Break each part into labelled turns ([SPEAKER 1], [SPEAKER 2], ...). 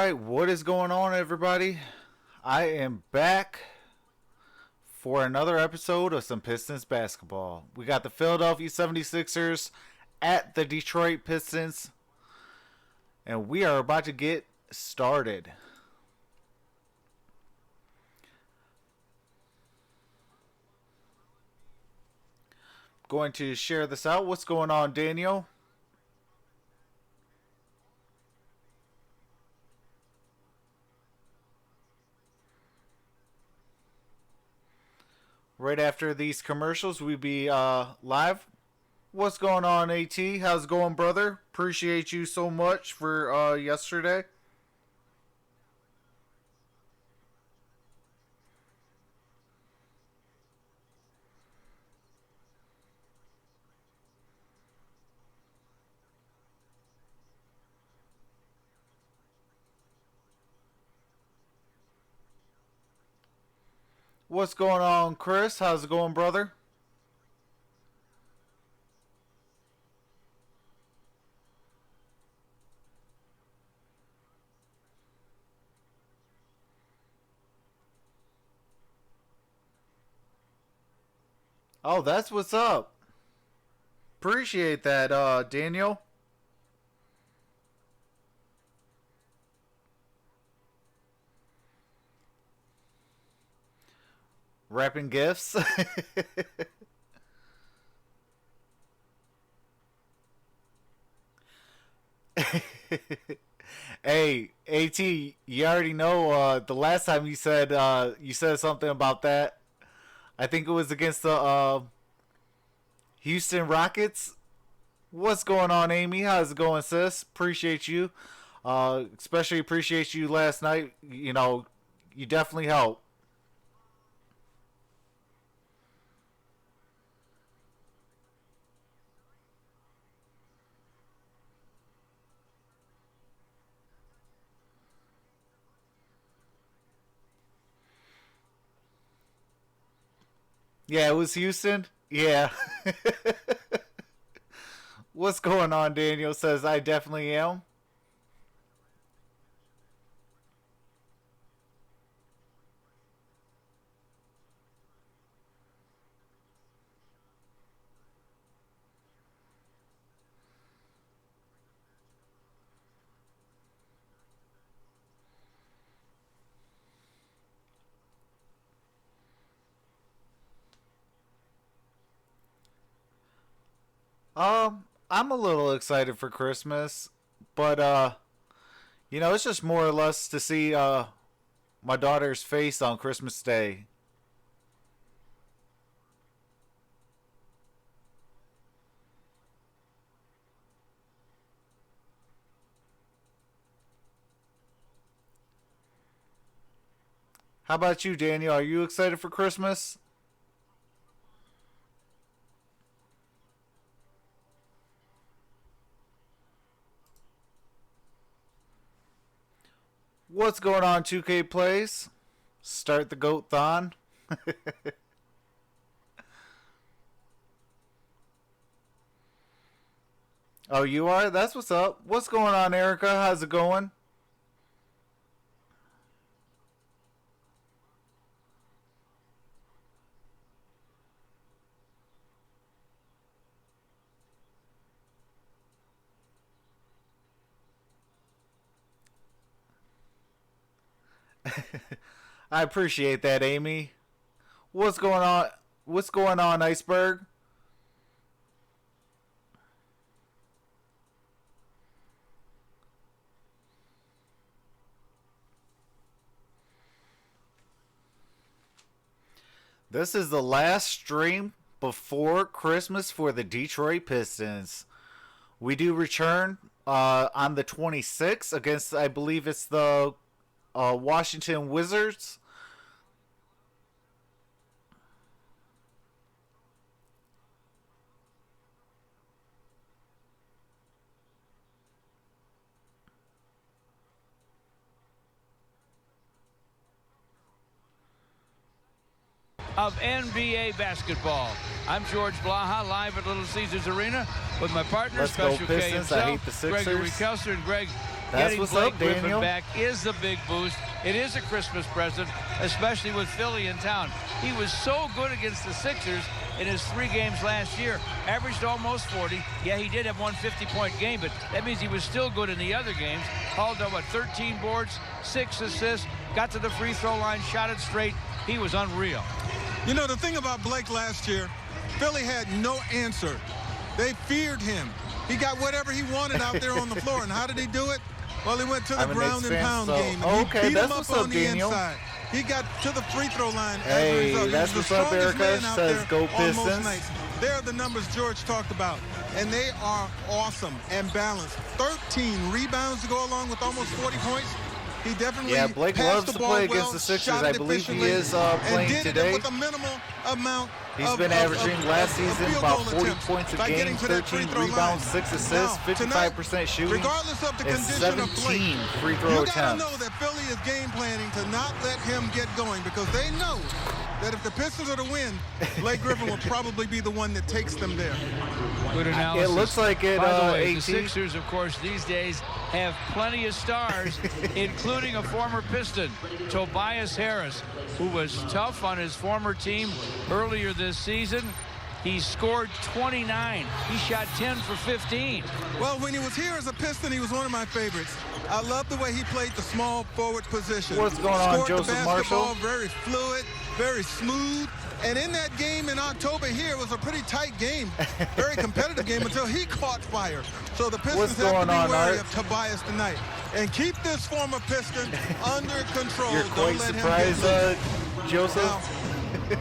[SPEAKER 1] Alright, what is going on, everybody? I am back for another episode of some Pistons basketball. We got the Philadelphia 76ERS at the Detroit Pistons, and we are about to get started. Going to share this out. What's going on, Daniel? Right after these commercials, we'll be live. What's going on, AT? How's it going, brother? Appreciate you so much for yesterday. What's going on, Chris? How's it going, brother? Oh, that's what's up. Appreciate that, Daniel. Wrapping gifts. Hey, AT, you already know the last time you said something about that. I think it was against the Houston Rockets. What's going on, Amy? How's it going, sis? Appreciate you. Especially appreciate you last night. You know, you definitely helped. Yeah, it was Houston. Yeah. What's going on, Daniel? Says I definitely am. I'm a little excited for Christmas, but it's just more or less to see my daughter's face on Christmas Day. How about you, Daniel? Are you excited for Christmas? What's going on, 2K Plays? Start the goat thon. Oh, you are? That's what's up. What's going on, Erica? How's it going? I appreciate that, Amy. What's going on? What's going on, Iceberg? This is the last stream before Christmas for the Detroit Pistons. We do return on the 26th against, I believe it's the Washington Wizards.
[SPEAKER 2] Of NBA basketball. I'm George Blaha, live at Little Caesars Arena with my partner,
[SPEAKER 1] Let's go
[SPEAKER 2] Special K
[SPEAKER 1] Pistons. I hate
[SPEAKER 2] himself,
[SPEAKER 1] the Sixers.
[SPEAKER 2] Gregory Kelser. And Greg,
[SPEAKER 1] That's
[SPEAKER 2] Getting
[SPEAKER 1] what's
[SPEAKER 2] Blake
[SPEAKER 1] up,
[SPEAKER 2] Griffin
[SPEAKER 1] Daniel.
[SPEAKER 2] back is a big boost. It is a Christmas present, especially with Philly in town. He was so good against the Sixers in his 3 games last year. Averaged almost 40. Yeah, he did have one 50-point game, but that means he was still good in the other games. Hauled up, 13 boards, 6 assists, got to the free throw line, shot it straight. He was unreal.
[SPEAKER 3] You know, the thing about Blake last year, Philly had no answer. They feared him. He got whatever he wanted out there on the floor. And how did he do it? Well, he went to the ground and pound game. And he beat him up on the inside. He got to the free throw line as a result.
[SPEAKER 1] That's what's up, Erica. Says go Pistons.
[SPEAKER 3] There are the numbers George talked about. And they are awesome and balanced. 13 rebounds to go along with almost 40 points. He definitely
[SPEAKER 1] Blake loves to play against the Sixers. I believe he is playing today.
[SPEAKER 3] With a minimal amount.
[SPEAKER 1] He's been averaging last season about 40 points a game, 13 rebounds, 6 assists, 55% shooting,
[SPEAKER 3] regardless of the
[SPEAKER 1] and
[SPEAKER 3] condition of play,
[SPEAKER 1] 17 free throw attempts.
[SPEAKER 3] You gotta know that Philly is game planning to not let him get going because they know that if the Pistons are to win, Blake Griffin will probably be the one that takes them there.
[SPEAKER 2] Good analysis.
[SPEAKER 1] It looks like it.
[SPEAKER 2] By the way, the
[SPEAKER 1] 18.
[SPEAKER 2] Sixers, of course, these days have plenty of stars, including a former Piston, Tobias Harris, who was tough on his former team earlier this season. He scored 29. He shot 10 for 15.
[SPEAKER 3] Well, when he was here as a Piston, he was one of my favorites. I love the way he played the small forward position.
[SPEAKER 1] What's going on,
[SPEAKER 3] Scored
[SPEAKER 1] Joseph
[SPEAKER 3] the basketball
[SPEAKER 1] Marshall?
[SPEAKER 3] very fluid, very smooth. And in that game in October here, it was a pretty tight game, very competitive game until he caught fire. So the Pistons have to be wary of Tobias tonight. And keep this former Piston under control.
[SPEAKER 1] You're quite surprised, Joseph?
[SPEAKER 3] Now,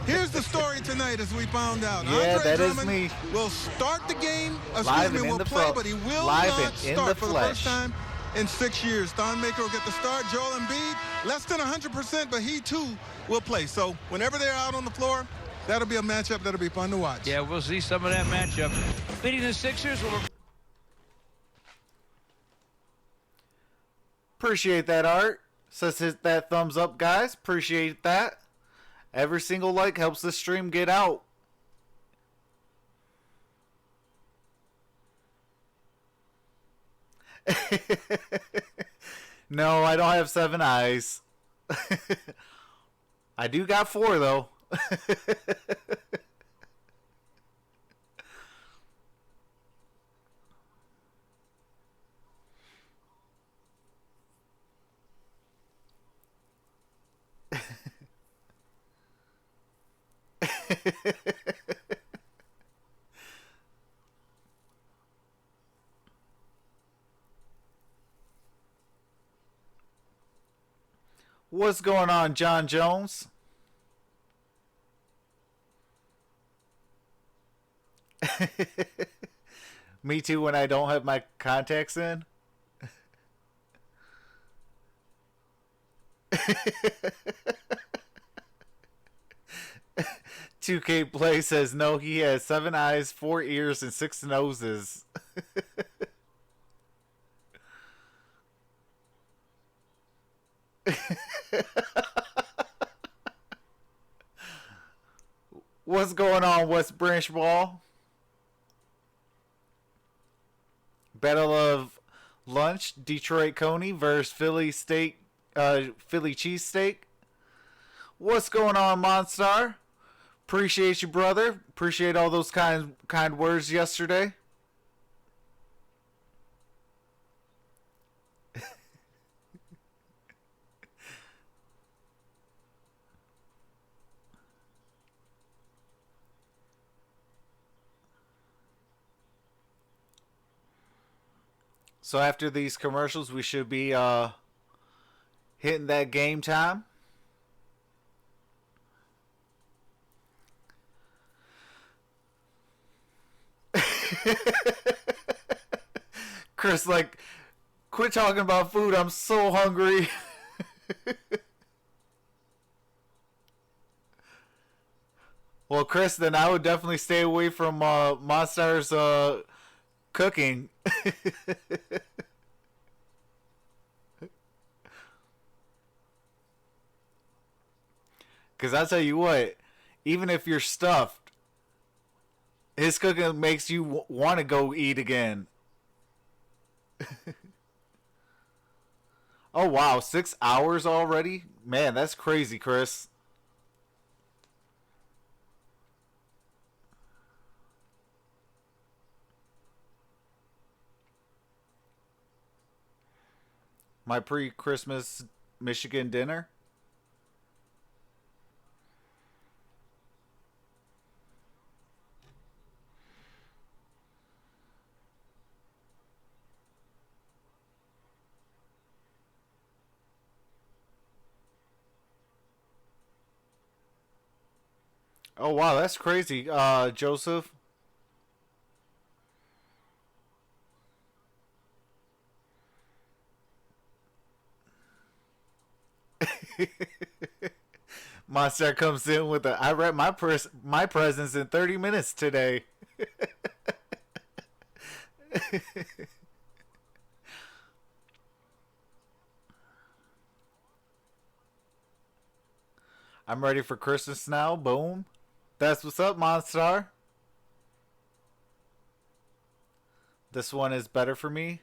[SPEAKER 3] here's the story tonight as we found out.
[SPEAKER 1] Yeah,
[SPEAKER 3] Andre
[SPEAKER 1] that is
[SPEAKER 3] Drummond
[SPEAKER 1] me.
[SPEAKER 3] will start the game,
[SPEAKER 1] Will
[SPEAKER 3] play, but he will
[SPEAKER 1] live
[SPEAKER 3] not
[SPEAKER 1] and in
[SPEAKER 3] start
[SPEAKER 1] the
[SPEAKER 3] for
[SPEAKER 1] flesh.
[SPEAKER 3] the first time in 6 years. Thon Maker will get the start. Joel Embiid, less than 100%, but he too will play. So whenever they're out on the floor, that'll be a matchup that'll be fun to watch.
[SPEAKER 2] Yeah, we'll see some of that matchup. Beating the Sixers will...
[SPEAKER 1] Appreciate that, Art. Says hit that thumbs up, guys. Appreciate that. Every single like helps the stream get out. No, I don't have 7 eyes. I do got 4, though. What's going on, John Jones? Me too when I don't have my contacts in. 2K Play says no, he has 7 eyes, 4 ears, and 6 noses. What's going on, West Branch Ball? Battle of Lunch, Detroit Coney versus Philly Cheesesteak. What's going on, MonStar? Appreciate you, brother. Appreciate all those kind words yesterday. So after these commercials, we should be hitting that game time. Chris, like, quit talking about food. I'm so hungry. Well, Chris, then I would definitely stay away from MonStar's cooking. Because I'll tell you what, even if you're stuffed, his cooking makes you want to go eat again. Oh, wow. 6 hours already? Man, that's crazy, Chris. My pre-Christmas Michigan dinner? Oh, wow. That's crazy, Joseph. MonStar comes in with I read my presents in 30 minutes today. I'm ready for Christmas now. Boom. That's what's up, MonStar. This one is better for me.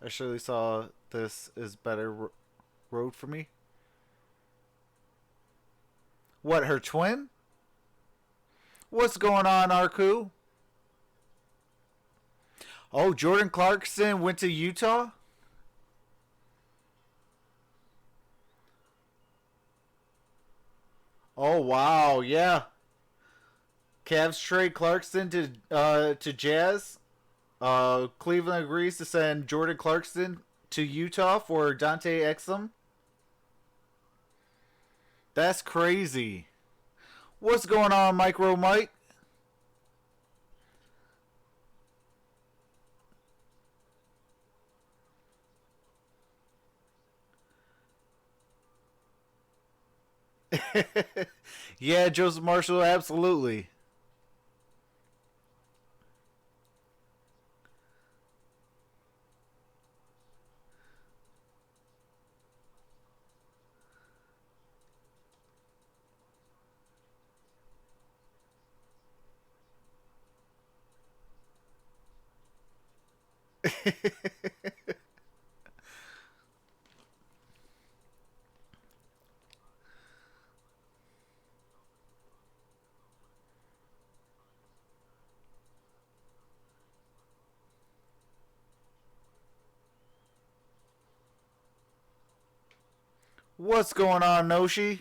[SPEAKER 1] I surely saw this is better road for me. What, her twin? What's going on, Arku? Oh, Jordan Clarkson went to Utah? Oh, wow, yeah. Cavs trade Clarkson to Jazz. Cleveland agrees to send Jordan Clarkson to Utah for Dante Exum. That's crazy. What's going on, Micro Mike? Yeah, Joseph Marshall, absolutely. What's going on, Noshi?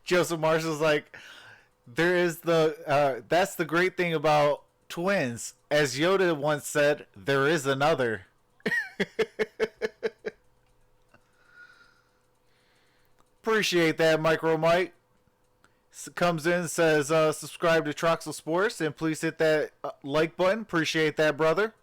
[SPEAKER 1] Joseph Marshall's like, there is that's the great thing about twins. As Yoda once said, there is another. Appreciate that, Micro Mike. Comes in, says, subscribe to Troxel Sports, and please hit that like button. Appreciate that, brother.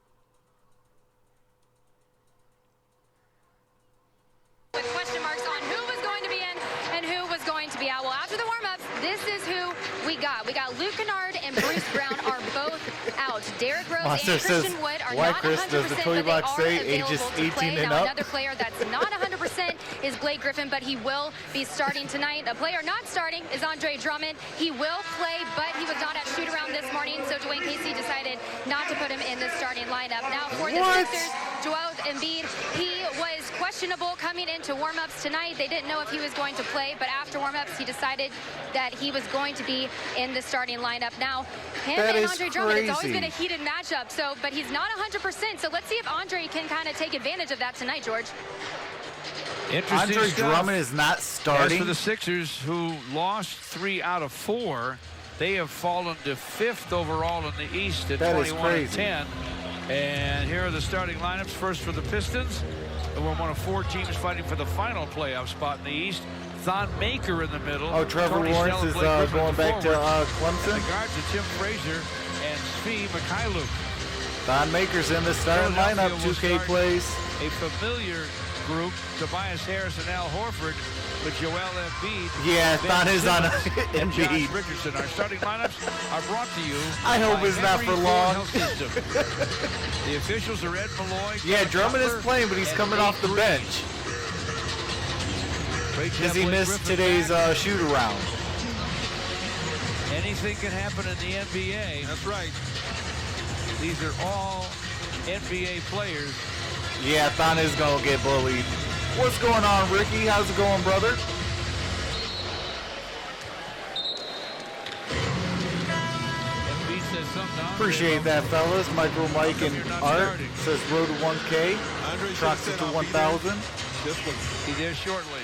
[SPEAKER 4] With question marks on who was going to be in and who was going to be out. Well, after the warm-ups, this is who we got. We got Luke Kennard and Bruce Brown are both out. Derrick Rose
[SPEAKER 1] Monster
[SPEAKER 4] and Christian
[SPEAKER 1] says,
[SPEAKER 4] Wood are
[SPEAKER 1] why,
[SPEAKER 4] not
[SPEAKER 1] Chris,
[SPEAKER 4] 100%,
[SPEAKER 1] does the toy
[SPEAKER 4] but they
[SPEAKER 1] box
[SPEAKER 4] are
[SPEAKER 1] say
[SPEAKER 4] available
[SPEAKER 1] ages
[SPEAKER 4] to
[SPEAKER 1] 18
[SPEAKER 4] play.
[SPEAKER 1] and
[SPEAKER 4] Now,
[SPEAKER 1] up?
[SPEAKER 4] another player that's not 100% is Blake Griffin, but he will be starting tonight. A player not starting is Andre Drummond. He will play, but he was not at shoot-around this morning, so Dwayne Casey decided not to put him in the starting lineup. Now, for the Sixers, Joel Embiid, he was questionable coming into warm-ups tonight. They didn't know if he was going to play, but after warm-ups, he decided that he was going to be in the starting lineup. Now, him
[SPEAKER 1] That
[SPEAKER 4] and
[SPEAKER 1] is
[SPEAKER 4] Andre Drummond, it's always
[SPEAKER 1] crazy.
[SPEAKER 4] been a heated matchup, but he's not 100%, so let's see if Andre can kind of take advantage of that tonight, George.
[SPEAKER 2] Interesting
[SPEAKER 1] Andre
[SPEAKER 2] stuff.
[SPEAKER 1] Drummond is not
[SPEAKER 2] As
[SPEAKER 1] starting.
[SPEAKER 2] for the Sixers, who lost 3 out of 4, they have fallen to 5th overall in the East at
[SPEAKER 1] That is
[SPEAKER 2] 21-10. And here are the starting lineups. First for the Pistons, who are one of 4 teams fighting for the final playoff spot in the East. Thon Maker in the middle.
[SPEAKER 1] Oh, Trevor
[SPEAKER 2] Tony
[SPEAKER 1] Lawrence
[SPEAKER 2] Snell,
[SPEAKER 1] is
[SPEAKER 2] Blake Griffin
[SPEAKER 1] going
[SPEAKER 2] at the
[SPEAKER 1] back to
[SPEAKER 2] forwards.
[SPEAKER 1] Clemson.
[SPEAKER 2] And the guards are Tim Frazier and Svi Mikhailuk.
[SPEAKER 1] Don Maker's in the starting
[SPEAKER 2] Philadelphia
[SPEAKER 1] lineup.
[SPEAKER 2] will
[SPEAKER 1] 2K
[SPEAKER 2] start
[SPEAKER 1] plays.
[SPEAKER 2] A familiar group, Tobias Harris and Al Horford, with Joel Embiid.
[SPEAKER 1] Yeah,
[SPEAKER 2] Ben
[SPEAKER 1] Thon is on
[SPEAKER 2] Simmons, and Josh
[SPEAKER 1] Embiid.
[SPEAKER 2] Richardson. Our starting lineups are brought to you.
[SPEAKER 1] I hope
[SPEAKER 2] by
[SPEAKER 1] it's not
[SPEAKER 2] Henry
[SPEAKER 1] for
[SPEAKER 2] Ford
[SPEAKER 1] long.
[SPEAKER 2] Health System. The officials are Ed Malloy.
[SPEAKER 1] Yeah,
[SPEAKER 2] Kevin
[SPEAKER 1] Drummond is
[SPEAKER 2] Butler,
[SPEAKER 1] playing, but he's
[SPEAKER 2] and
[SPEAKER 1] coming
[SPEAKER 2] Nate
[SPEAKER 1] off the
[SPEAKER 2] Green.
[SPEAKER 1] bench. Does he miss today's shoot around?
[SPEAKER 2] Anything can happen in the NBA.
[SPEAKER 3] That's right.
[SPEAKER 2] These are all NBA players.
[SPEAKER 1] Yeah, Thon is going to get bullied. What's going on, Ricky? How's it going, brother? Appreciate that, fellas. Micro Mike and Art says road to 1K. Troxel to 1,000.
[SPEAKER 2] He there shortly.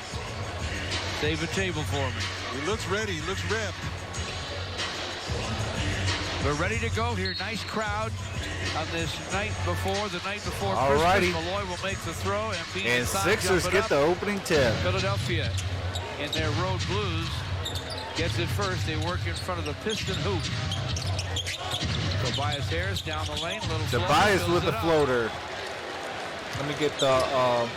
[SPEAKER 2] Save a table for me.
[SPEAKER 3] He looks ready. He looks repped.
[SPEAKER 2] We're ready to go here. Nice crowd on this night before
[SPEAKER 1] Alrighty.
[SPEAKER 2] Christmas. Malloy will make the throw.
[SPEAKER 1] And Sixers get the opening tip.
[SPEAKER 2] Philadelphia in their road blues gets it first. They work in front of the Piston hoop. Tobias Harris down the lane.
[SPEAKER 1] Tobias with the floater. Let me get the...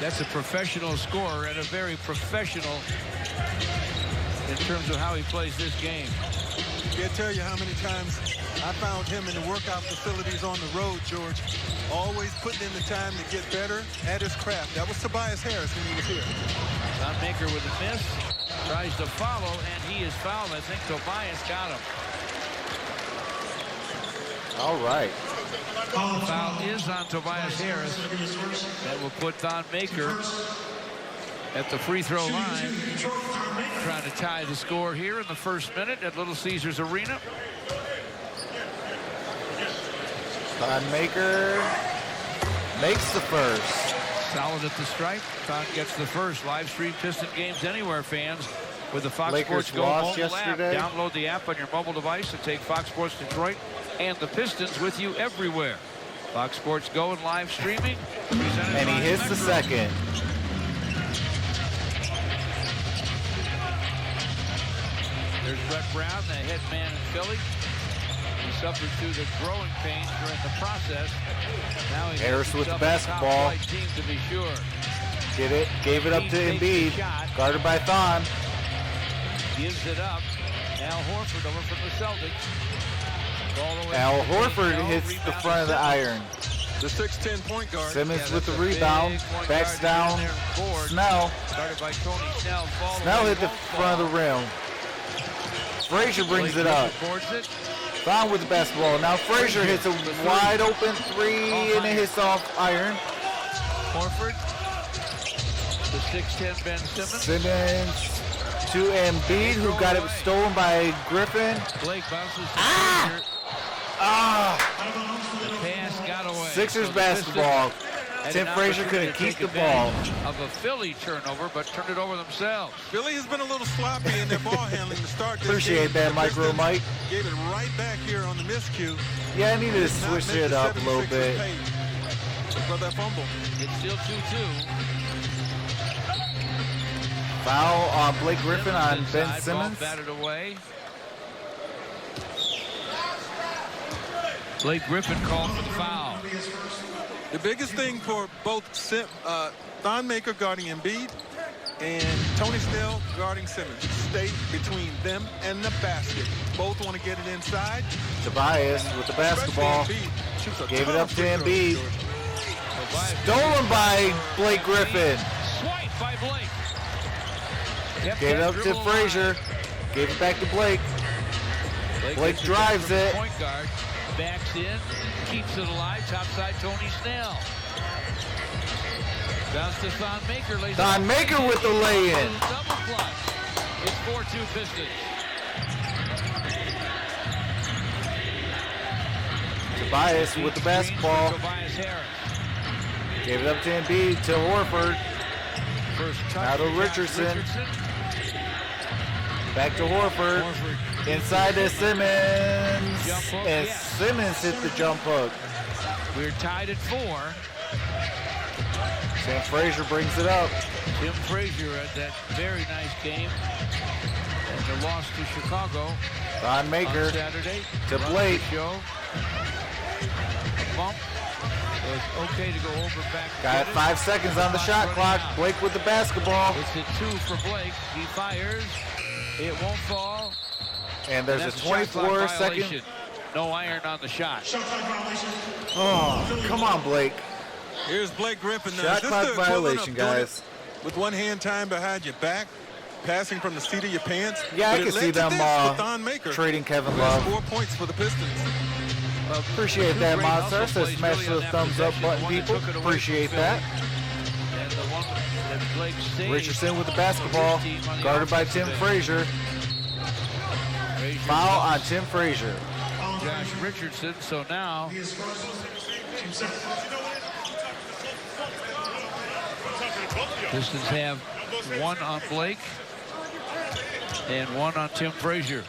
[SPEAKER 2] That's a professional scorer and a very professional in terms of how he plays this game.
[SPEAKER 3] Can't tell you how many times I found him in the workout facilities on the road, George. Always putting in the time to get better at his craft. That was Tobias Harris when he was here.
[SPEAKER 2] Thon Maker with a miss. Tries to follow, and he is fouled. I think Tobias got him.
[SPEAKER 1] All right.
[SPEAKER 2] The foul is on Tobias Harris. That will put Thon Maker at the free throw line. Trying to tie the score here in the first minute at Little Caesars Arena.
[SPEAKER 1] Thon Maker makes the first.
[SPEAKER 2] Solid at the stripe. Thon gets the first. Live stream Piston games anywhere, fans. With the Fox
[SPEAKER 1] Lakers
[SPEAKER 2] Sports Go
[SPEAKER 1] lost
[SPEAKER 2] mobile app.
[SPEAKER 1] yesterday.
[SPEAKER 2] Download the app on your mobile device and take Fox Sports Detroit and the Pistons with you everywhere. Fox Sports Go and live streaming.
[SPEAKER 1] And he hits the second.
[SPEAKER 2] There's Brett Brown, the head man in Philly. He suffered through the growing pains during the process. Now he
[SPEAKER 1] Harris with the
[SPEAKER 2] himself a
[SPEAKER 1] basketball.
[SPEAKER 2] top-flight team, to be sure.
[SPEAKER 1] Get it. Gave it up to Embiid. Guarded by Thon.
[SPEAKER 2] Gives it up. Al Horford over from the Celtics.
[SPEAKER 1] Al Horford hits the front of the iron.
[SPEAKER 3] The 6'10" point guard.
[SPEAKER 1] Simmons with the rebound. Backs down. Snell.
[SPEAKER 2] Started by Tony Snell.
[SPEAKER 1] Snell hit the front of the rim. Frazier brings it up. Thon with the basketball. Now Frazier hits a wide open three and it hits off iron.
[SPEAKER 2] Horford. The 6'10" Ben Simmons.
[SPEAKER 1] Simmons to Embiid, who got it stolen by Griffin.
[SPEAKER 2] Blake bounces to The pass got away.
[SPEAKER 1] Sixers
[SPEAKER 2] So
[SPEAKER 1] basketball. Tim Frazier couldn't keep the ball.
[SPEAKER 2] Of a Philly turnover, but turned it over themselves.
[SPEAKER 3] Philly has been a little sloppy in their ball handling to start this
[SPEAKER 1] Appreciate
[SPEAKER 3] game.
[SPEAKER 1] that, Micro Mike.
[SPEAKER 3] Gave it right back here on the miscue.
[SPEAKER 1] Yeah, I needed to switch it up a little bit.
[SPEAKER 3] For that fumble.
[SPEAKER 2] It's still 2-2.
[SPEAKER 1] Foul on Blake Griffin on Ben
[SPEAKER 2] Inside,
[SPEAKER 1] Simmons.
[SPEAKER 2] ball batted away. Blake Griffin called for the foul.
[SPEAKER 3] The biggest thing for both Thon Maker guarding Embiid and Tony Snell guarding Simmons. Stay between them and the basket. Both want to get it inside.
[SPEAKER 1] Tobias with the basketball. Gave it up to Embiid. Stolen by Blake Griffin.
[SPEAKER 2] Swipe by Blake.
[SPEAKER 1] Gave it up to Frazier. Gave it back to Blake. Blake drives it.
[SPEAKER 2] Point guard backs in, keeps it alive. Top side, Tony Snell. Bounce to Thon Maker.
[SPEAKER 1] Thon Maker with the lay-in.
[SPEAKER 2] Double clutch. It's 4-2 Pistons.
[SPEAKER 1] Tobias with the basketball.
[SPEAKER 2] Tobias Harris.
[SPEAKER 1] Gave it up to Embiid to Horford.
[SPEAKER 2] First touch.
[SPEAKER 1] Now to Richardson. Back to Horford. Inside to Simmons. And Simmons hit the jump hook.
[SPEAKER 2] We're tied at 4.
[SPEAKER 1] Sam Frazier brings it up.
[SPEAKER 2] Tim Frazier had that very nice game. And the loss to Chicago.
[SPEAKER 1] Thon Maker
[SPEAKER 2] on Saturday.
[SPEAKER 1] to Blake.
[SPEAKER 2] Show. A bump. So it's okay to go over back.
[SPEAKER 1] Got 5 seconds on the shot clock. Blake with the basketball.
[SPEAKER 2] It's a 2 for Blake. He fires. It won't fall.
[SPEAKER 1] And there's a 24-second.
[SPEAKER 2] No iron on the shot.
[SPEAKER 1] Oh, come on, Blake.
[SPEAKER 3] Here's Blake Griffin.
[SPEAKER 1] Shot clock violation, guys.
[SPEAKER 3] With one hand tied behind your back. passing from the seat of your pants.
[SPEAKER 1] Yeah, I can see them trading Kevin Love.
[SPEAKER 3] 4 points for the Pistons.
[SPEAKER 1] Appreciate that, MonStar. So smash the thumbs up button, people. Appreciate that.
[SPEAKER 2] And the one that Blake saved.
[SPEAKER 1] Richardson with the basketball, guarded by Tim Frazier. Foul on Tim Frazier.
[SPEAKER 2] Josh Richardson. So now Pistons have one on Blake and one on Tim Frazier.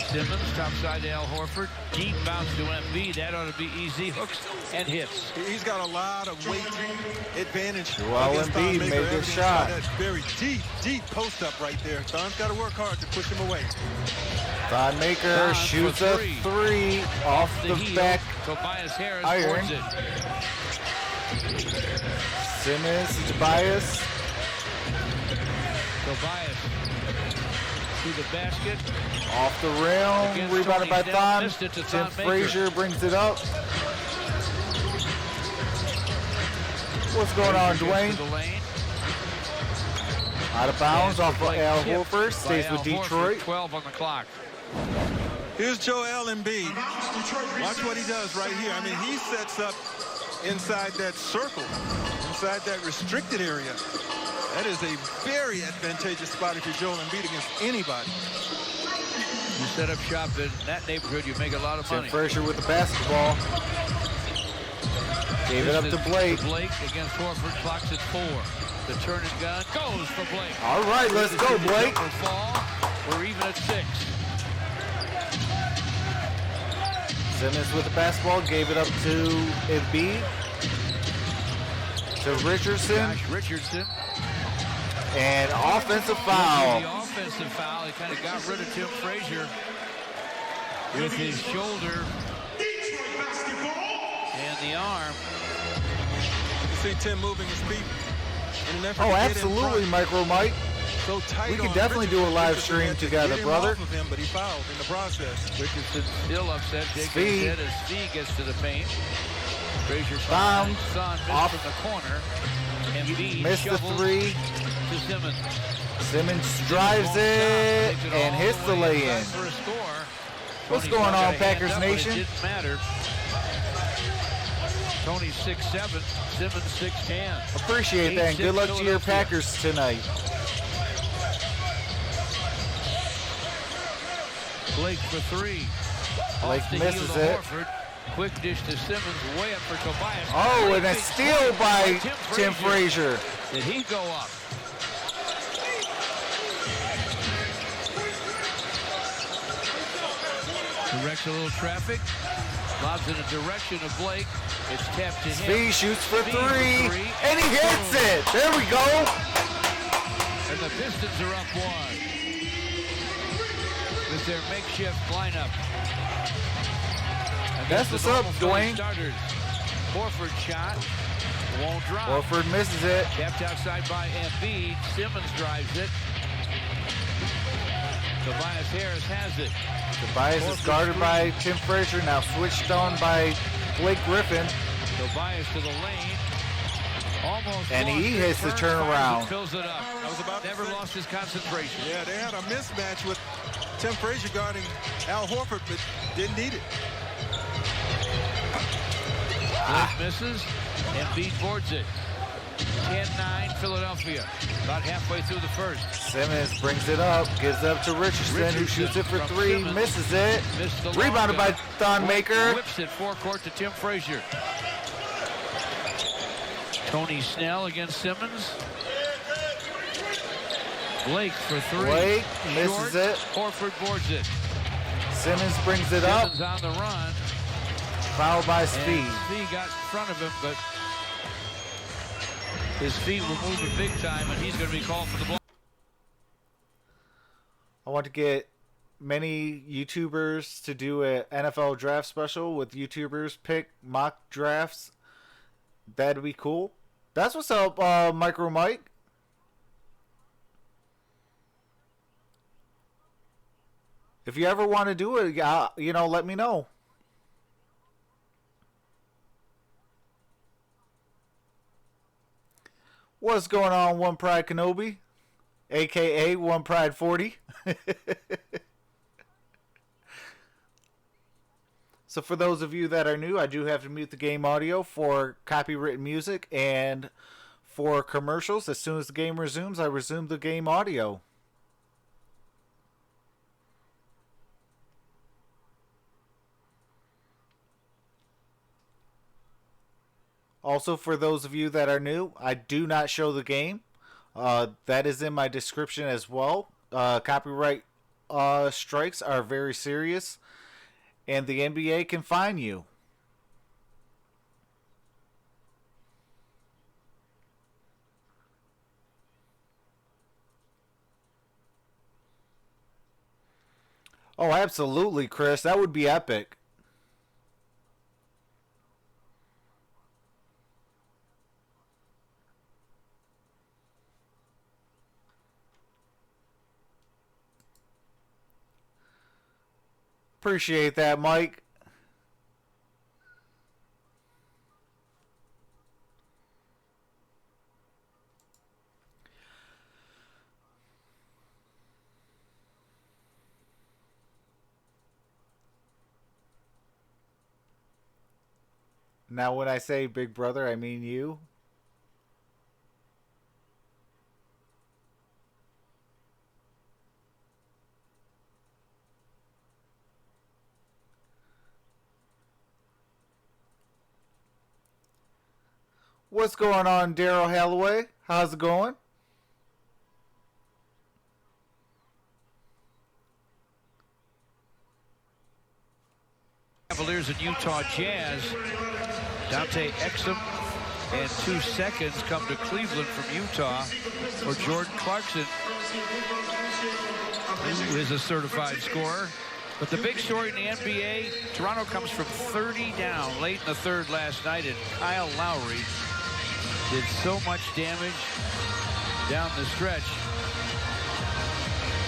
[SPEAKER 2] Simmons, top side to Al Horford. Deep bounce to Embiid. That ought to be easy. Hooks and hits.
[SPEAKER 3] He's got a lot of weight advantage.
[SPEAKER 1] Well, Embiid made a good shot.
[SPEAKER 3] That's very deep post up right there. Thon's got to work hard to push him away.
[SPEAKER 1] Thon Maker shoots a three off the back
[SPEAKER 2] Tobias Harris
[SPEAKER 1] iron.
[SPEAKER 2] it.
[SPEAKER 1] Simmons, Tobias.
[SPEAKER 2] Tobias to the basket.
[SPEAKER 1] Off the rim, rebounded by Thon. Tim Frazier brings it up. What's going on, Dwayne? Out of bounds off of Al Horford. Stays with Detroit.
[SPEAKER 2] 12 on the clock.
[SPEAKER 3] Here's Joel Embiid. Watch what he does right here. I mean, he sets up inside that circle, inside that restricted area. That is a very advantageous spot if you're Joel Embiid against anybody.
[SPEAKER 2] You set up shop in that neighborhood, you make a lot of money.
[SPEAKER 1] Tim Frazier with the basketball. Gave it up to Blake.
[SPEAKER 2] Blake against Horford, clocks at 4. The turn and gun goes for Blake.
[SPEAKER 1] All right, let's go, Blake.
[SPEAKER 2] We're even at 6.
[SPEAKER 1] Simmons with the basketball, gave it up to Embiid. To Richardson.
[SPEAKER 2] Josh Richardson.
[SPEAKER 1] And offensive foul.
[SPEAKER 2] The offensive foul. He kind of got rid of Tim Frazier with his shoulder and the arm.
[SPEAKER 3] You can see Tim moving his feet in an effort to get
[SPEAKER 1] absolutely,
[SPEAKER 3] in front.
[SPEAKER 1] Micro Mike.
[SPEAKER 3] So tight.
[SPEAKER 1] We can definitely do a live stream together, brother.
[SPEAKER 3] Off of him, but he fouled in the process.
[SPEAKER 2] Richardson still upset.
[SPEAKER 1] Speed.
[SPEAKER 2] As Speed gets to the paint. Frazier
[SPEAKER 1] Found.
[SPEAKER 2] Son
[SPEAKER 1] Off
[SPEAKER 2] from the corner. Embiid
[SPEAKER 1] missed the three.
[SPEAKER 2] To Simmons.
[SPEAKER 1] Simmons drives it and hits the lay-in. What's going on, Packers Nation?
[SPEAKER 2] It didn't matter. Tony 6'7", Simmons 6'10".
[SPEAKER 1] Appreciate that, and good luck to your Packers tonight.
[SPEAKER 2] Blake for 3.
[SPEAKER 1] Blake misses it.
[SPEAKER 2] Horford. Quick dish to Simmons, way up for Tobias.
[SPEAKER 1] Oh, and a steal by Tim Frazier.
[SPEAKER 2] Did he go up? Directs a little traffic. Lobs in the direction of Blake. It's tapped to him.
[SPEAKER 1] Speed shoots for three, and he hits it. There we go.
[SPEAKER 2] And the Pistons are up 1 with their makeshift lineup.
[SPEAKER 1] That's what's up, Dwayne.
[SPEAKER 2] Starters. Horford shot. Won't drop.
[SPEAKER 1] Horford misses it.
[SPEAKER 2] Kept outside by Embiid. Simmons drives it. Tobias Harris has it.
[SPEAKER 1] Tobias is guarded by Tim Frazier, now switched on by Blake Griffin.
[SPEAKER 2] Tobias to the lane. Almost
[SPEAKER 1] and he hits the turnaround.
[SPEAKER 2] Fills it up. Never lost his concentration.
[SPEAKER 3] Yeah, they had a mismatch with Tim Frazier guarding Al Horford, but didn't need it.
[SPEAKER 2] Blake misses. Embiid boards it. 10-9 Philadelphia. About halfway through the first.
[SPEAKER 1] Simmons brings it up, gives it up to Richardson, who shoots it for 3, misses it. Rebounded by Thon Maker.
[SPEAKER 2] Whips it forecourt to Tim Frazier. Tony Snell against Simmons. Blake for 3.
[SPEAKER 1] Blake misses
[SPEAKER 2] Short.
[SPEAKER 1] it.
[SPEAKER 2] Horford boards it.
[SPEAKER 1] Simmons brings it up.
[SPEAKER 2] Simmons on the run.
[SPEAKER 1] Fouled by Speed.
[SPEAKER 2] Speed got in front of him, but his feet were moving big time, and he's going to be called for the block.
[SPEAKER 1] I want to get many YouTubers to do an NFL draft special with YouTubers pick mock drafts. That'd be cool. That's what's up, Micro Mike. If you ever want to do it, you know, let me know. What's going on, One Pride Kenobi? AKA One Pride 40. So for those of you that are new, I do have to mute the game audio for copywritten music and for commercials. As soon as the game resumes, I resume the game audio. Also, for those of you that are new, I do not show the game. That is in my description as well. Copyright strikes are very serious, and the NBA can fine you. Oh, absolutely, Chris. That would be epic. Appreciate that, Mike. Now, when I say big brother, I mean you. What's going on, Daryl Halloway? How's it going?
[SPEAKER 2] Cavaliers and Utah Jazz. Dante Exum and 2 seconds come to Cleveland from Utah for Jordan Clarkson, who is a certified scorer. But the big story in the NBA, Toronto comes from 30 down late in the third last night, and Kyle Lowry did so much damage down the stretch.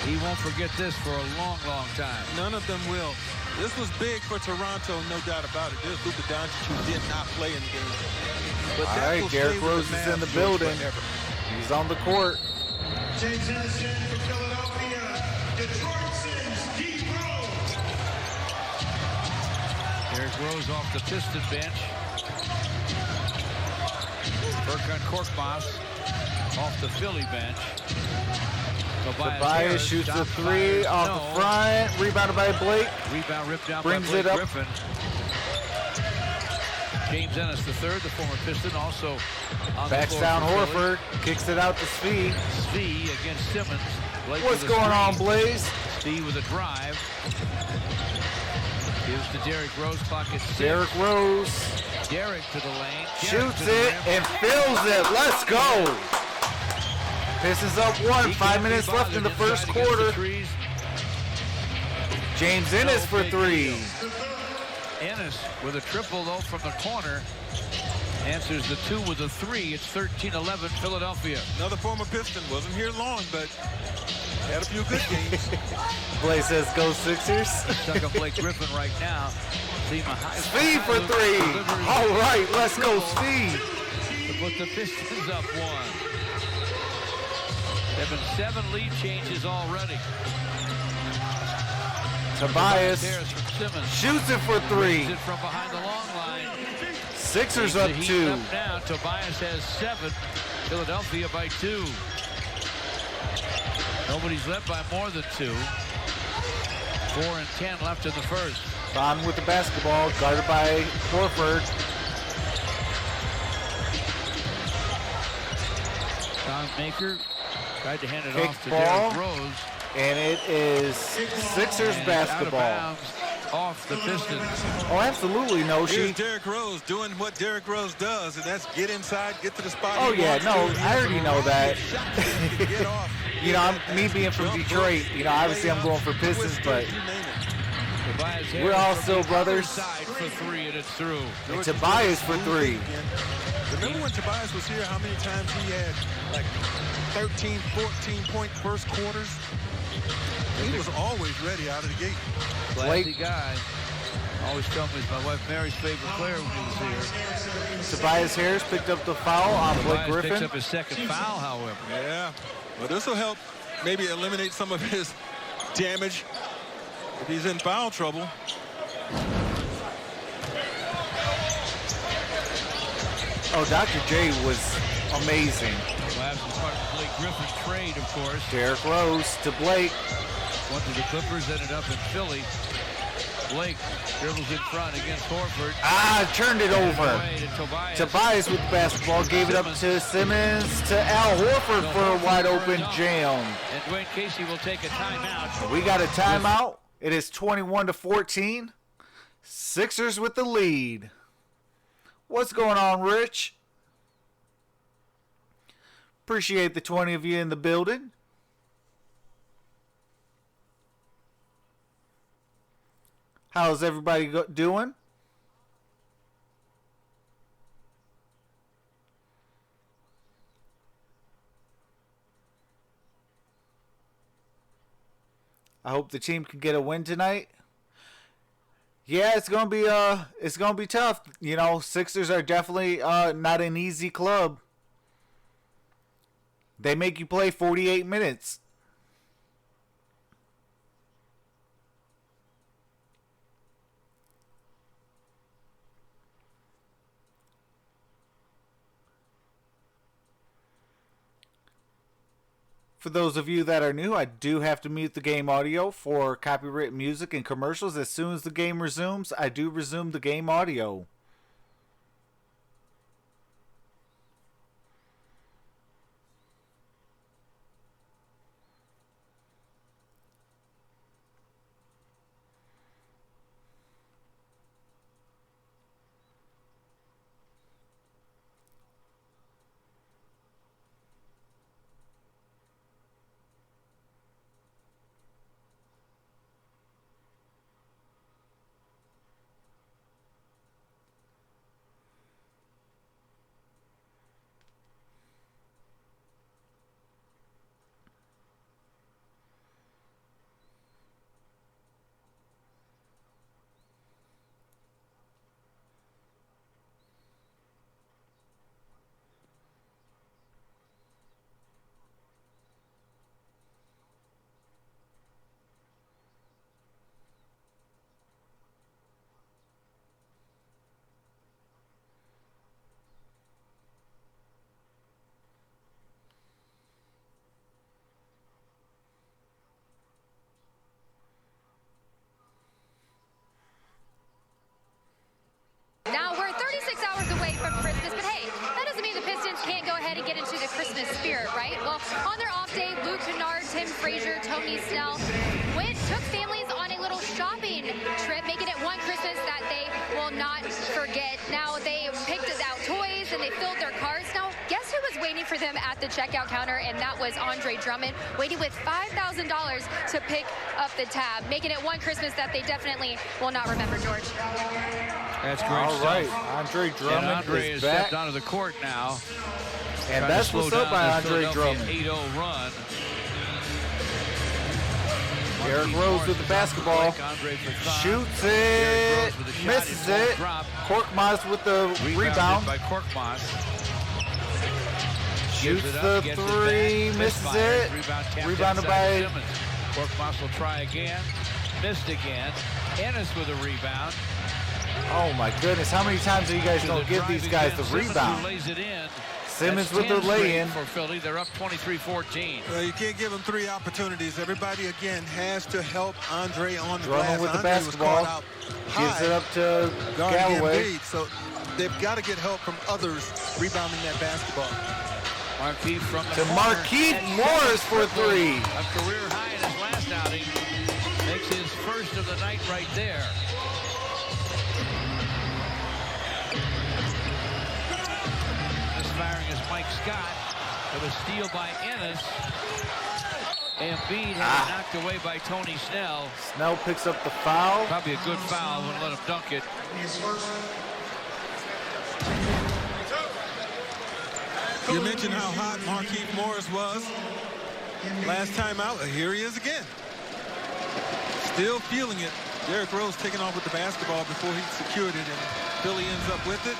[SPEAKER 2] He won't forget this for a long, long time.
[SPEAKER 3] None of them will. This was big for Toronto, no doubt about it. There's Luka Doncic who did not play in the game. But
[SPEAKER 1] all right, Garrett Rose is in the building. He's on the court.
[SPEAKER 5] James Harrison from Philadelphia, Detroit Pistons, D. Rose.
[SPEAKER 2] Derrick Rose off the Piston bench. Furkan Korkmaz off the Philly bench.
[SPEAKER 1] Tobias shoots a three off the front. Rebounded by Blake.
[SPEAKER 2] Rebound ripped down
[SPEAKER 1] Brings
[SPEAKER 2] by Blake
[SPEAKER 1] it up.
[SPEAKER 2] Griffin. James Ennis III, the former Piston, also on
[SPEAKER 1] Backs
[SPEAKER 2] the floor
[SPEAKER 1] down
[SPEAKER 2] for Philly.
[SPEAKER 1] Horford. Kicks it out to Spee.
[SPEAKER 2] Spee against Simmons. Blake
[SPEAKER 1] What's
[SPEAKER 2] with a
[SPEAKER 1] going on,
[SPEAKER 2] screen.
[SPEAKER 1] Blaze?
[SPEAKER 2] Spee with a drive. Gives to Derrick Rose. Clock at 6.
[SPEAKER 1] Derrick Rose
[SPEAKER 2] Derrick to the lane.
[SPEAKER 1] shoots it and fills it. Let's go. Pistons up 1. 5 minutes left in the first quarter. James Ennis for 3.
[SPEAKER 2] Ennis with a triple, though, from the corner. Answers the 2 with a 3. It's 13-11 Philadelphia.
[SPEAKER 3] Another former Piston. Wasn't here long, but had a few good games.
[SPEAKER 1] Blaze says go Sixers.
[SPEAKER 2] Stuck on Blake Griffin right now.
[SPEAKER 1] Speed for 3. All right, let's go Speed.
[SPEAKER 2] To put the Pistons up 1. There have been 7 lead changes already.
[SPEAKER 1] Tobias
[SPEAKER 2] From Simmons.
[SPEAKER 1] shoots it for 3.
[SPEAKER 2] It from behind the long line.
[SPEAKER 1] Sixers
[SPEAKER 2] Needs
[SPEAKER 1] up
[SPEAKER 2] to heat
[SPEAKER 1] 2.
[SPEAKER 2] up now. Tobias has 7. Philadelphia by 2. Nobody's led by more than 2. 4 and 10 left in the first.
[SPEAKER 1] Bond with the basketball, guarded by Horford.
[SPEAKER 2] Tom Maker tried to hand it
[SPEAKER 1] Kick
[SPEAKER 2] off to
[SPEAKER 1] ball.
[SPEAKER 2] Derrick Rose.
[SPEAKER 1] And it is Sixers
[SPEAKER 2] And
[SPEAKER 1] basketball.
[SPEAKER 2] Out of bounds off the Pistons.
[SPEAKER 1] Oh, absolutely,
[SPEAKER 3] Here's
[SPEAKER 1] Noshi.
[SPEAKER 3] Derrick Rose doing what Derrick Rose does, and that's get inside, get to the spot.
[SPEAKER 1] Oh,
[SPEAKER 3] he
[SPEAKER 1] yeah,
[SPEAKER 3] wants
[SPEAKER 1] no,
[SPEAKER 3] to.
[SPEAKER 1] I already know that.
[SPEAKER 3] Get off.
[SPEAKER 1] You know, me being from Detroit, you know, obviously I'm going for Pistons, but
[SPEAKER 2] Tobias
[SPEAKER 1] we're all
[SPEAKER 2] Harris
[SPEAKER 1] still
[SPEAKER 2] from the other
[SPEAKER 1] brothers.
[SPEAKER 2] side for 3, and it's through.
[SPEAKER 1] And Tobias for 3.
[SPEAKER 3] Remember when Tobias was here, how many times he had like 13, 14-point first quarters? He was always ready out of the gate.
[SPEAKER 2] Classy guy. Always tell me he's my wife Mary's favorite player when he was here.
[SPEAKER 1] Tobias Harris picked up the foul on Blake
[SPEAKER 2] Tobias
[SPEAKER 1] Griffin.
[SPEAKER 2] picks up his second foul, however.
[SPEAKER 3] Yeah. Well, this will help maybe eliminate some of his damage if he's in foul trouble.
[SPEAKER 1] Oh, Dr. J was amazing.
[SPEAKER 2] Well, that was part of Blake Griffin's trade, of course.
[SPEAKER 1] Derrick Rose to Blake.
[SPEAKER 2] Went to the Clippers, ended up in Philly. Blake dribbles in front against Horford.
[SPEAKER 1] Turned it over.
[SPEAKER 2] Tobias.
[SPEAKER 1] Tobias with the basketball, gave it up to Simmons, to Al Horford for a wide open jam.
[SPEAKER 2] And Dwayne Casey will take a timeout.
[SPEAKER 1] We got a timeout. It is 21-14. Sixers with the lead. What's going on, Rich? Appreciate the 20 of you in the building. How's everybody doing? I hope the team can get a win tonight. Yeah, it's gonna be tough. You know, Sixers are definitely not an easy club. They make you play 48 minutes. For those of you that are new, I do have to mute the game audio for copyright music and commercials. As soon as the game resumes, I do resume the game audio.
[SPEAKER 4] Now we're 36 hours away from Christmas, but hey, that doesn't mean the Pistons can't go ahead and get into the Christmas spirit, right? Well, on their off day, Luke Kennard, Tim Frazier, Tony Snell took families on a little shopping trip, making it one Christmas that they will not forget. Now they picked out toys and they filled their cars. Now, guess who was waiting for them at the checkout counter? And that was Andre Drummond, waiting with $5,000 to pick up the tab, making it one Christmas that they definitely will not remember, George.
[SPEAKER 2] That's great
[SPEAKER 1] All
[SPEAKER 2] stuff.
[SPEAKER 1] right, Andre Drummond
[SPEAKER 2] and Andre
[SPEAKER 1] is
[SPEAKER 2] has
[SPEAKER 1] back.
[SPEAKER 2] stepped onto the court now.
[SPEAKER 1] And
[SPEAKER 2] Trying
[SPEAKER 1] that's
[SPEAKER 2] to slow
[SPEAKER 1] what's up
[SPEAKER 2] down
[SPEAKER 1] by
[SPEAKER 2] this
[SPEAKER 1] Andre
[SPEAKER 2] Philadelphia
[SPEAKER 1] Drummond.
[SPEAKER 2] 8-0 run.
[SPEAKER 1] Derrick Rose with the basketball. Shoots it. Misses it. Korkmaz with the rebound.
[SPEAKER 2] By Korkmaz.
[SPEAKER 1] Shoots the three. Misses it. Rebounded by
[SPEAKER 2] Simmons. Korkmaz will try again. Missed again. Ennis with a rebound.
[SPEAKER 1] Oh my goodness, how many times are you guys going to give these guys the rebound?
[SPEAKER 2] Lays it in.
[SPEAKER 1] Simmons
[SPEAKER 2] That's
[SPEAKER 1] with the
[SPEAKER 2] 10
[SPEAKER 1] lay-in.
[SPEAKER 2] for Philly. They're up 23-14.
[SPEAKER 3] Well, you can't give them three opportunities. Everybody, again, has to help Andre on the
[SPEAKER 1] Drummond
[SPEAKER 3] glass.
[SPEAKER 1] with the
[SPEAKER 3] Andre was
[SPEAKER 1] basketball.
[SPEAKER 3] caught out
[SPEAKER 1] Gives it
[SPEAKER 3] high,
[SPEAKER 1] up to
[SPEAKER 3] guarding
[SPEAKER 1] Galloway.
[SPEAKER 3] Embiid, so they've got to get help from others rebounding that basketball.
[SPEAKER 2] Markieff from the
[SPEAKER 1] To
[SPEAKER 2] corner.
[SPEAKER 1] Markieff
[SPEAKER 2] And
[SPEAKER 1] Morris for three.
[SPEAKER 2] A career high in his last outing. Makes his first of the night right there. Misfiring is Mike Scott. It was steal by Ennis. Embiid had it knocked away by Tony Snell.
[SPEAKER 1] Snell picks up the foul.
[SPEAKER 2] Probably a good foul. Wouldn't let him dunk it.
[SPEAKER 3] You mentioned how hot Markieff Morris was last time out. Here he is again. Still feeling it Derrick Rose taking off with the basketball before he secured it, and Philly ends up with it.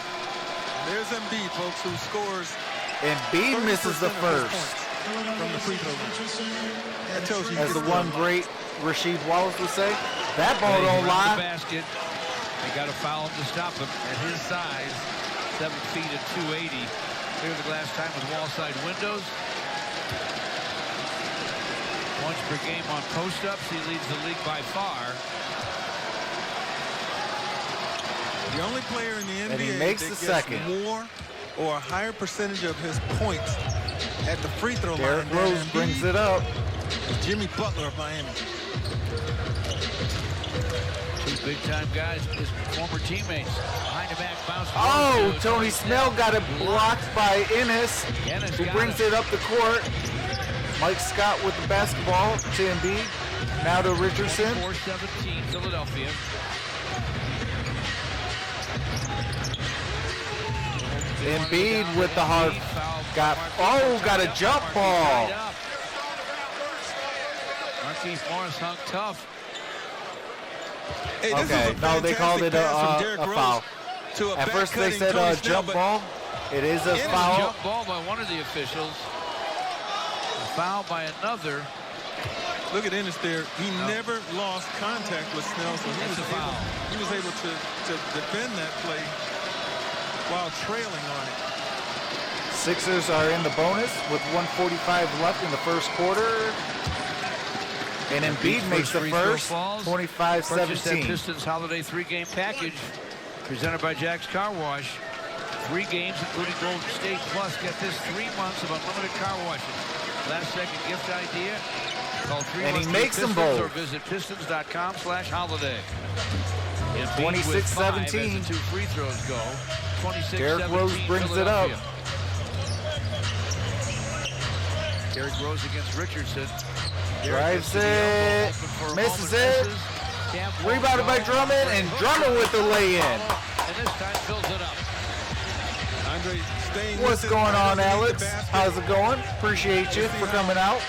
[SPEAKER 3] There's Embiid, folks, who scores.
[SPEAKER 1] Embiid misses the first.
[SPEAKER 3] From the free throw line. That tells you.
[SPEAKER 1] As the one great Rasheed Wallace would say, that ball don't lie.
[SPEAKER 2] The basket. They got to foul him to stop him at his size, 7 feet and 280. Clear the glass time with wall side windows. Points per game on post-ups. He leads the league by far.
[SPEAKER 3] The only player in the
[SPEAKER 1] And he
[SPEAKER 3] NBA
[SPEAKER 1] makes
[SPEAKER 3] that
[SPEAKER 1] the
[SPEAKER 3] gets
[SPEAKER 1] second.
[SPEAKER 3] more or a higher percentage of his points at the free throw
[SPEAKER 1] Derrick
[SPEAKER 3] line.
[SPEAKER 1] Rose brings it up.
[SPEAKER 3] Jimmy Butler of Miami.
[SPEAKER 2] Two big-time guys, his former teammates. Behind the back bounce.
[SPEAKER 1] Oh, Tony Snell got it blocked by Ennis, who brings it up the court. Mike Scott with the basketball to Embiid. Now to Richardson.
[SPEAKER 2] 4-17 Philadelphia.
[SPEAKER 1] Embiid with the hard. Got a jump ball.
[SPEAKER 2] Marquise Morris hung tough.
[SPEAKER 3] Hey, this
[SPEAKER 1] Okay,
[SPEAKER 3] is a
[SPEAKER 1] no, they called it
[SPEAKER 3] fantastic pass from
[SPEAKER 1] a
[SPEAKER 3] Derrick Rose
[SPEAKER 1] foul.
[SPEAKER 3] to a
[SPEAKER 1] At first they
[SPEAKER 3] back-cutting
[SPEAKER 1] said
[SPEAKER 3] Tony Snell,
[SPEAKER 1] jump
[SPEAKER 3] but
[SPEAKER 1] ball. It is a
[SPEAKER 2] It was a
[SPEAKER 1] foul.
[SPEAKER 2] jump ball by one of the officials. A foul by another.
[SPEAKER 3] Look at Ennis there. He never lost contact with Snell, so
[SPEAKER 2] That's a foul.
[SPEAKER 3] he was able to defend that play while trailing on it.
[SPEAKER 1] Sixers are in the bonus with 1:45 left in the first quarter. And Embiid makes the first,
[SPEAKER 2] Purchase that
[SPEAKER 1] 25-17.
[SPEAKER 2] Pistons holiday 3-game package presented by Jack's Car Wash. 3 games, including Golden State Plus. Get this 3 months of unlimited car washing. Last second gift idea. Call 313
[SPEAKER 1] And he makes them
[SPEAKER 2] Pistons
[SPEAKER 1] both.
[SPEAKER 2] or visit pistons.com/holiday.
[SPEAKER 1] 26-17.
[SPEAKER 2] As the 2 free throws go. 26-17.
[SPEAKER 1] Derrick Rose brings it up.
[SPEAKER 2] Derrick Rose against Richardson.
[SPEAKER 1] Drives it, misses it. Rebounded by Drummond, and Drummond with the lay-in.
[SPEAKER 2] And this time fills it up.
[SPEAKER 3] Andre staying
[SPEAKER 1] What's
[SPEAKER 3] with it
[SPEAKER 1] going
[SPEAKER 3] right
[SPEAKER 1] on,
[SPEAKER 3] underneath
[SPEAKER 1] Alex?
[SPEAKER 3] the basket.
[SPEAKER 1] How's it going? Appreciate you for coming out.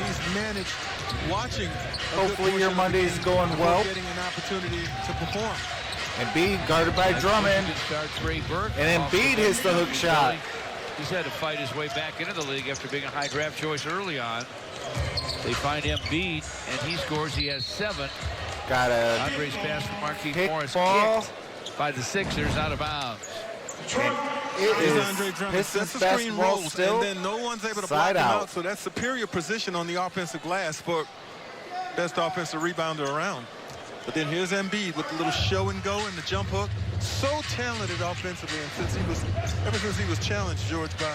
[SPEAKER 3] He's managed watching. a good
[SPEAKER 1] Hopefully your
[SPEAKER 3] portion of the
[SPEAKER 1] Monday's
[SPEAKER 3] game
[SPEAKER 1] going
[SPEAKER 3] before
[SPEAKER 1] well.
[SPEAKER 3] Getting an opportunity to perform.
[SPEAKER 1] Embiid guarded by Drummond. And Embiid hits the hook shot.
[SPEAKER 2] He's had to fight his way back into the league after being a high draft choice early on. They find Embiid, and he scores. He has 7.
[SPEAKER 1] Got a
[SPEAKER 2] Andre's pass from Marquise
[SPEAKER 1] kick
[SPEAKER 2] Morris
[SPEAKER 1] ball.
[SPEAKER 2] kicked by the Sixers out of bounds.
[SPEAKER 1] It
[SPEAKER 3] Here's
[SPEAKER 1] is
[SPEAKER 3] Andre Drummond.
[SPEAKER 1] Pistons
[SPEAKER 3] That's the screen
[SPEAKER 1] basketball
[SPEAKER 3] rolls,
[SPEAKER 1] still.
[SPEAKER 3] and then no one's able to block
[SPEAKER 1] Side
[SPEAKER 3] him
[SPEAKER 1] out.
[SPEAKER 3] out. So that's superior position on the offensive glass for best offensive rebounder around. But then here's Embiid with the little show and go and the jump hook. So talented offensively, and ever since he was challenged, George, by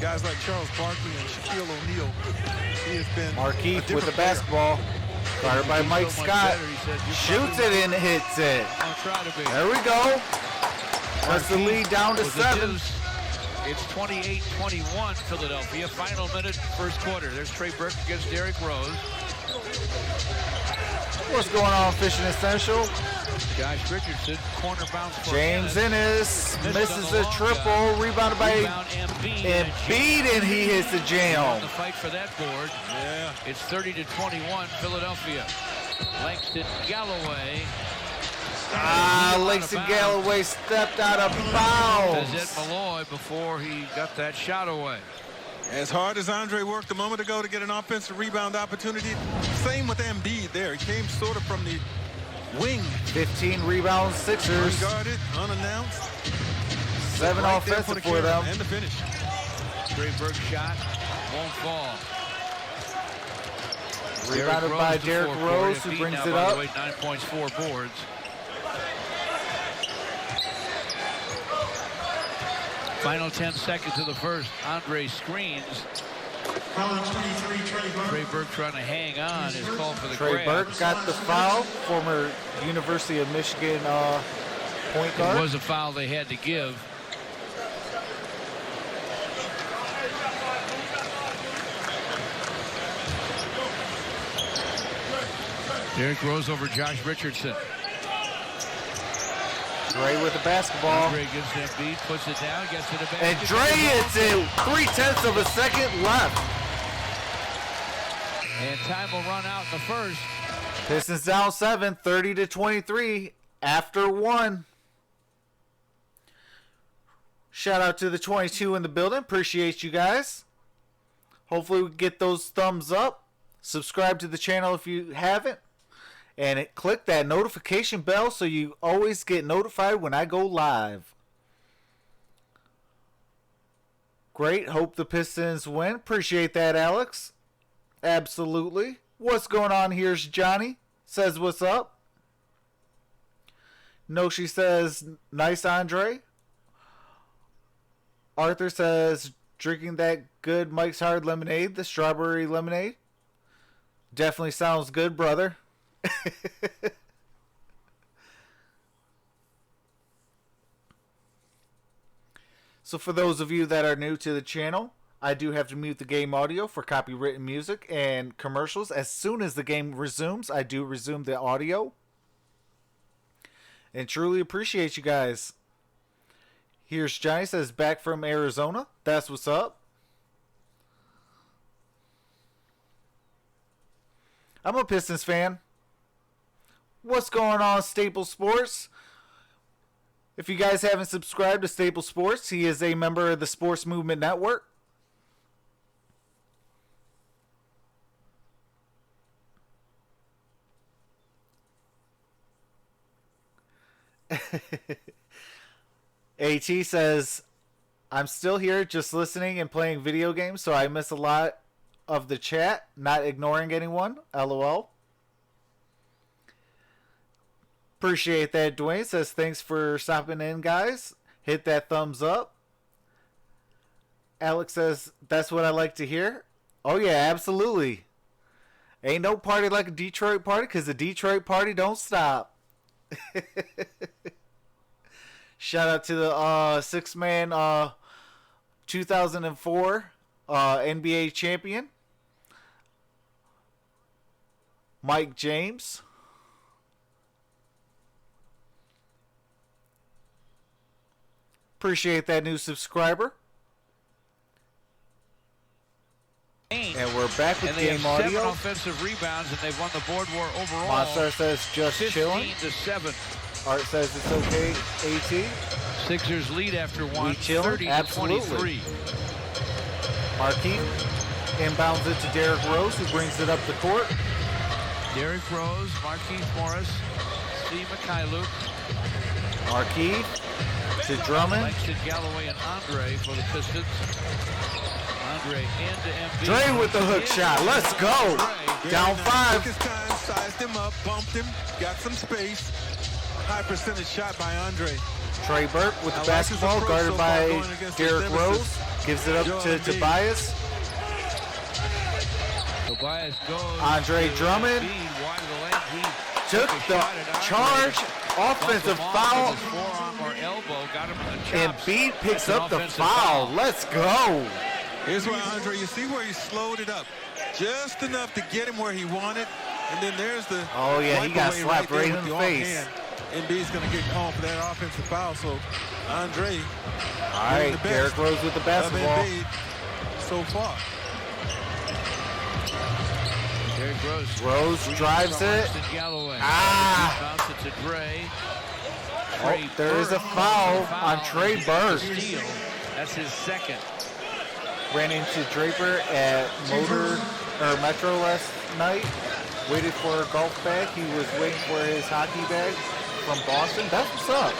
[SPEAKER 3] guys like Charles Barkley and Shaquille O'Neal, he has been
[SPEAKER 1] Marquise
[SPEAKER 3] a different
[SPEAKER 1] with the
[SPEAKER 3] player.
[SPEAKER 1] basketball. Guarded by Mike Scott. Shoots it and hits it.
[SPEAKER 2] I'll try to be.
[SPEAKER 1] There we go. That's the lead down to
[SPEAKER 2] With the
[SPEAKER 1] 7.
[SPEAKER 2] deuce, it's 28-21 Philadelphia. Final minute, first quarter. There's Trey Burke against Derrick Rose.
[SPEAKER 1] What's going on, Fishing Essential?
[SPEAKER 2] Josh Richardson, corner bounce for
[SPEAKER 1] James Ennis misses the triple. Rebounded by
[SPEAKER 2] Rebound
[SPEAKER 1] Embiid, and he hits the
[SPEAKER 2] on
[SPEAKER 1] jam.
[SPEAKER 2] the fight for that board.
[SPEAKER 3] Yeah.
[SPEAKER 2] It's 30-21 Philadelphia. Langston Galloway.
[SPEAKER 1] Langston Galloway stepped out of bounds.
[SPEAKER 2] Says Ed Malloy before he got that shot away.
[SPEAKER 3] As hard as Andre worked a moment ago to get an offensive rebound opportunity, same with Embiid there. He came sort of from the wing.
[SPEAKER 1] 15 rebounds, Sixers.
[SPEAKER 3] Unguarded, unannounced.
[SPEAKER 1] 7
[SPEAKER 3] Right there
[SPEAKER 1] offensive
[SPEAKER 3] the
[SPEAKER 1] for them.
[SPEAKER 3] And the finish.
[SPEAKER 2] Trey Burke shot won't fall.
[SPEAKER 1] Rebounded by Derrick Rose, who brings it up.
[SPEAKER 2] 9 points, 4 boards. Final 10 seconds of the first. Andre screens. Trey Burke trying to hang on. Is called for the
[SPEAKER 1] Trey
[SPEAKER 2] grab.
[SPEAKER 1] Burke got the foul. Former University of Michigan point
[SPEAKER 2] It
[SPEAKER 1] guard.
[SPEAKER 2] was a foul they had to give. Derrick Rose over Josh Richardson.
[SPEAKER 1] Dre with the basketball.
[SPEAKER 2] Andre gives Embiid, puts it down, gets to the basket.
[SPEAKER 1] And Dre hits it. 3/10 of a second left.
[SPEAKER 2] And time will run out in the first.
[SPEAKER 1] Pistons down 7, 30-23 after 1. Shout out to the 22 in the building. Appreciate you guys. Hopefully we get those thumbs up. Subscribe to the channel if you haven't. And click that notification bell so you always get notified when I go live. Great. Hope the Pistons win. Appreciate that, Alex. Absolutely. What's going on? Here's Johnny. Says what's up. Noshi says, nice, Andre. Arthur says, drinking that good Mike's Hard lemonade, the strawberry lemonade. Definitely sounds good, brother. So for those of you that are new to the channel, I do have to mute the game audio for copywritten music and commercials. As soon as the game resumes, I do resume the audio. And truly appreciate you guys. Here's Johnny says, back from Arizona. That's what's up. I'm a Pistons fan. What's going on, Staple Sports? If you guys haven't subscribed to Staple Sports, he is a member of the Sports Movement Network. AT says, I'm still here just listening and playing video games, so I miss a lot of the chat. Not ignoring anyone. LOL. Appreciate that. Dwayne says, thanks for stopping in, guys. Hit that thumbs up. Alex says, that's what I like to hear. Oh, yeah, absolutely. Ain't no party like a Detroit party because the Detroit party don't stop. Shout out to the six-man 2004 NBA champion, Mike James. Appreciate that new subscriber. And we're back with game audio.
[SPEAKER 2] 7 offensive rebounds, and they've won the board war overall.
[SPEAKER 1] MonStar says just chilling.
[SPEAKER 2] 15-7.
[SPEAKER 1] Art says it's okay. AT.
[SPEAKER 2] Sixers lead after one. 30-23.
[SPEAKER 1] Absolutely. Marquis inbounds it to Derrick Rose, who brings it up the court.
[SPEAKER 2] Derrick Rose, Marquise Morris, Steve Mikhailuk.
[SPEAKER 1] Marquis to Drummond.
[SPEAKER 2] Langston Galloway and Andre for the Pistons. Andre into Embiid.
[SPEAKER 1] Dre with the hook shot. Let's go. Down 5.
[SPEAKER 3] Took his time, sized him up, bumped him, got some space. High percentage shot by Andre.
[SPEAKER 1] Trey Burke with the basketball, guarded by Derrick Rose. Gives it up to Tobias.
[SPEAKER 2] Tobias goes.
[SPEAKER 1] Andre Drummond took the charge. Offensive foul. Embiid picks up the foul. Let's go.
[SPEAKER 3] Here's where Andre, you see where he slowed it up. Just enough to get him where he wanted. And then there's the...
[SPEAKER 1] Oh, yeah, he got slapped right in the face.
[SPEAKER 3] Embiid's going to get called for that offensive foul. So, Andre...
[SPEAKER 1] All right, Derrick Rose with the basketball.
[SPEAKER 3] So far.
[SPEAKER 2] Derrick Rose.
[SPEAKER 1] Rose drives it. Ah!
[SPEAKER 2] Bounce it to Dre.
[SPEAKER 1] Oh, there is a foul on Trey Burke.
[SPEAKER 2] That's his second.
[SPEAKER 1] Ran into Draper at Metro last night. Waited for a golf bag. He was waiting for his hockey bag from Boston. That's what's up.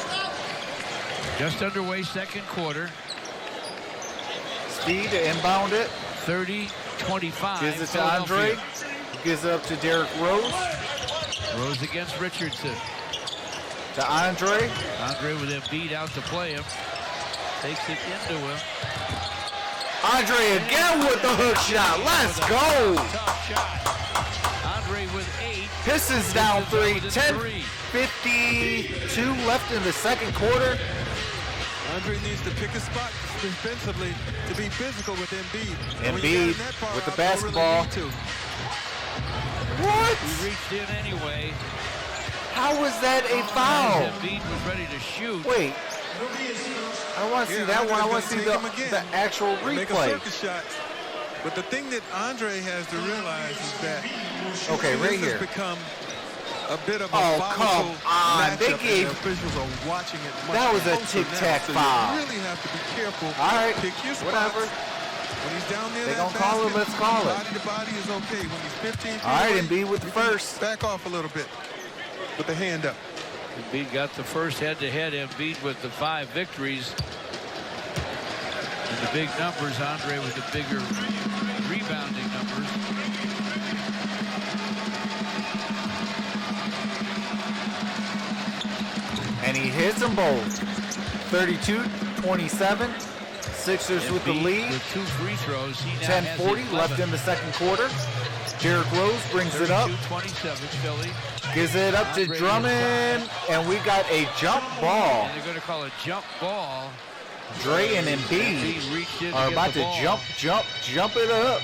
[SPEAKER 2] Just underway second quarter.
[SPEAKER 1] Speed to inbound it.
[SPEAKER 2] 30-25.
[SPEAKER 1] Gives it to Andre. Gives it up to Derrick Rose.
[SPEAKER 2] Rose against Richardson.
[SPEAKER 1] To Andre.
[SPEAKER 2] Andre with Embiid out to play him. Takes it into him.
[SPEAKER 1] Andre again with the hook shot. Let's go.
[SPEAKER 2] Tough shot. Andre with 8.
[SPEAKER 1] Pistons down 3. 10:52 left in the second quarter.
[SPEAKER 3] Andre needs to pick a spot defensively to be physical with Embiid.
[SPEAKER 1] Embiid with the basketball. What?
[SPEAKER 2] He reached in anyway.
[SPEAKER 1] How was that a foul?
[SPEAKER 2] Embiid was ready to shoot.
[SPEAKER 1] Wait. I don't want to see that one. I want to see the actual
[SPEAKER 3] Make a
[SPEAKER 1] replay.
[SPEAKER 3] circus shot. But the thing that Andre has to realize is that
[SPEAKER 1] okay, right
[SPEAKER 3] this
[SPEAKER 1] here.
[SPEAKER 3] has become a bit of a
[SPEAKER 1] Oh,
[SPEAKER 3] volatile
[SPEAKER 1] come on. They
[SPEAKER 3] matchup,
[SPEAKER 1] gave-
[SPEAKER 3] and the officials are watching it much
[SPEAKER 1] That was a
[SPEAKER 3] closer
[SPEAKER 1] tic-tac
[SPEAKER 3] now, so
[SPEAKER 1] foul.
[SPEAKER 3] You really have to be careful.
[SPEAKER 1] All right,
[SPEAKER 3] Pick your spots.
[SPEAKER 1] whatever.
[SPEAKER 3] When he's down near
[SPEAKER 1] They
[SPEAKER 3] that
[SPEAKER 1] gonna call it,
[SPEAKER 3] basket,
[SPEAKER 1] let's call it.
[SPEAKER 3] Body to body is okay. When he's 15 feet
[SPEAKER 1] All right,
[SPEAKER 3] away,
[SPEAKER 1] Embiid with the
[SPEAKER 3] you can
[SPEAKER 1] first.
[SPEAKER 3] Back off a little bit with the hand up.
[SPEAKER 2] Embiid got the first head-to-head. Embiid with the 5 victories. And the big numbers, Andre with the bigger rebounding numbers.
[SPEAKER 1] And he hits them both. 32-27. Sixers with the
[SPEAKER 2] Embiid
[SPEAKER 1] lead.
[SPEAKER 2] with 2 free throws. He now has
[SPEAKER 1] 10:40 left
[SPEAKER 2] 11.
[SPEAKER 1] in the second quarter. Derrick Rose brings it up.
[SPEAKER 2] 32-27 Philly.
[SPEAKER 1] Gives it up to
[SPEAKER 2] Andre
[SPEAKER 1] Drummond. And we got a jump ball.
[SPEAKER 2] And they're going to call a jump ball.
[SPEAKER 1] Dre and Embiid
[SPEAKER 2] Embiid reached in
[SPEAKER 1] are
[SPEAKER 2] get
[SPEAKER 1] about
[SPEAKER 2] the
[SPEAKER 1] to
[SPEAKER 2] ball.
[SPEAKER 1] jump it up.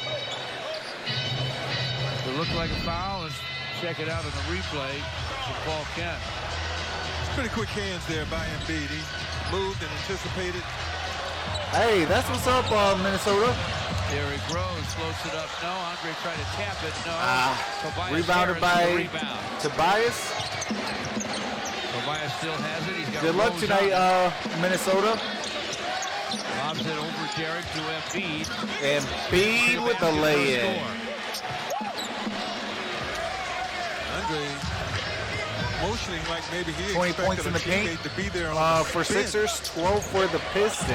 [SPEAKER 2] It looked like a foul. Let's check it out on the replay from Paul Kent.
[SPEAKER 3] Pretty quick hands there by Embiid. He moved and anticipated.
[SPEAKER 1] Hey, that's what's up, Minnesota.
[SPEAKER 2] Derrick Rose floats it up. No, Andre tried to tap it. No. Tobias
[SPEAKER 1] Rebounded
[SPEAKER 2] Harris
[SPEAKER 1] by
[SPEAKER 2] with the rebound.
[SPEAKER 1] Tobias.
[SPEAKER 2] Tobias still has it. He's got
[SPEAKER 1] Good luck
[SPEAKER 2] Rose
[SPEAKER 1] tonight,
[SPEAKER 2] on.
[SPEAKER 1] Minnesota.
[SPEAKER 2] Lobs it over Derrick to Embiid.
[SPEAKER 1] Embiid with the lay-in.
[SPEAKER 3] Andre motioning like maybe he
[SPEAKER 1] 20
[SPEAKER 3] expected
[SPEAKER 1] points in
[SPEAKER 3] a
[SPEAKER 1] the paint
[SPEAKER 3] teammate to be there on the
[SPEAKER 1] for
[SPEAKER 3] bench.
[SPEAKER 1] Sixers, 12 for the Pistons.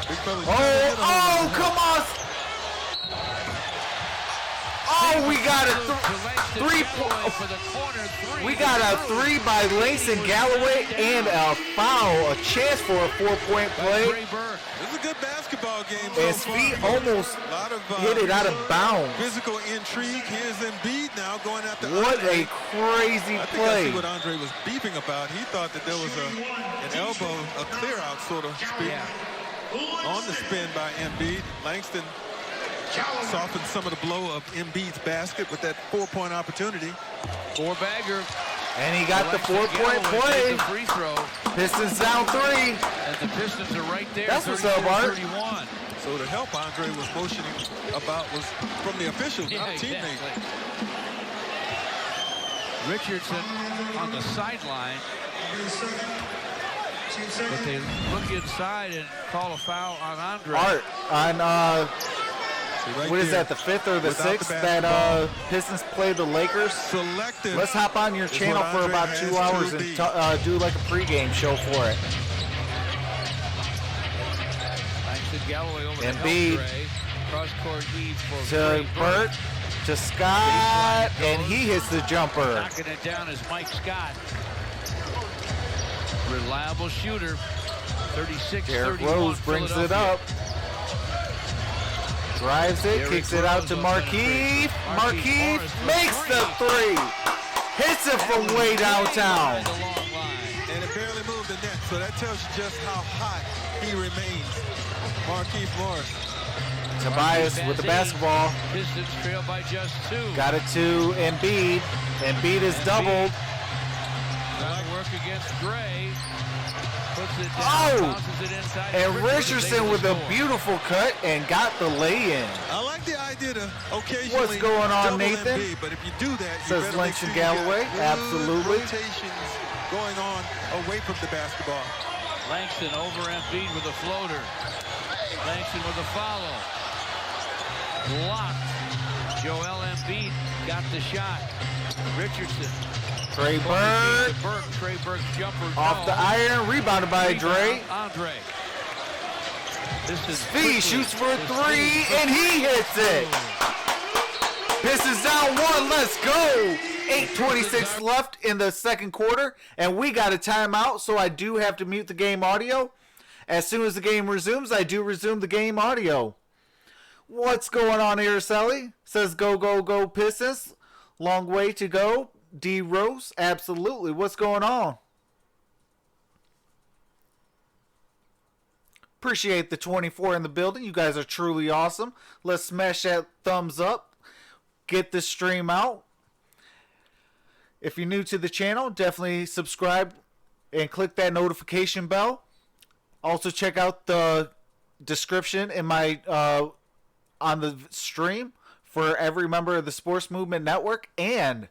[SPEAKER 3] Big fella trying to hit him
[SPEAKER 1] Oh,
[SPEAKER 3] over the
[SPEAKER 1] come on. Oh, we got a three.
[SPEAKER 2] For the corner three.
[SPEAKER 1] We got a 3 by Langston Galloway and a foul, a chance for a 4-point play.
[SPEAKER 2] Trey Burke.
[SPEAKER 3] This is a good basketball game so
[SPEAKER 1] His
[SPEAKER 3] far.
[SPEAKER 1] feet almost
[SPEAKER 3] A lot of
[SPEAKER 1] hit it out of bounds.
[SPEAKER 3] physical intrigue. Here's Embiid now going after
[SPEAKER 1] What
[SPEAKER 3] Andre.
[SPEAKER 1] a crazy
[SPEAKER 3] I think I
[SPEAKER 1] play.
[SPEAKER 3] see what Andre was beeping about. He thought that there was an elbow, a clear out, sort of speak,
[SPEAKER 2] Yeah.
[SPEAKER 3] on the spin by Embiid. Langston softened some of the blow of Embiid's basket with that 4-point opportunity.
[SPEAKER 2] 4-bagger.
[SPEAKER 1] And he got the
[SPEAKER 2] Langston
[SPEAKER 1] 4-point
[SPEAKER 2] Galloway
[SPEAKER 1] play.
[SPEAKER 2] made the free throw.
[SPEAKER 1] Pistons down 3.
[SPEAKER 2] And the Pistons are right there.
[SPEAKER 1] That's what's up, Art.
[SPEAKER 2] 31.
[SPEAKER 3] So the help Andre was motioning about was from the officials,
[SPEAKER 2] Yeah,
[SPEAKER 3] not a teammate.
[SPEAKER 2] exactly. Richardson on the sideline. But they look inside and call a foul on Andre.
[SPEAKER 1] Art, on,
[SPEAKER 3] See, right
[SPEAKER 1] what is
[SPEAKER 3] there,
[SPEAKER 1] that, the 5th or the
[SPEAKER 3] without the
[SPEAKER 1] 6th
[SPEAKER 3] basketball.
[SPEAKER 1] that Pistons play the Lakers?
[SPEAKER 3] Selective.
[SPEAKER 1] Let's hop on your
[SPEAKER 3] is
[SPEAKER 1] channel
[SPEAKER 3] what
[SPEAKER 1] for
[SPEAKER 3] Andre
[SPEAKER 1] about
[SPEAKER 3] has
[SPEAKER 1] 2
[SPEAKER 3] to
[SPEAKER 1] hours
[SPEAKER 3] be.
[SPEAKER 1] and do like a pregame show for it.
[SPEAKER 2] Langston Galloway over to
[SPEAKER 1] Embiid.
[SPEAKER 2] Dre. Cross-court heave for
[SPEAKER 1] To
[SPEAKER 2] Trey
[SPEAKER 1] Burt, to Scott, and he hits the jumper.
[SPEAKER 2] Knocking it down is Mike Scott. Reliable shooter. 36-31.
[SPEAKER 1] Derrick Rose brings it up. Drives it,
[SPEAKER 2] Derrick
[SPEAKER 1] kicks it out
[SPEAKER 2] Rose
[SPEAKER 1] to
[SPEAKER 2] will
[SPEAKER 1] Markeith.
[SPEAKER 2] penetrate.
[SPEAKER 1] Markeith
[SPEAKER 2] Morris for
[SPEAKER 1] makes the 3. Hits it from way downtown.
[SPEAKER 2] The long line.
[SPEAKER 3] And it barely moved the net, so that tells you just how hot he remains. Marquise Morris.
[SPEAKER 1] Tobias with the basketball.
[SPEAKER 2] Pistons trail by just 2.
[SPEAKER 1] Got it to Embiid. Embiid is doubled.
[SPEAKER 2] Trying to work against Gray. Puts it down,
[SPEAKER 1] Oh!
[SPEAKER 2] bounces it inside.
[SPEAKER 1] And Richardson with a
[SPEAKER 2] score.
[SPEAKER 1] beautiful cut and got the lay-in.
[SPEAKER 3] I like the idea to occasionally
[SPEAKER 1] What's going on,
[SPEAKER 3] double
[SPEAKER 1] Nathan?
[SPEAKER 3] Embiid, but if you do that, you
[SPEAKER 1] Says
[SPEAKER 3] better
[SPEAKER 1] Langston
[SPEAKER 3] make sure you got
[SPEAKER 1] Galloway.
[SPEAKER 3] good
[SPEAKER 1] Absolutely.
[SPEAKER 3] rotations going on away from the basketball.
[SPEAKER 2] Langston over Embiid with a floater. Langston with a follow. Blocked. Joel Embiid got the shot. Richardson.
[SPEAKER 1] Trey Burke
[SPEAKER 2] Trey Burke's jumper.
[SPEAKER 1] off
[SPEAKER 2] no.
[SPEAKER 1] the iron, rebounded by Dre.
[SPEAKER 2] Andre. This is
[SPEAKER 1] Fee shoots for a 3, and he hits it. Pistons down 1, let's go. 8:26 left in the second quarter, and we got a timeout, so I do have to mute the game audio. As soon as the game resumes, I do resume the game audio. What's going on, Araceli? Says go, go, go, Pistons. Long way to go. D Rose, absolutely. What's going on? Appreciate the 24 in the building. You guys are truly awesome. Let's smash that thumbs up. Get this stream out. If you're new to the channel, definitely subscribe and click that notification bell. Also check out the description in my on the stream for every member of the Sports Movement Network and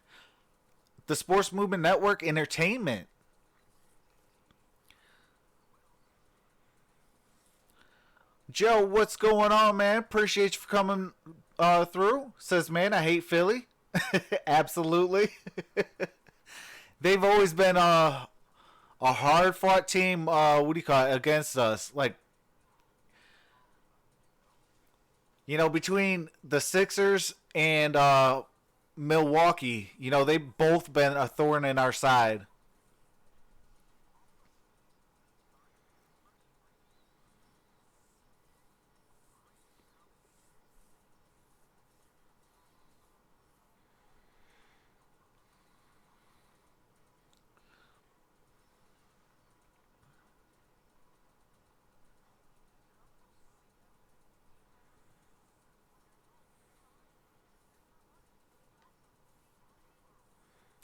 [SPEAKER 1] the Sports Movement Network Entertainment. Joe, what's going on, man? Appreciate you for coming through. Says, man, I hate Philly. Absolutely. They've always been a hard-fought team, what do you call it, against us. Like, you know, between the Sixers and Milwaukee, you know, they've both been a thorn in our side.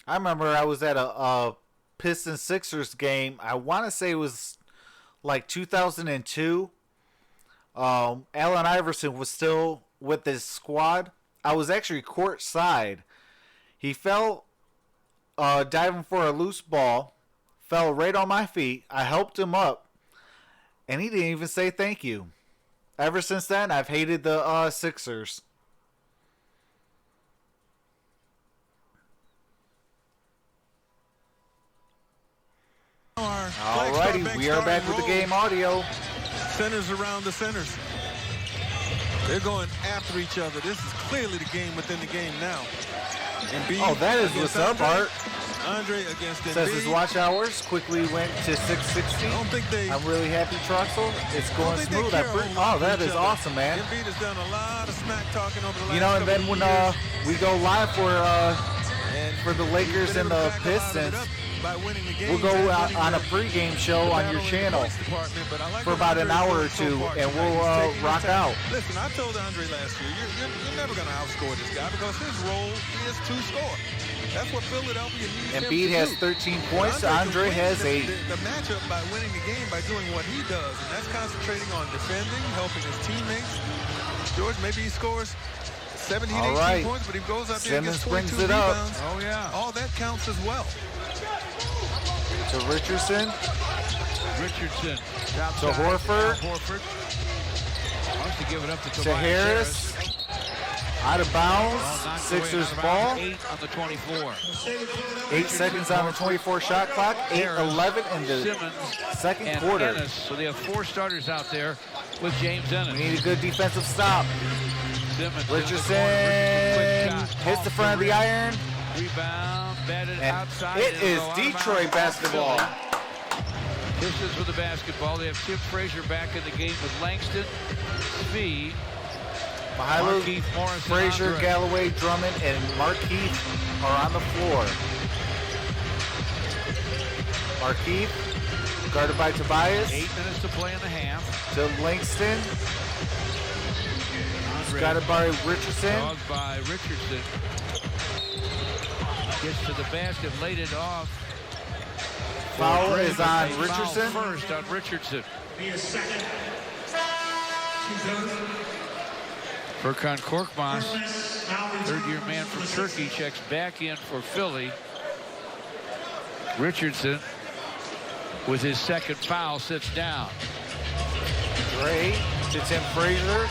[SPEAKER 1] I remember I was at a Pistons Sixers game. I want to say it was like 2002. Allen Iverson was still with his squad. I was actually courtside. He fell diving for a loose ball, fell right on my feet. I helped him up, and he didn't even say thank you. Ever since then, I've hated the Sixers. Alrighty, we are back with the game audio.
[SPEAKER 3] Centers around the centers. They're going after each other. This is clearly the game within the game now.
[SPEAKER 1] Oh, that is what's up, Art.
[SPEAKER 3] Andre against Embiid.
[SPEAKER 1] Says his watch hours quickly went to 660. I'm really happy, Troxel. It's going smooth. Oh, that is awesome, man.
[SPEAKER 3] Embiid has done a lot of smack talking over the last
[SPEAKER 1] You know, and then when we go live for the Lakers and the Pistons, we'll go out on a pregame show on your channel for about an hour or two, and we'll rock out.
[SPEAKER 3] Listen, I told Andre last year, you're never going to outscore this guy because his role is to score. That's what Philadelphia needs him to do.
[SPEAKER 1] Embiid has 13 points. Andre has 8.
[SPEAKER 3] The matchup by winning the game by doing what he does, and that's concentrating on defending, helping his teammates. George, maybe he scores 17, 18 points, but he goes out there and gets 22
[SPEAKER 1] brings it up.
[SPEAKER 3] rebounds.
[SPEAKER 2] Oh, yeah.
[SPEAKER 3] All that counts as well.
[SPEAKER 1] To Richardson.
[SPEAKER 2] To
[SPEAKER 1] Horford.
[SPEAKER 2] Horford. Wants to give it up to
[SPEAKER 1] Harris. Out of bounds. Sixers ball.
[SPEAKER 2] 8 on the 24.
[SPEAKER 1] 8 seconds on the 24 shot clock. 8:11 in the
[SPEAKER 2] Simmons
[SPEAKER 1] second
[SPEAKER 2] and
[SPEAKER 1] quarter.
[SPEAKER 2] Ennis. So they have 4 starters out there with James Ennis.
[SPEAKER 1] We need a good defensive stop.
[SPEAKER 2] Simmons
[SPEAKER 1] Richardson hits the front of the iron.
[SPEAKER 2] Rebound, batted
[SPEAKER 1] And
[SPEAKER 2] outside.
[SPEAKER 1] it is Detroit basketball.
[SPEAKER 2] Pistons with the basketball. They have Tim Frazier back in the game with Langston, Fee,
[SPEAKER 1] Milo,
[SPEAKER 2] Markieff, Morris,
[SPEAKER 1] Frazier,
[SPEAKER 2] and
[SPEAKER 1] Galloway, Drummond, and Markieff are on the floor. Markieff, guarded by Tobias.
[SPEAKER 2] 8 minutes to play in the half.
[SPEAKER 1] To Langston. Guarded by Richardson.
[SPEAKER 2] Dogged by Richardson. Gets to the basket, laid it off.
[SPEAKER 1] Foul is on
[SPEAKER 2] Foul
[SPEAKER 1] Richardson.
[SPEAKER 2] First on Richardson. Furkan Korkmaz, third-year man from Turkey, checks back in for Philly. Richardson, with his second foul, sits down.
[SPEAKER 1] Gray to Tim Frazier.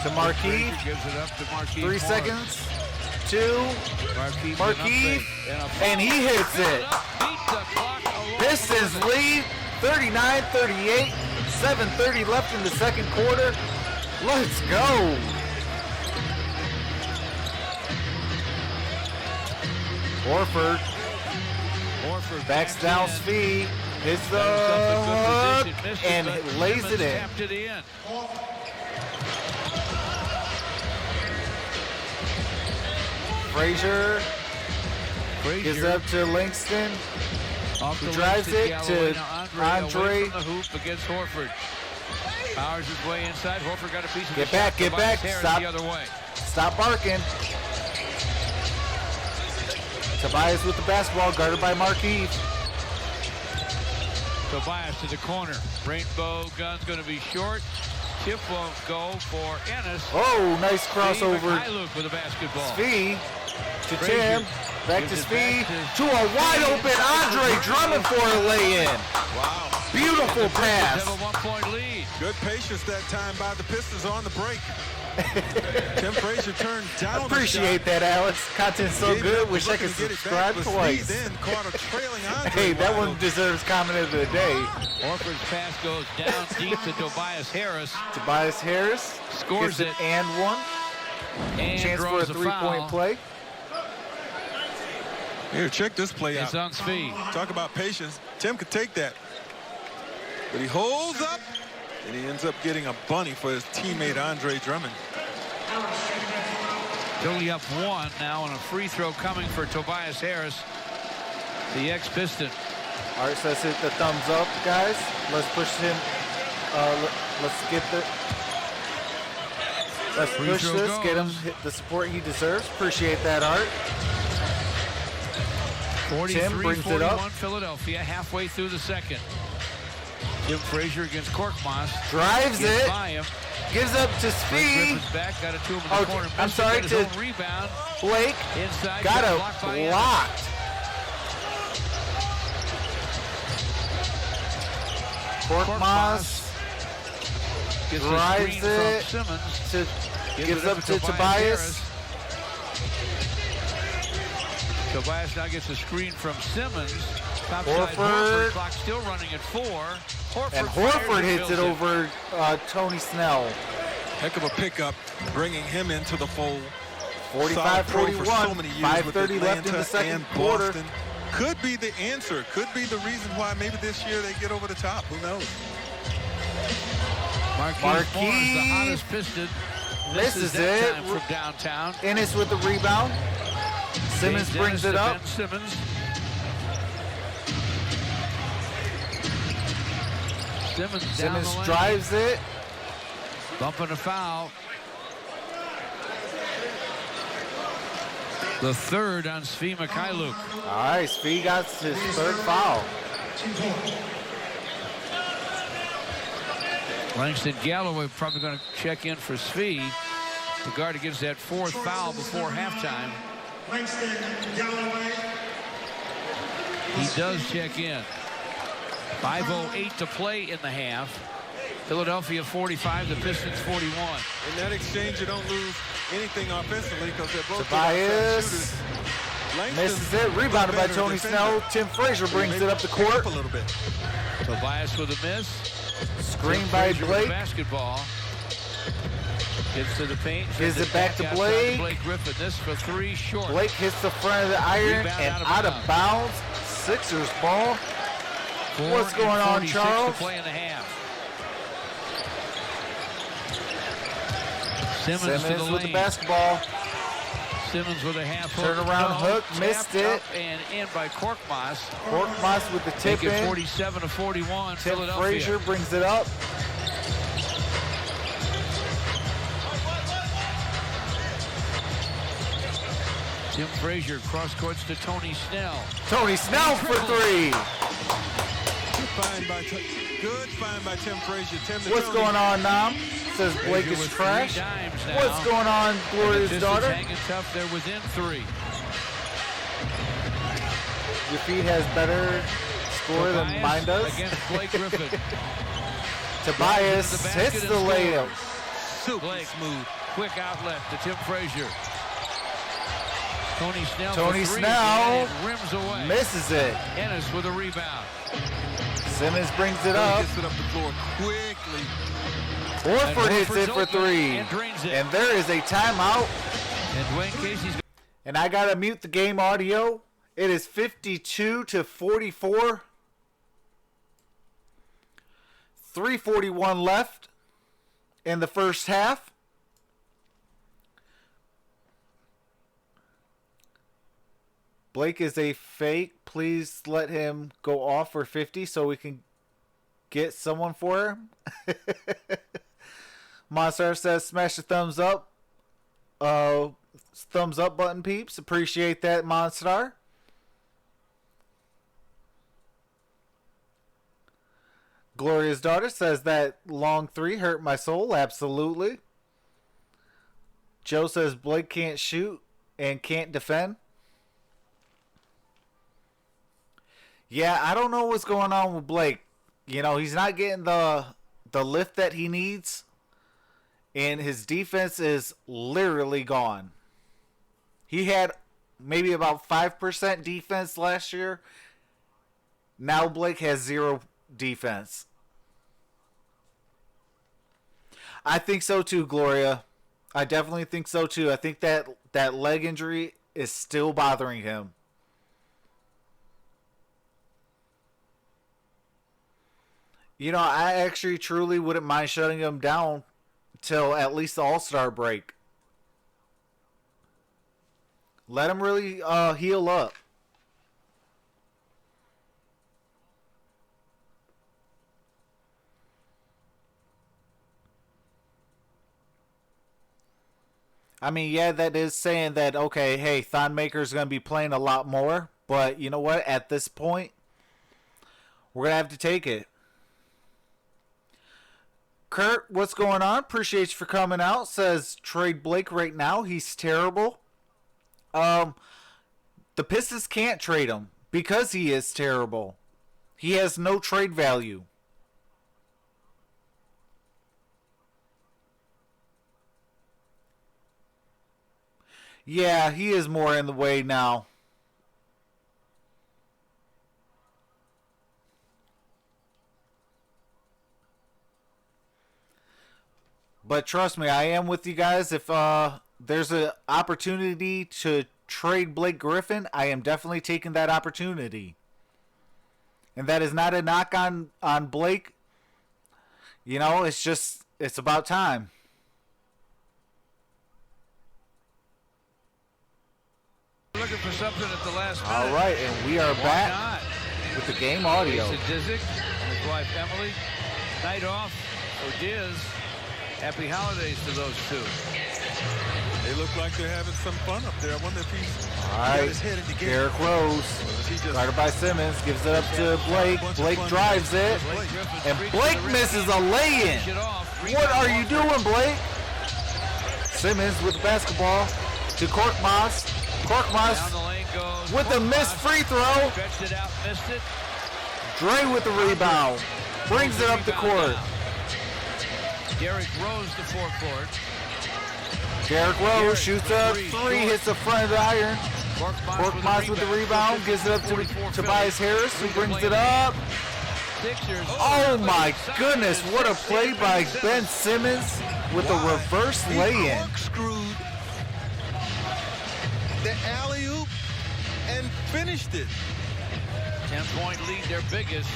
[SPEAKER 1] To Markieff.
[SPEAKER 2] Gives it up to Markieff.
[SPEAKER 1] 3 seconds. 2.
[SPEAKER 2] Markieff.
[SPEAKER 1] And he hits it. Pistons lead 39-38. 7:30 left in the second quarter. Let's go. Horford backs down Fee. Hits the hook and lays it in. Frazier gives up to Langston, who drives it to Andre.
[SPEAKER 2] From the hoop against Horford. Powers his way inside. Horford got a piece of
[SPEAKER 1] Get back. Stop.
[SPEAKER 2] The other way.
[SPEAKER 1] Stop barking. Tobias with the basketball, guarded by Markieff.
[SPEAKER 2] Tobias to the corner. Rainbow gun's going to be short. Chip will go for Ennis.
[SPEAKER 1] Oh, nice crossover.
[SPEAKER 2] Luke with a basketball.
[SPEAKER 1] Svi to
[SPEAKER 2] Frazier
[SPEAKER 1] Tim. Back to
[SPEAKER 2] gives it
[SPEAKER 1] Svi.
[SPEAKER 2] back
[SPEAKER 1] To a wide open Andre Drummond for a lay-in.
[SPEAKER 3] Wow.
[SPEAKER 1] Beautiful pass.
[SPEAKER 2] Have a 1-point lead.
[SPEAKER 3] Good patience that time by the Pistons on the break. Tim Frazier turned down.
[SPEAKER 1] Appreciate that, Alex. Content's so good. Wish I could subscribe twice.
[SPEAKER 3] Then caught a trailing Andre.
[SPEAKER 1] Hey, that one
[SPEAKER 3] open.
[SPEAKER 1] deserves comment of the day.
[SPEAKER 2] Horford's pass goes down deep to Tobias Harris.
[SPEAKER 1] Tobias Harris
[SPEAKER 2] Scores
[SPEAKER 1] gets
[SPEAKER 2] it.
[SPEAKER 1] and one.
[SPEAKER 2] And
[SPEAKER 1] Chance for a
[SPEAKER 2] draws
[SPEAKER 1] three-point
[SPEAKER 2] foul.
[SPEAKER 1] play.
[SPEAKER 3] Here, check this play
[SPEAKER 2] It's
[SPEAKER 3] out.
[SPEAKER 2] on Svi.
[SPEAKER 3] Talk about patience. Tim could take that. But he holds up, and he ends up getting a bunny for his teammate Andre Drummond.
[SPEAKER 2] Philly up one now, and a free throw coming for Tobias Harris, the ex-Piston.
[SPEAKER 1] All right, so let's hit the thumbs up, guys. Let's push him. Let's get the. Let's
[SPEAKER 2] Free
[SPEAKER 1] push
[SPEAKER 2] throw
[SPEAKER 1] this. Get him
[SPEAKER 2] goes.
[SPEAKER 1] hit the support he deserves. Appreciate that, Art. Tim brings it up.
[SPEAKER 2] 43-41 Philadelphia, halfway through the second. Tim Frazier against Korkmaz.
[SPEAKER 1] Drives
[SPEAKER 2] Gets
[SPEAKER 1] it.
[SPEAKER 2] by him.
[SPEAKER 1] Gives up to
[SPEAKER 2] Blake
[SPEAKER 1] Svi.
[SPEAKER 2] Griffin's back, got it to him in the
[SPEAKER 1] Oh,
[SPEAKER 2] corner.
[SPEAKER 1] I'm
[SPEAKER 2] Missed it,
[SPEAKER 1] sorry,
[SPEAKER 2] got his
[SPEAKER 1] to
[SPEAKER 2] own rebound.
[SPEAKER 1] Blake.
[SPEAKER 2] Inside,
[SPEAKER 1] Got
[SPEAKER 2] gets
[SPEAKER 1] it
[SPEAKER 2] blocked by Ennis.
[SPEAKER 1] blocked. Korkmaz
[SPEAKER 2] Gets a
[SPEAKER 1] drives
[SPEAKER 2] screen
[SPEAKER 1] it.
[SPEAKER 2] from Simmons.
[SPEAKER 1] Gives up to Tobias.
[SPEAKER 2] Harris. Tobias now gets a screen from Simmons. Topside
[SPEAKER 1] Horford.
[SPEAKER 2] Clock still running at 4. Horford
[SPEAKER 1] And
[SPEAKER 2] fires
[SPEAKER 1] Horford
[SPEAKER 2] and
[SPEAKER 1] hits it
[SPEAKER 2] fills
[SPEAKER 1] over Tony Snell.
[SPEAKER 3] Heck of a pickup, bringing him into the fold. Solid pro for
[SPEAKER 1] 45-41.
[SPEAKER 3] so many years with
[SPEAKER 1] 5:30 left in the
[SPEAKER 3] Atlanta
[SPEAKER 1] second
[SPEAKER 3] and
[SPEAKER 1] quarter.
[SPEAKER 3] Boston. Could be the answer. Could be the reason why maybe this year they get over the top. Who knows?
[SPEAKER 2] Marquise
[SPEAKER 1] Marquise
[SPEAKER 2] Morris, the hottest Piston.
[SPEAKER 1] misses
[SPEAKER 2] that
[SPEAKER 1] it.
[SPEAKER 2] time from downtown.
[SPEAKER 1] Ennis with the rebound. Simmons
[SPEAKER 2] James
[SPEAKER 1] brings
[SPEAKER 2] Ennis
[SPEAKER 1] it
[SPEAKER 2] to
[SPEAKER 1] up.
[SPEAKER 2] Ben Simmons. Simmons down
[SPEAKER 1] Simmons
[SPEAKER 2] the lane.
[SPEAKER 1] drives it.
[SPEAKER 2] Bumping a foul. The third on Svi Mikhailuk.
[SPEAKER 1] All right, Svi got his third foul.
[SPEAKER 2] Langston Galloway probably going to check in for Svi. The guard against that fourth foul before halftime.
[SPEAKER 5] Langston Galloway.
[SPEAKER 2] He does check in. 5:08 to play in the half. Philadelphia 45, the Pistons 41.
[SPEAKER 3] In that exchange, you don't lose anything offensively because they're both
[SPEAKER 1] Tobias
[SPEAKER 3] shooters. Langston
[SPEAKER 1] misses it. Rebounded by
[SPEAKER 3] better
[SPEAKER 1] Tony
[SPEAKER 3] defender.
[SPEAKER 1] Snell. Tim Frazier brings
[SPEAKER 3] Maybe
[SPEAKER 1] it up the
[SPEAKER 3] pick
[SPEAKER 1] court.
[SPEAKER 3] a little bit.
[SPEAKER 2] Tobias with a miss.
[SPEAKER 1] Screen
[SPEAKER 2] Tim
[SPEAKER 1] by
[SPEAKER 2] Frazier with
[SPEAKER 1] Blake.
[SPEAKER 2] basketball. Gets to the paint.
[SPEAKER 1] Gives
[SPEAKER 2] sends
[SPEAKER 1] it back to
[SPEAKER 2] outside
[SPEAKER 1] Blake.
[SPEAKER 2] Blake Griffin. This for 3 short.
[SPEAKER 1] Blake hits the front of the iron
[SPEAKER 2] Rebound
[SPEAKER 1] and
[SPEAKER 2] out of
[SPEAKER 1] out of bounds. Sixers ball.
[SPEAKER 2] 4
[SPEAKER 1] What's going
[SPEAKER 2] and
[SPEAKER 1] on,
[SPEAKER 2] 46
[SPEAKER 1] Charles?
[SPEAKER 2] to play in the half. Simmons to the
[SPEAKER 1] Simmons with the
[SPEAKER 2] lane.
[SPEAKER 1] basketball.
[SPEAKER 2] Simmons with a half hook.
[SPEAKER 1] Turnaround hook,
[SPEAKER 2] Tapped
[SPEAKER 1] missed it.
[SPEAKER 2] up and in by Korkmaz.
[SPEAKER 1] Korkmaz with the tip
[SPEAKER 2] Make it
[SPEAKER 1] in.
[SPEAKER 2] 47-41.
[SPEAKER 1] Tim
[SPEAKER 2] Philadelphia.
[SPEAKER 1] Frazier brings it up.
[SPEAKER 2] Tim Frazier cross courts to Tony Snell.
[SPEAKER 1] Tony Snell for three.
[SPEAKER 3] Good find by Tim Frazier. Tim to
[SPEAKER 1] What's
[SPEAKER 3] Tony.
[SPEAKER 1] going on, Nam? Says Blake
[SPEAKER 2] Frazier
[SPEAKER 1] is
[SPEAKER 2] with
[SPEAKER 1] trash.
[SPEAKER 2] 3 dimes now.
[SPEAKER 1] What's going on,
[SPEAKER 2] And the
[SPEAKER 1] Gloria's
[SPEAKER 2] Pistons
[SPEAKER 1] daughter?
[SPEAKER 2] hanging tough. They're within 3.
[SPEAKER 1] Your feet has better score than
[SPEAKER 2] Tobias
[SPEAKER 1] mine does.
[SPEAKER 2] against Blake Griffin.
[SPEAKER 1] Tobias
[SPEAKER 2] Into the basket
[SPEAKER 1] hits
[SPEAKER 2] and
[SPEAKER 1] the layup.
[SPEAKER 2] scores. Blake smooth. Quick outlet to Tim Frazier. Tony Snell
[SPEAKER 1] Tony
[SPEAKER 2] for 3
[SPEAKER 1] Snell
[SPEAKER 2] again and rims away.
[SPEAKER 1] Misses it.
[SPEAKER 2] Ennis with a rebound.
[SPEAKER 1] Simmons brings it
[SPEAKER 3] He
[SPEAKER 1] up.
[SPEAKER 3] gets it up the floor quickly.
[SPEAKER 1] Horford
[SPEAKER 2] And
[SPEAKER 1] hits
[SPEAKER 2] Horford's
[SPEAKER 1] it for
[SPEAKER 2] open
[SPEAKER 1] 3.
[SPEAKER 2] and drains it.
[SPEAKER 1] And there is a timeout.
[SPEAKER 2] And Dwayne Casey's
[SPEAKER 1] And I got to mute the game audio. It is 52-44. 3:41 left in the first half. Blake is a fake. Please let him go off for 50 so we can get someone for him. MonStar says smash the thumbs up. Thumbs up button, peeps. Appreciate that, MonStar. Gloria's daughter says that long three hurt my soul. Absolutely. Joe says Blake can't shoot and can't defend. Yeah, I don't know what's going on with Blake. You know, he's not getting the lift that he needs. And his defense is literally gone. He had maybe about 5% defense last year. Now Blake has 0 defense. I think so too, Gloria. I definitely think so too. I think that leg injury is still bothering him. You know, I actually truly wouldn't mind shutting him down till at least the All-Star break. Let him really heal up. I mean, yeah, that is saying that, okay, hey, Thon Maker's going to be playing a lot more. But you know what? At this point, we're going to have to take it. Kurt, what's going on? Appreciate you for coming out. Says trade Blake right now. He's terrible. The Pistons can't trade him because he is terrible. He has no trade value. Yeah, he is more in the way now. But trust me, I am with you guys. If there's an opportunity to trade Blake Griffin, I am definitely taking that opportunity. And that is not a knock on Blake. You know, it's about time.
[SPEAKER 2] Looking for something at the last minute.
[SPEAKER 1] All right, and we are back with the game audio.
[SPEAKER 2] Disick and his wife Emily. Night off for Diz. Happy holidays to those two.
[SPEAKER 3] They look like they're having some fun up there. I wonder if he's
[SPEAKER 1] got his head in the game. Derrick Rose, guarded by Simmons, gives it up to Blake. Blake drives it, and Blake misses a lay-in. What are you doing, Blake? Simmons with the basketball to Korkmaz. Korkmaz with a missed free throw.
[SPEAKER 2] Stretched it out, missed it.
[SPEAKER 1] Dre with the rebound. Brings it up the court.
[SPEAKER 2] Derrick Rose to forecourt.
[SPEAKER 1] Derrick Rose shoots a three, hits the front of the iron. Korkmaz with the rebound, gives it up to Tobias Harris, who brings it up. Oh my goodness, what a play by Ben Simmons with a reverse lay-in.
[SPEAKER 3] The alley-oop and finished it.
[SPEAKER 2] 10-point lead, their biggest.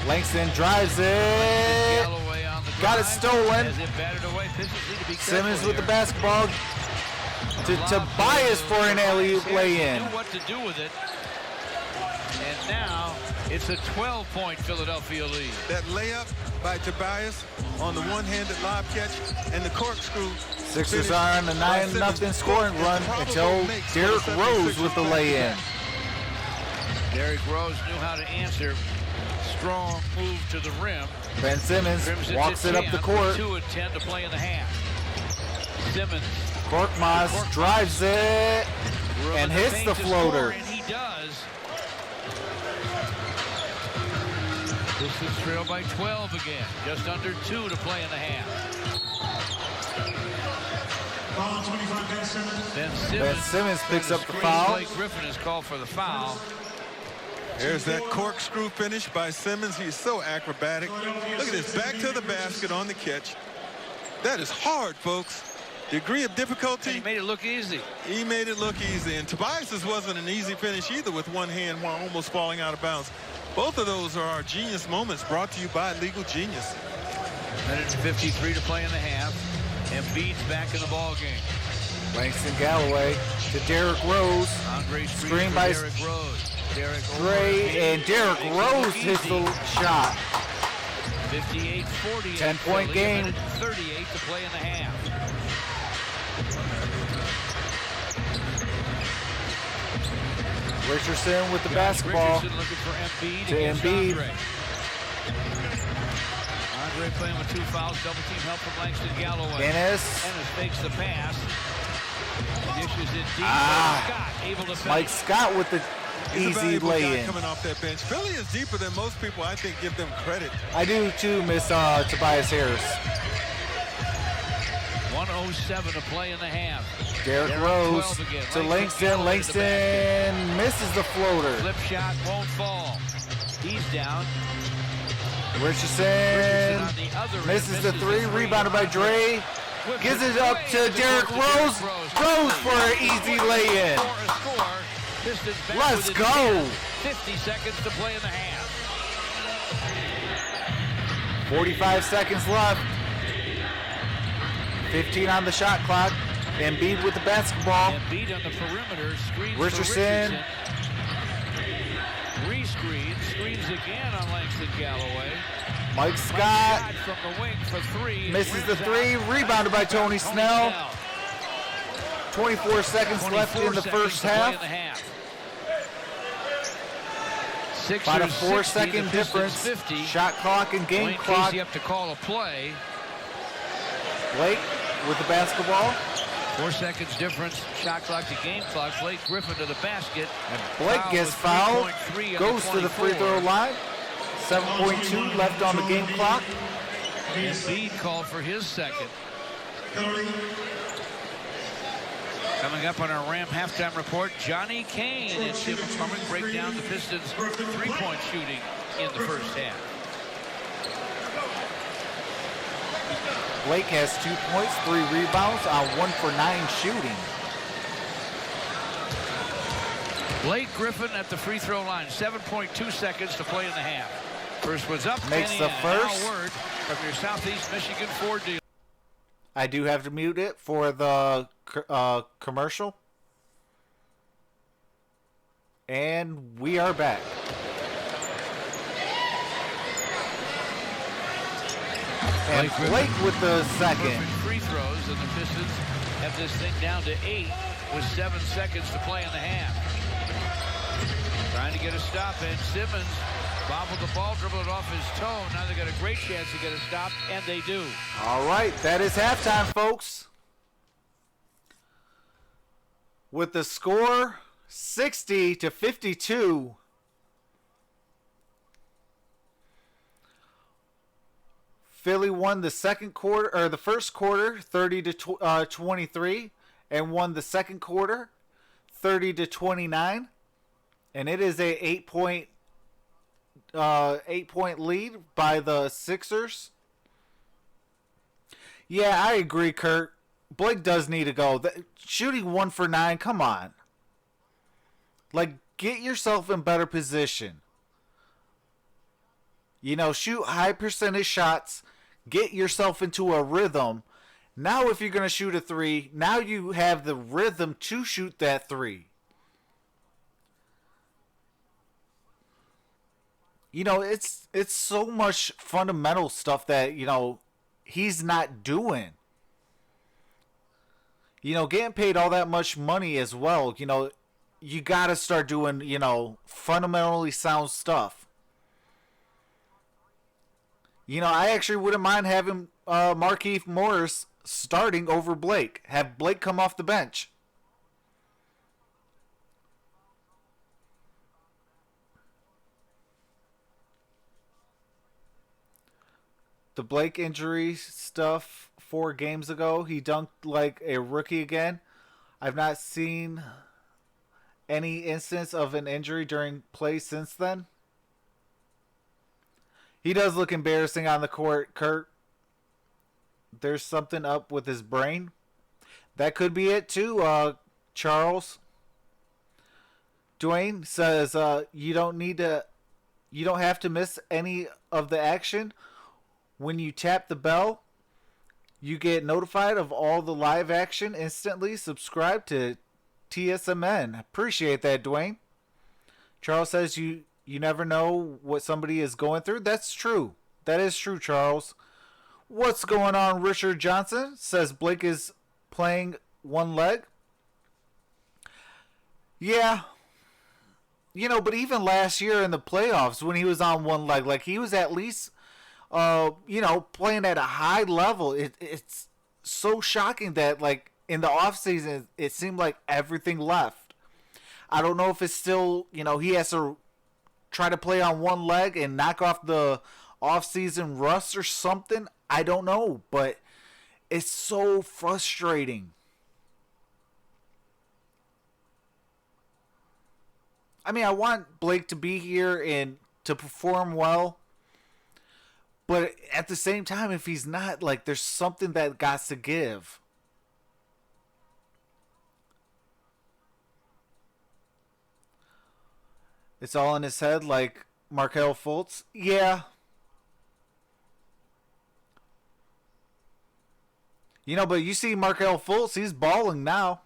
[SPEAKER 1] Langston drives it. Got it stolen. Simmons with the basketball to Tobias for an alley-oop lay-in.
[SPEAKER 2] Knew what to do with it. And now it's a 12-point Philadelphia lead.
[SPEAKER 3] That layup by Tobias on the one-handed lob catch and the corkscrew.
[SPEAKER 1] Sixers are on the 9-0 scoring run until Derrick Rose with the lay-in.
[SPEAKER 2] Derrick Rose knew how to answer. Strong move to the rim.
[SPEAKER 1] Ben Simmons walks it up the court.
[SPEAKER 2] 2:10 to play in the half. Simmons.
[SPEAKER 1] Korkmaz drives it and hits the floater.
[SPEAKER 2] And he does. Pistons trail by 12 again. Just under 2 to play in the half.
[SPEAKER 3] Ben
[SPEAKER 1] Simmons picks up the foul.
[SPEAKER 2] Blake Griffin is called for the foul.
[SPEAKER 3] There's that corkscrew finish by Simmons. He's so acrobatic. Look at this, back to the basket on the catch. That is hard, folks. Degree of difficulty.
[SPEAKER 2] And he made it look easy.
[SPEAKER 3] He made it look easy. And Tobias's wasn't an easy finish either with one hand while almost falling out of bounds. Both of those are our genius moments brought to you by Legal Genius.
[SPEAKER 2] 1:53 to play in the half. Embiid's back in the ball game.
[SPEAKER 1] Langston Galloway to Derrick Rose. Screen by
[SPEAKER 2] Derrick Rose.
[SPEAKER 1] Dre, and Derrick Rose hits the shot.
[SPEAKER 2] 58-40.
[SPEAKER 1] 10-point game.
[SPEAKER 2] 38 to play in the half.
[SPEAKER 1] Richardson with the basketball
[SPEAKER 2] Richardson looking for Embiid
[SPEAKER 1] to Embiid.
[SPEAKER 2] Andre playing with 2 fouls. Double team help from Langston Galloway.
[SPEAKER 1] Ennis
[SPEAKER 2] fakes the pass. Dishes it deep. Scott able to
[SPEAKER 1] Mike Scott with the easy lay-in.
[SPEAKER 3] Coming off that bench. Philly is deeper than most people, I think, give them credit.
[SPEAKER 1] I do too, Miss Tobias Harris.
[SPEAKER 2] 1:07 to play in the half.
[SPEAKER 1] Derrick Rose to Langston. Langston misses the floater.
[SPEAKER 2] Flip shot won't fall. He's down.
[SPEAKER 1] Richardson
[SPEAKER 2] on the other end,
[SPEAKER 1] misses the three. Rebounded by Dre. Gives it up to Derrick Rose. Rose for an easy lay-in. Let's go.
[SPEAKER 2] 50 seconds to play in the half.
[SPEAKER 1] 45 seconds left. 15 on the shot clock. Embiid with the basketball.
[SPEAKER 2] Embiid on the perimeter. Screens
[SPEAKER 1] Richardson.
[SPEAKER 2] Re-screens. Screens again on Langston Galloway.
[SPEAKER 1] Mike Scott
[SPEAKER 2] from the wing for 3.
[SPEAKER 1] Misses the 3. Rebounded by Tony Snell. 24 seconds left in the first half. About a 4-second difference.
[SPEAKER 2] 50.
[SPEAKER 1] Shot clock and game clock.
[SPEAKER 2] Casey up to call a play.
[SPEAKER 1] Blake with the basketball.
[SPEAKER 2] 4 seconds difference. Shot clock to game clock. Blake Griffin to the basket.
[SPEAKER 1] And Blake gets fouled. Goes to the free throw line. 7.2 left on the game clock.
[SPEAKER 2] Embiid called for his second. Coming up on our Ram halftime report, Johnny Kane and Tim McCormick break down the Pistons' three-point shooting in the first half.
[SPEAKER 1] Blake has 2 points, 3 rebounds on 1 for 9 shooting.
[SPEAKER 2] Blake Griffin at the free throw line. 7.2 seconds to play in the half. First one's up.
[SPEAKER 1] Makes the first.
[SPEAKER 2] Now word from your Southeast Michigan Ford dealer.
[SPEAKER 1] I do have to mute it for the commercial. And we are back. And Blake with the second.
[SPEAKER 2] Perfect free throws, and the Pistons have this thing down to 8 with 7 seconds to play in the half. Trying to get a stop, and Simmons bobbled the ball, dribbled it off his toe. Now they got a great chance to get a stop, and they do.
[SPEAKER 1] All right, that is halftime, folks. With the score 60-52. Philly won the second quarter, or the first quarter, 30-23, and won the second quarter, 30-29, and it is a 8-point lead by the Sixers. Yeah, I agree, Kurt. Blake does need to go. Shooting 1 for 9, come on. Like, get yourself in better position. You know, shoot high percentage shots. Get yourself into a rhythm. Now if you're going to shoot a 3, now you have the rhythm to shoot that 3. You know, it's so much fundamental stuff that, you know, he's not doing. You know, getting paid all that much money as well, you know, you got to start doing, you know, fundamentally sound stuff. You know, I actually wouldn't mind having Markieff Morris starting over Blake. Have Blake come off the bench. The Blake injury stuff 4 games ago, he dunked like a rookie again. I've not seen any instance of an injury during play since then. He does look embarrassing on the court, Kurt. There's something up with his brain. That could be it too, Charles. Dwayne says you don't have to miss any of the action. When you tap the bell, you get notified of all the live action instantly. Subscribe to TSMN. Appreciate that, Dwayne. Charles says you never know what somebody is going through. That's true. That is true, Charles. What's going on, Richard Johnson? Says Blake is playing one leg. Yeah. You know, but even last year in the playoffs when he was on one leg, like he was at least playing at a high level. It's so shocking that like in the off season it seemed like everything left. I don't know if it's still, he has to try to play on one leg and knock off the off season rust or something. I don't know, but it's so frustrating. I mean, I want Blake to be here and to perform well, but at the same time, if he's not, like, there's something that got to give. It's all in his head, like Markelle Fultz. Yeah. But you see Markelle Fultz, he's balling now.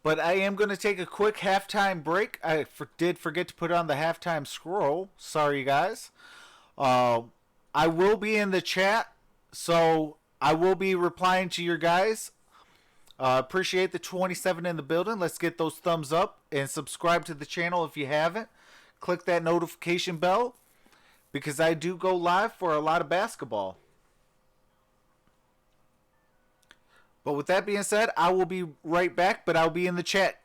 [SPEAKER 1] But I am going to take a quick halftime break. I did forget to put on the halftime scroll. Sorry, guys. Uh, I will be in the chat, so I will be replying to your guys. Appreciate the 27 in the building. Let's get those thumbs up and subscribe to the channel if you haven't. Click that notification bell because I do go live for a lot of basketball. But with that being said, I will be right back, but I'll be in the chat.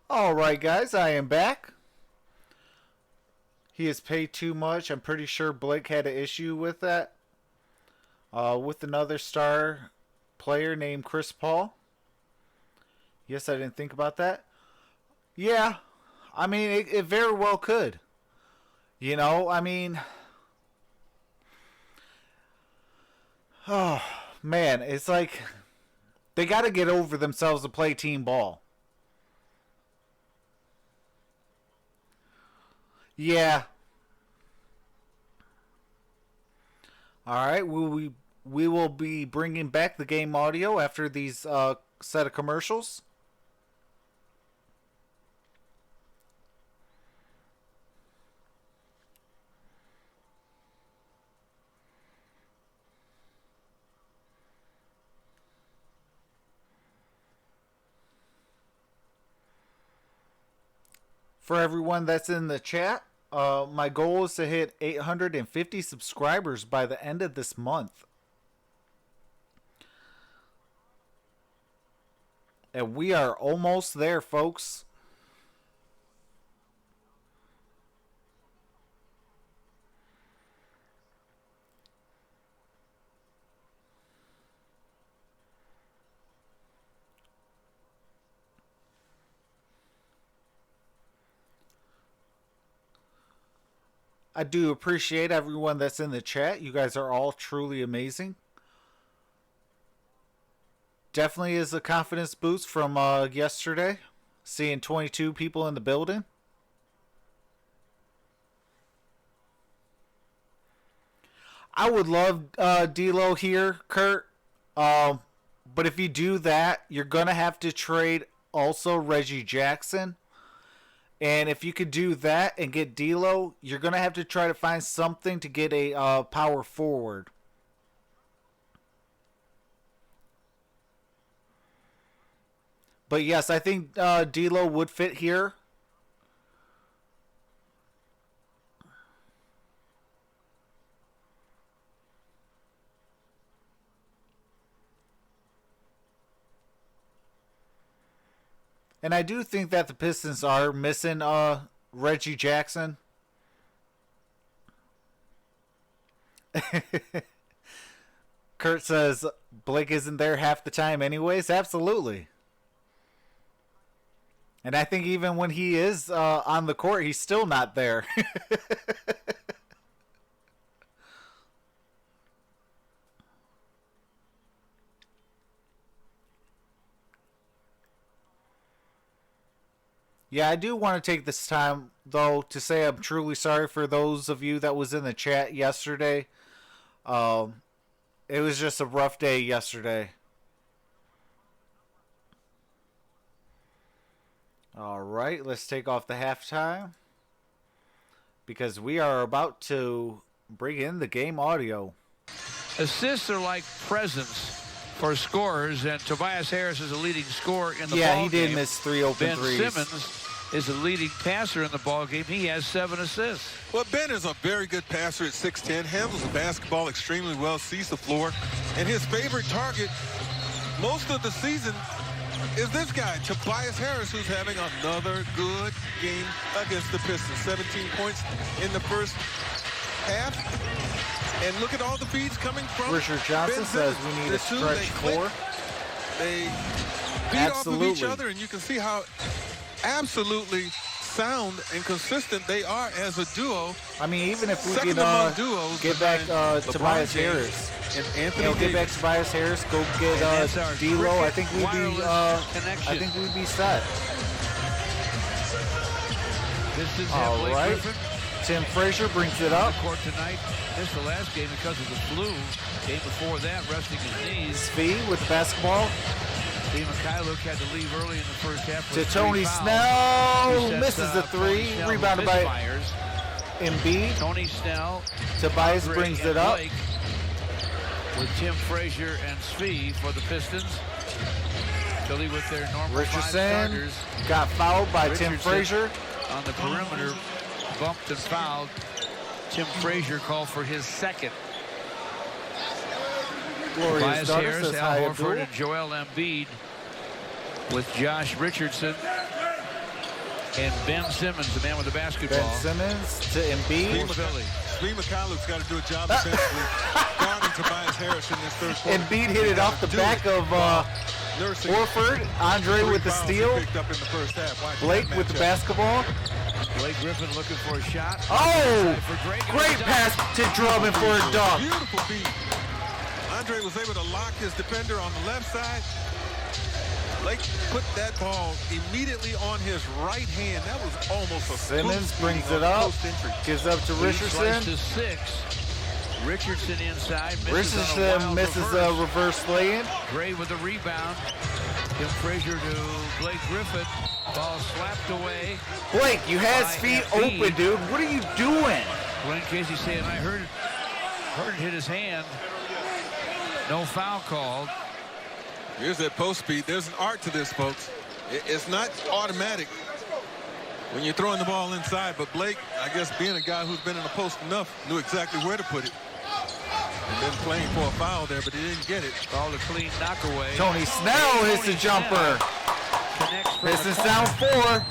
[SPEAKER 1] All right, guys, I am back. He has paid too much. I'm pretty sure Blake had an issue with that. With another star player named Chris Paul. Yes, I didn't think about that. Yeah, I mean, it very well could. You know, I mean... Oh, man, it's like... They got to get over themselves to play team ball. Yeah. All right, we will be bringing back the game audio after these set of commercials. For everyone that's in the chat, my goal is to hit 850 subscribers by the end of this month. And we are almost there, folks. I do appreciate everyone that's in the chat. You guys are all truly amazing. Definitely is a confidence boost from yesterday. Seeing 22 people in the building. I would love D'Lo here, Kurt. But if you do that, you're going to have to trade also Reggie Jackson. And if you could do that and get D'Lo, you're going to have to try to find something to get a power forward. But yes, I think D'Lo would fit here. And I do think that the Pistons are missing Reggie Jackson. Kurt says Blake isn't there half the time anyways. Absolutely. And I think even when he is on the court, he's still not there. Yeah, I do want to take this time, though, to say I'm truly sorry for those of you that was in the chat yesterday. It was just a rough day yesterday. All right, let's take off the halftime. Because we are about to bring in the game audio.
[SPEAKER 2] Assists are like presents for scorers, and Tobias Harris is a leading scorer in the ball game.
[SPEAKER 1] Yeah, he did miss 3 open threes.
[SPEAKER 2] Ben Simmons is a leading passer in the ball game. He has 7 assists.
[SPEAKER 3] Well, Ben is a very good passer at 6'10", handles the basketball extremely well, sees the floor, and his favorite target most of the season is this guy, Tobias Harris, who's having another good game against the Pistons. 17 points in the first half. And look at all the feeds coming from
[SPEAKER 1] Richard Johnson says we need a stretch 4.
[SPEAKER 3] They feed off of each other, and you can see how absolutely sound and consistent they are as a duo.
[SPEAKER 1] I mean, even if we can get back Tobias Harris,
[SPEAKER 3] and Anthony
[SPEAKER 1] get back Tobias Harris, go get D'Lo, I think we'd be set. All right, Tim Frazier brings it up.
[SPEAKER 2] Court tonight. Missed the last game because of the flu. Game before that, resting his knees.
[SPEAKER 1] Speed with the basketball.
[SPEAKER 2] Steve Mikhailuk had to leave early in the first half.
[SPEAKER 1] To Tony Snell, misses the 3, rebounded by Embiid.
[SPEAKER 2] Tony Snell.
[SPEAKER 1] Tobias brings it up.
[SPEAKER 2] With Tim Frazier and Svi for the Pistons. Philly with their normal
[SPEAKER 1] Richardson got fouled by Tim Frazier.
[SPEAKER 2] On the perimeter, bumped and fouled. Tim Frazier called for his second. Tobias Harris, Al Horford, and Joel Embiid with Josh Richardson And Ben Simmons, the man with the basketball.
[SPEAKER 1] Ben Simmons to Embiid.
[SPEAKER 3] Svi McCallum's got to do a job defensively guarding Tobias Harris in this third quarter.
[SPEAKER 1] Embiid hit it off the back of Horford. Andre with the steal.
[SPEAKER 3] Picked up in the first half.
[SPEAKER 1] Blake with the basketball.
[SPEAKER 2] Blake Griffin looking for a shot.
[SPEAKER 1] Oh! Great pass to Drummond for a dunk.
[SPEAKER 3] Beautiful beat. Andre was able to lock his defender on the left side. Blake put that ball immediately on his right hand. That was almost a
[SPEAKER 1] Simmons brings it up. Gives up to Richardson.
[SPEAKER 2] To 6. Richardson inside.
[SPEAKER 1] Richardson misses a reverse lay-in.
[SPEAKER 2] Gray with the rebound. Tim Frazier to Blake Griffin. Ball slapped away.
[SPEAKER 1] Blake, you had his feet open, dude. What are you doing?
[SPEAKER 2] Glenn Casey saying, I heard it hit his hand. No foul called.
[SPEAKER 3] Here's that post speed. There's an art to this, folks. It's not automatic when you're throwing the ball inside, but Blake, I guess being a guy who's been in the post enough, knew exactly where to put it. And then playing for a foul there, but he didn't get it.
[SPEAKER 2] All the clean knockaway.
[SPEAKER 1] Tony Snell hits the jumper. Pistons down 4.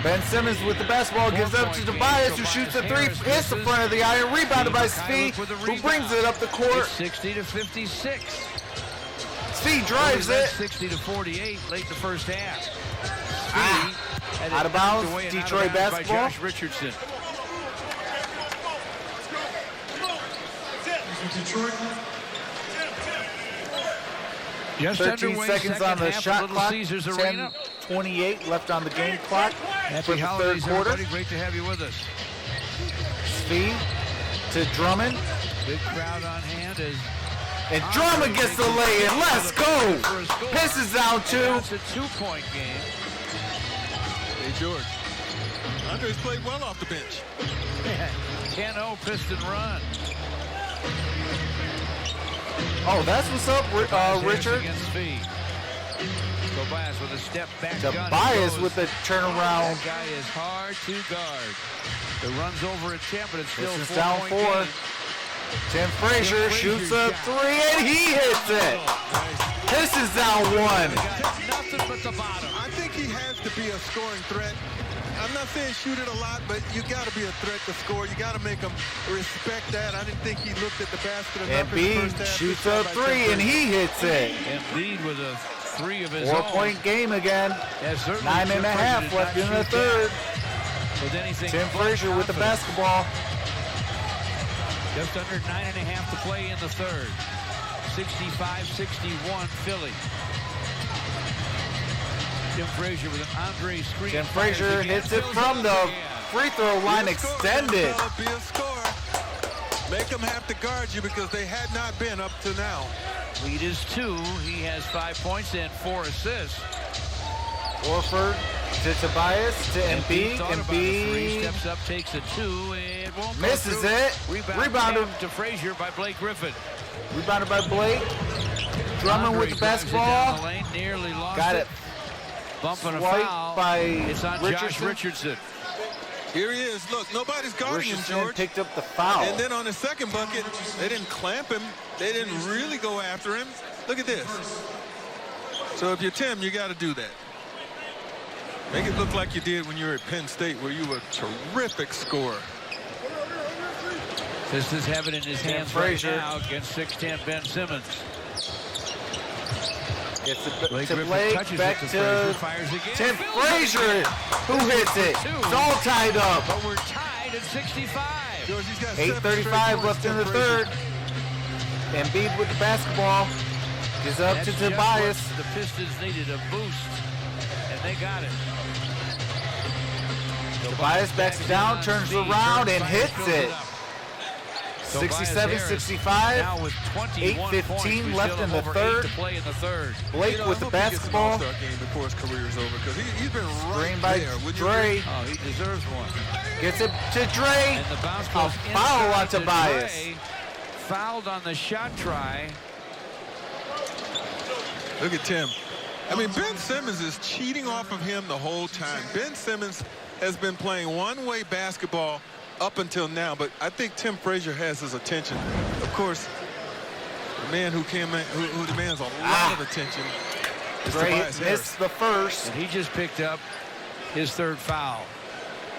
[SPEAKER 1] Ben Simmons with the basketball gives up to Tobias, who shoots a 3, hits the front of the iron, rebounded by Svi, who brings it up the court.
[SPEAKER 2] 60-56.
[SPEAKER 1] Svi drives it.
[SPEAKER 2] 60-48 late in the first half.
[SPEAKER 1] Out of bounds, Detroit basketball.
[SPEAKER 2] By Josh Richardson.
[SPEAKER 5] Detroit.
[SPEAKER 2] Just
[SPEAKER 1] 13
[SPEAKER 2] underway,
[SPEAKER 1] seconds on the shot clock.
[SPEAKER 2] Caesars Arena.
[SPEAKER 1] 10:28 left on the game clock for
[SPEAKER 2] Happy
[SPEAKER 1] the
[SPEAKER 2] holidays,
[SPEAKER 1] third quarter.
[SPEAKER 2] everybody. Great to have you with us.
[SPEAKER 1] Svi to Drummond.
[SPEAKER 2] Big crowd on hand as
[SPEAKER 1] And Drummond gets the lay-in. Let's go. Pistons down 2.
[SPEAKER 2] It's a 2-point game.
[SPEAKER 3] Hey, George. Andre's played well off the bench.
[SPEAKER 2] 10-0 Piston run.
[SPEAKER 1] Oh, that's what's up, Richard.
[SPEAKER 2] Against Svi. Tobias with a step back.
[SPEAKER 1] Tobias with a turnaround.
[SPEAKER 2] That guy is hard to guard. It runs over at 10, but it's still
[SPEAKER 1] Pistons down 4.
[SPEAKER 2] game.
[SPEAKER 1] Tim Frazier shoots a 3 and he hits it. Pistons down 1.
[SPEAKER 2] Got nothing but the bottom.
[SPEAKER 3] I think he has to be a scoring threat. I'm not saying shoot it a lot, but you got to be a threat to score. You got to make him respect that. I didn't think he looked at the basket enough.
[SPEAKER 1] Embiid shoots a 3 and he hits it.
[SPEAKER 2] Embiid with a 3 of his
[SPEAKER 1] 4-point game again. 9.5 left in the third.
[SPEAKER 2] With anything
[SPEAKER 1] Tim Frazier with the basketball.
[SPEAKER 2] Just under 9.5 to play in the third. 65-61 Philly. Tim Frazier with an Andre screen.
[SPEAKER 1] Tim Frazier hits it from the free throw line extended.
[SPEAKER 3] Be a scorer. Make them have to guard you because they had not been up to now.
[SPEAKER 2] Lead is 2. He has 5 points and 4 assists.
[SPEAKER 1] Horford to Tobias to Embiid.
[SPEAKER 2] Embiid
[SPEAKER 1] Embiid
[SPEAKER 2] steps up, takes a 2. It won't go
[SPEAKER 1] misses
[SPEAKER 2] through.
[SPEAKER 1] it. Rebounded
[SPEAKER 2] to Frazier by Blake Griffin.
[SPEAKER 1] Rebounded by Blake. Drummond
[SPEAKER 2] Andre
[SPEAKER 1] with the
[SPEAKER 2] drives it
[SPEAKER 1] basketball.
[SPEAKER 2] down the lane, nearly lost
[SPEAKER 1] Got
[SPEAKER 2] it.
[SPEAKER 1] it.
[SPEAKER 2] Bumping a
[SPEAKER 1] Swiped
[SPEAKER 2] foul.
[SPEAKER 1] by
[SPEAKER 2] It's on Josh
[SPEAKER 1] Richardson.
[SPEAKER 2] Richardson.
[SPEAKER 3] Here he is. Look, nobody's guarding him,
[SPEAKER 1] Richardson
[SPEAKER 3] George.
[SPEAKER 1] picked up the foul.
[SPEAKER 3] And then on the second bucket, they didn't clamp him. They didn't really go after him. Look at this. So if you're Tim, you got to do that. Make it look like you did when you were at Penn State, where you were a terrific scorer.
[SPEAKER 2] Pistons have it in his hands
[SPEAKER 1] Frazier.
[SPEAKER 2] right now against 6'10" Ben Simmons.
[SPEAKER 1] Gets it
[SPEAKER 2] Blake
[SPEAKER 1] to
[SPEAKER 2] Griffin
[SPEAKER 1] Blake,
[SPEAKER 2] touches
[SPEAKER 1] back
[SPEAKER 2] it
[SPEAKER 1] to
[SPEAKER 2] Frazier, fires again.
[SPEAKER 1] Tim Frazier, who hits it. It's all tied up.
[SPEAKER 2] But we're tied at 65.
[SPEAKER 3] George, he's got
[SPEAKER 1] 8:35 left in the third. Embiid with the basketball. Gives up
[SPEAKER 2] That's
[SPEAKER 1] to
[SPEAKER 2] just
[SPEAKER 1] Tobias.
[SPEAKER 2] what the Pistons needed, a boost, and they got it.
[SPEAKER 1] Tobias backs it down, turns around, and hits it. 67-65.
[SPEAKER 2] Now with 21
[SPEAKER 1] 8:15
[SPEAKER 2] points, we
[SPEAKER 1] left
[SPEAKER 2] still
[SPEAKER 1] in
[SPEAKER 2] have
[SPEAKER 1] the
[SPEAKER 2] over 8
[SPEAKER 1] third.
[SPEAKER 2] to play in the third.
[SPEAKER 1] Blake with the
[SPEAKER 3] I hope he gets an
[SPEAKER 1] basketball.
[SPEAKER 3] All-Star game before his career is over, because he's been right
[SPEAKER 1] Screen by
[SPEAKER 3] there. Wouldn't you
[SPEAKER 1] Dre.
[SPEAKER 3] agree?
[SPEAKER 2] Oh, he deserves one.
[SPEAKER 1] Gets it to Dre.
[SPEAKER 2] And the bounce
[SPEAKER 1] A
[SPEAKER 2] goes
[SPEAKER 1] foul on
[SPEAKER 2] inside to
[SPEAKER 1] Tobias.
[SPEAKER 2] Dre. Fouled on the shot try.
[SPEAKER 3] Look at Tim. I mean, Ben Simmons is cheating off of him the whole time. Ben Simmons has been playing one-way basketball up until now, but I think Tim Frazier has his attention. Of course, the man who demands a lot of attention is
[SPEAKER 1] Dre
[SPEAKER 3] Tobias Harris.
[SPEAKER 1] missed the first.
[SPEAKER 2] And he just picked up his third foul.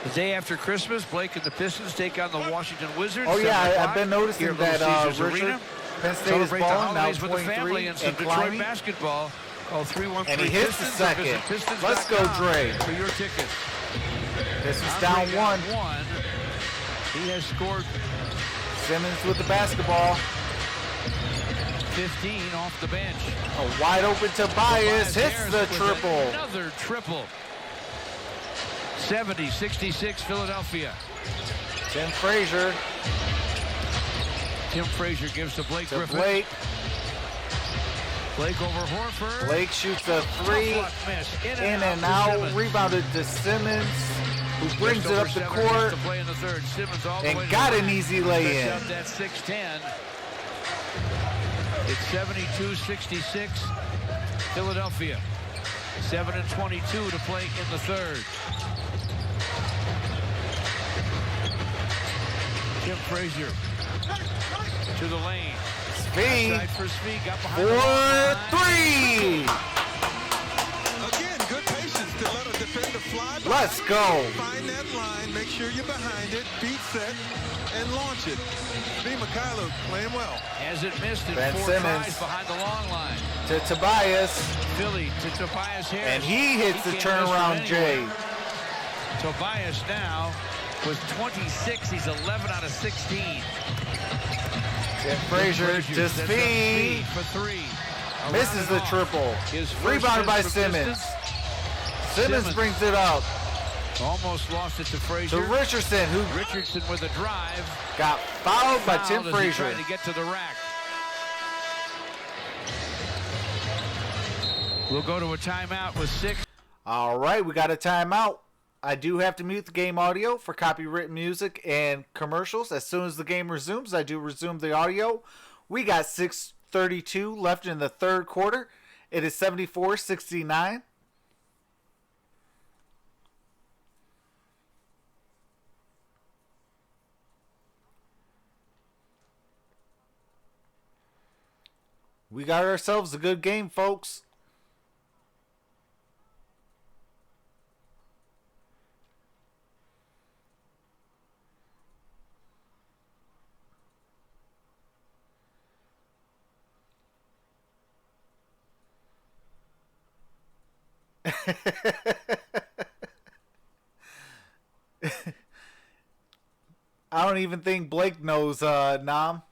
[SPEAKER 2] The day after Christmas, Blake and the Pistons take on the Washington Wizards.
[SPEAKER 1] Oh, yeah, I've been noticing that
[SPEAKER 2] Richard
[SPEAKER 1] Penn State is
[SPEAKER 2] celebrate the
[SPEAKER 1] balling now
[SPEAKER 2] holidays with the family
[SPEAKER 1] 23
[SPEAKER 2] and some
[SPEAKER 1] and
[SPEAKER 2] Detroit
[SPEAKER 1] climbing.
[SPEAKER 2] basketball. Call 313
[SPEAKER 1] And he hits the
[SPEAKER 2] Pistons,
[SPEAKER 1] second.
[SPEAKER 2] or visit
[SPEAKER 1] Let's go,
[SPEAKER 2] Pistons.com
[SPEAKER 1] Dre.
[SPEAKER 2] for your tickets.
[SPEAKER 1] Pistons down one.
[SPEAKER 2] He has scored
[SPEAKER 1] Simmons with the basketball.
[SPEAKER 2] 15 off the bench.
[SPEAKER 1] A wide open Tobias hits
[SPEAKER 2] Harris
[SPEAKER 1] the
[SPEAKER 2] with
[SPEAKER 1] triple.
[SPEAKER 2] Another triple. 70-66 Philadelphia.
[SPEAKER 1] Tim Frazier
[SPEAKER 2] Tim Frazier gives to Blake
[SPEAKER 1] to
[SPEAKER 2] Griffin.
[SPEAKER 1] Blake.
[SPEAKER 2] Blake over Horford.
[SPEAKER 1] Blake shoots a three.
[SPEAKER 2] Tough luck miss.
[SPEAKER 1] In and
[SPEAKER 2] to
[SPEAKER 1] out.
[SPEAKER 2] Simmons.
[SPEAKER 1] Rebounded to Simmons, who brings
[SPEAKER 2] Just
[SPEAKER 1] it
[SPEAKER 2] over
[SPEAKER 1] up the
[SPEAKER 2] 7 minutes
[SPEAKER 1] court
[SPEAKER 2] to play in the third. Simmons all the way
[SPEAKER 1] and
[SPEAKER 2] to
[SPEAKER 1] got
[SPEAKER 2] the
[SPEAKER 1] an
[SPEAKER 2] line.
[SPEAKER 1] easy lay-in.
[SPEAKER 2] At 6-10. It's 72-66 Philadelphia. 7:22 to play in the third. Tim Frazier to the lane.
[SPEAKER 1] Speed
[SPEAKER 2] Outside for Speed. Got behind the line.
[SPEAKER 1] 4-3.
[SPEAKER 3] Again, good patience to let a defender fly by.
[SPEAKER 1] Let's go.
[SPEAKER 3] Find that line, make sure you're behind it, beat set, and launch it. Steve Mikhailo playing well.
[SPEAKER 2] Has it missed in
[SPEAKER 1] Ben
[SPEAKER 2] 4
[SPEAKER 1] Simmons.
[SPEAKER 2] tries behind the long line.
[SPEAKER 1] To Tobias,
[SPEAKER 2] Philly to Tobias Harris.
[SPEAKER 1] and he hits the
[SPEAKER 2] can't miss from
[SPEAKER 1] turnaround J.
[SPEAKER 2] anywhere. Tobias now with 26. He's 11 out of 16.
[SPEAKER 1] Tim Frazier to
[SPEAKER 2] sets up
[SPEAKER 1] Speed.
[SPEAKER 2] for 3.
[SPEAKER 1] Misses the triple.
[SPEAKER 2] His first
[SPEAKER 1] Rebounded by
[SPEAKER 2] assist for
[SPEAKER 1] Simmons.
[SPEAKER 2] Pistons.
[SPEAKER 1] Simmons brings it up
[SPEAKER 2] Almost lost it to Frazier.
[SPEAKER 1] to Richardson, who
[SPEAKER 2] Richardson with a drive.
[SPEAKER 1] got fouled by Tim
[SPEAKER 2] Fouled as he
[SPEAKER 1] Frazier.
[SPEAKER 2] tried to get to the rack. We'll go to a timeout with 6.
[SPEAKER 1] All right, we got a timeout. I do have to mute the game audio for copyright music and commercials. As soon as the game resumes, I do resume the audio. We got 6:32 left in the third quarter. It is 74-69. We got ourselves a good game, folks. I don't even think Blake knows Nam.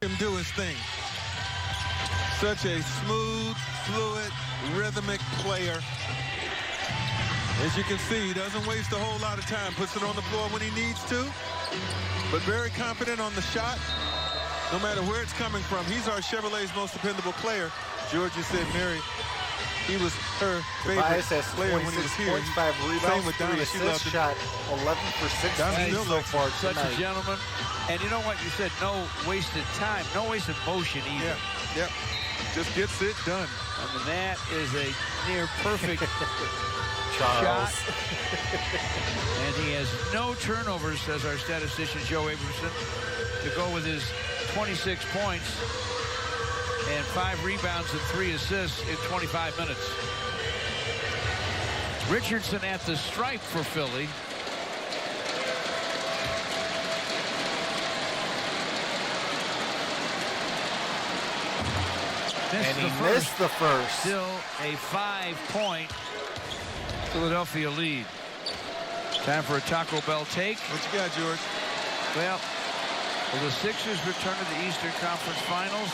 [SPEAKER 3] Him do his thing. Such a smooth, fluid, rhythmic player. As you can see, he doesn't waste a whole lot of time. Puts it on the floor when he needs to, but very confident on the shot. No matter where it's coming from, he's our Chevrolet's most dependable player. Georgia said Mary, he was her favorite
[SPEAKER 1] Tobias has
[SPEAKER 3] player when he was
[SPEAKER 1] 26
[SPEAKER 3] here.
[SPEAKER 1] points, 5
[SPEAKER 3] Same
[SPEAKER 1] rebounds,
[SPEAKER 3] with
[SPEAKER 1] 3
[SPEAKER 3] Donna. She loved
[SPEAKER 1] assists,
[SPEAKER 3] him.
[SPEAKER 1] shot 11 for 16
[SPEAKER 3] Donna's still
[SPEAKER 1] so
[SPEAKER 3] like
[SPEAKER 1] far
[SPEAKER 2] Such
[SPEAKER 1] tonight.
[SPEAKER 2] a gentleman. And you know what? You said no wasted time, no wasted motion either.
[SPEAKER 3] Yeah. Just gets it done.
[SPEAKER 2] I mean, that is a near perfect
[SPEAKER 1] Charles.
[SPEAKER 2] shot. And he has no turnovers, says our statistician Joe Abramson, to go with his 26 points and 5 rebounds and 3 assists in 25 minutes. Richardson at the stripe for Philly.
[SPEAKER 1] And he missed the first.
[SPEAKER 2] Still a 5-point Philadelphia lead. Time for a Taco Bell take.
[SPEAKER 3] What you got, George?
[SPEAKER 2] Well, will the Sixers return to the Eastern Conference Finals?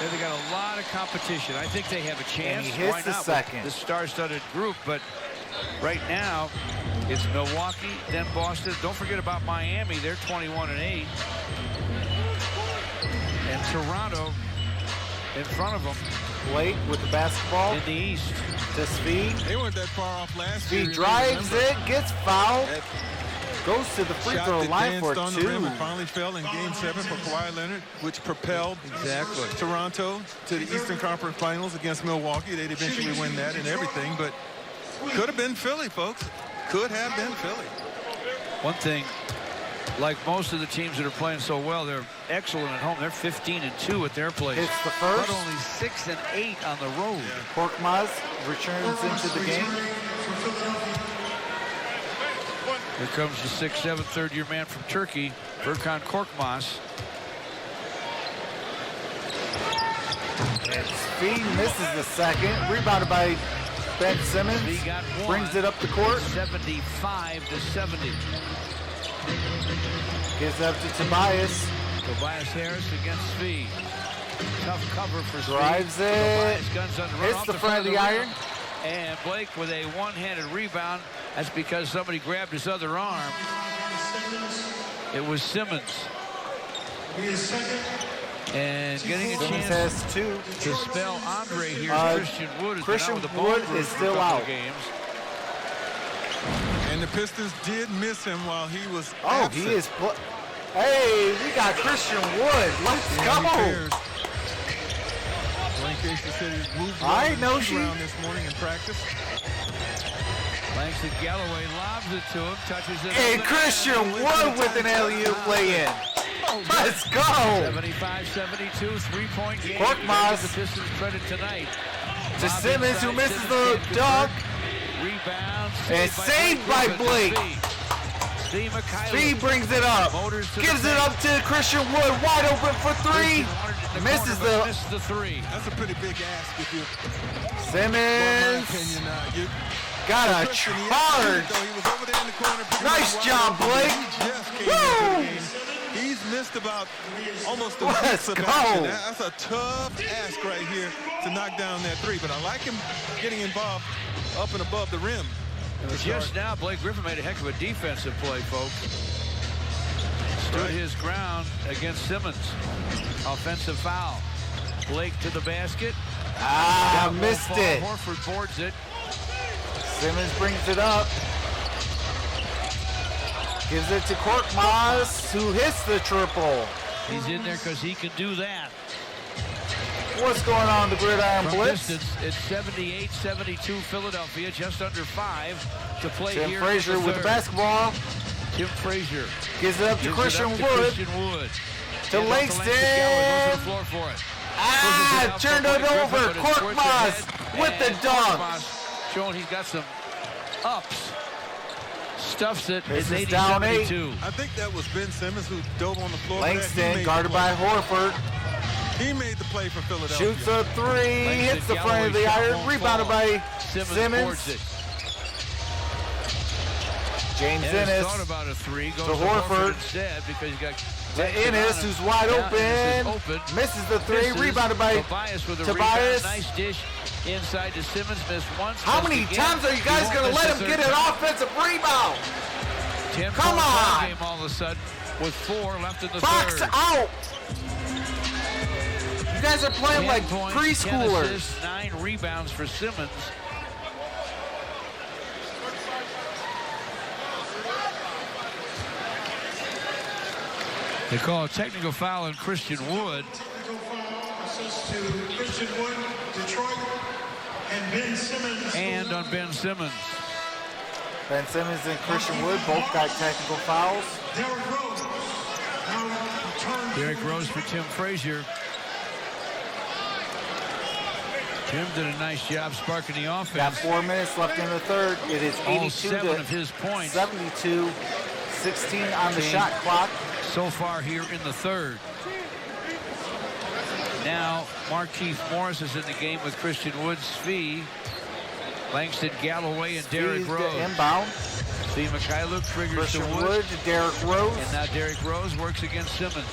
[SPEAKER 2] They got a lot of competition. I think they have a chance.
[SPEAKER 1] And he hits
[SPEAKER 2] Why
[SPEAKER 1] the
[SPEAKER 2] not
[SPEAKER 1] second.
[SPEAKER 2] with the star-studded group, but right now it's Milwaukee, then Boston. Don't forget about Miami. They're 21-8. And Toronto in front of them.
[SPEAKER 1] Blake with the basketball
[SPEAKER 2] in the East.
[SPEAKER 1] To Speed.
[SPEAKER 3] They weren't that far off last year.
[SPEAKER 1] He drives it, gets fouled, goes to the free throw line for 2.
[SPEAKER 3] On the rim and finally fell in Game 7 for Kawhi Leonard, which propelled Toronto to the Eastern Conference Finals against Milwaukee. They'd eventually win that and everything, but could have been Philly, folks. Could have been Philly.
[SPEAKER 2] One thing, like most of the teams that are playing so well, they're excellent at home. They're 15-2 at their place.
[SPEAKER 1] It's the first.
[SPEAKER 2] But only 6-8 on the road.
[SPEAKER 1] Korkmaz returns into the game.
[SPEAKER 2] Here comes the 6'7", third-year man from Turkey, Furkan Korkmaz.
[SPEAKER 1] And Speed misses the second. Rebounded by Ben Simmons.
[SPEAKER 2] He got one.
[SPEAKER 1] Brings it up the court.
[SPEAKER 2] 75-70.
[SPEAKER 1] Gives up to Tobias.
[SPEAKER 2] Tobias Harris against Speed. Tough cover for Speed.
[SPEAKER 1] Drives it.
[SPEAKER 2] Guns on the run,
[SPEAKER 1] Hits
[SPEAKER 2] off
[SPEAKER 1] the front of the iron.
[SPEAKER 2] And Blake with a one-handed rebound. That's because somebody grabbed his other arm. It was Simmons. And getting a
[SPEAKER 1] Simmons
[SPEAKER 2] chance
[SPEAKER 1] has 2.
[SPEAKER 2] to spell Andre here. Christian Wood is
[SPEAKER 1] Christian
[SPEAKER 2] with the
[SPEAKER 1] Wood
[SPEAKER 2] ball
[SPEAKER 1] is
[SPEAKER 2] for a
[SPEAKER 1] still
[SPEAKER 2] couple
[SPEAKER 1] out.
[SPEAKER 2] of games.
[SPEAKER 3] And the Pistons did miss him while he was
[SPEAKER 1] Oh,
[SPEAKER 3] absent.
[SPEAKER 1] he is. Hey, we got Christian Wood. Let's go.
[SPEAKER 3] Dwayne Casey said he moved
[SPEAKER 1] I know
[SPEAKER 3] around this morning in practice.
[SPEAKER 2] Langston Galloway lobs it to him, touches it.
[SPEAKER 1] And Christian Wood with an alley-oop lay-in. Let's go.
[SPEAKER 2] 75-72, 3-point game.
[SPEAKER 1] Korkmaz.
[SPEAKER 2] The Pistons credit tonight.
[SPEAKER 1] To Simmons, who misses the dunk.
[SPEAKER 2] Rebound.
[SPEAKER 1] And saved by Blake. Speed brings it up. Gives it up to Christian Wood. Wide open for 3. Misses the
[SPEAKER 2] 3.
[SPEAKER 3] That's a pretty big ask if you.
[SPEAKER 1] Simmons. Got a charge. Nice job, Blake. Woo!
[SPEAKER 3] He's missed about almost a
[SPEAKER 1] Let's
[SPEAKER 3] mix of
[SPEAKER 1] go.
[SPEAKER 3] action. That's a tough ask right here to knock down that 3. But I like him getting involved up and above the rim.
[SPEAKER 2] Just now, Blake Griffin made a heck of a defensive play, folks. Stood his ground against Simmons. Offensive foul. Blake to the basket.
[SPEAKER 1] Missed it.
[SPEAKER 2] Horford boards it.
[SPEAKER 1] Simmons brings it up. Gives it to Korkmaz, who hits the triple.
[SPEAKER 2] He's in there because he can do that.
[SPEAKER 1] What's going on in the Gridiron Blitz?
[SPEAKER 2] It's 78-72 Philadelphia, just under 5 to play
[SPEAKER 1] Tim
[SPEAKER 2] here.
[SPEAKER 1] Frazier with the basketball.
[SPEAKER 2] Tim Frazier
[SPEAKER 1] Gives it up to Christian Wood. To Langston.
[SPEAKER 2] Floor for it.
[SPEAKER 1] Turned it over. Korkmaz with the dunk.
[SPEAKER 2] Showing he's got some ups. Stuffs it.
[SPEAKER 1] This
[SPEAKER 2] It's
[SPEAKER 1] is down
[SPEAKER 2] 80-72.
[SPEAKER 3] I think that was Ben Simmons who dove on the floor.
[SPEAKER 1] Langston guarded by Horford.
[SPEAKER 3] He made the play for Philadelphia.
[SPEAKER 1] Shoots a 3. Hits the front of the iron. Rebounded by Simmons. James Ennis
[SPEAKER 2] thought about a 3. Goes
[SPEAKER 1] to Horford.
[SPEAKER 2] Instead because he got
[SPEAKER 1] to Ennis, who's wide open. Misses the 3. Rebounded by
[SPEAKER 2] Tobias with a
[SPEAKER 1] Tobias.
[SPEAKER 2] rebound. Nice dish inside to Simmons. Missed once.
[SPEAKER 1] How many times are you guys going to let him get an offensive rebound? Come on.
[SPEAKER 2] Game all of a sudden with 4 left in the
[SPEAKER 1] Box
[SPEAKER 2] third.
[SPEAKER 1] out. You guys are playing like
[SPEAKER 2] points,
[SPEAKER 1] preschoolers.
[SPEAKER 2] 10 assists, 9 rebounds for Simmons. They call a technical foul on Christian Wood.
[SPEAKER 5] Technical foul assists to Christian Wood, Detroit, and Ben Simmons.
[SPEAKER 2] And on Ben Simmons.
[SPEAKER 1] Ben Simmons and Christian Wood both got technical fouls.
[SPEAKER 5] Derrick Rose. Now turn.
[SPEAKER 2] Derrick Rose for Tim Frazier. Tim did a nice job sparking the offense.
[SPEAKER 1] Got 4 minutes left in the third. It is
[SPEAKER 2] All
[SPEAKER 1] 82
[SPEAKER 2] 7
[SPEAKER 1] to
[SPEAKER 2] of his points
[SPEAKER 1] 72. 16 on the shot clock.
[SPEAKER 2] so far here in the third. Now Markieff Morris is in the game with Christian Wood, Svi, Langston Galloway, and Derrick Rose.
[SPEAKER 1] Inbound.
[SPEAKER 2] Svi Mikhailuk triggers
[SPEAKER 1] Christian
[SPEAKER 2] to
[SPEAKER 1] Wood to Derrick Rose.
[SPEAKER 2] And now Derrick Rose works against Simmons.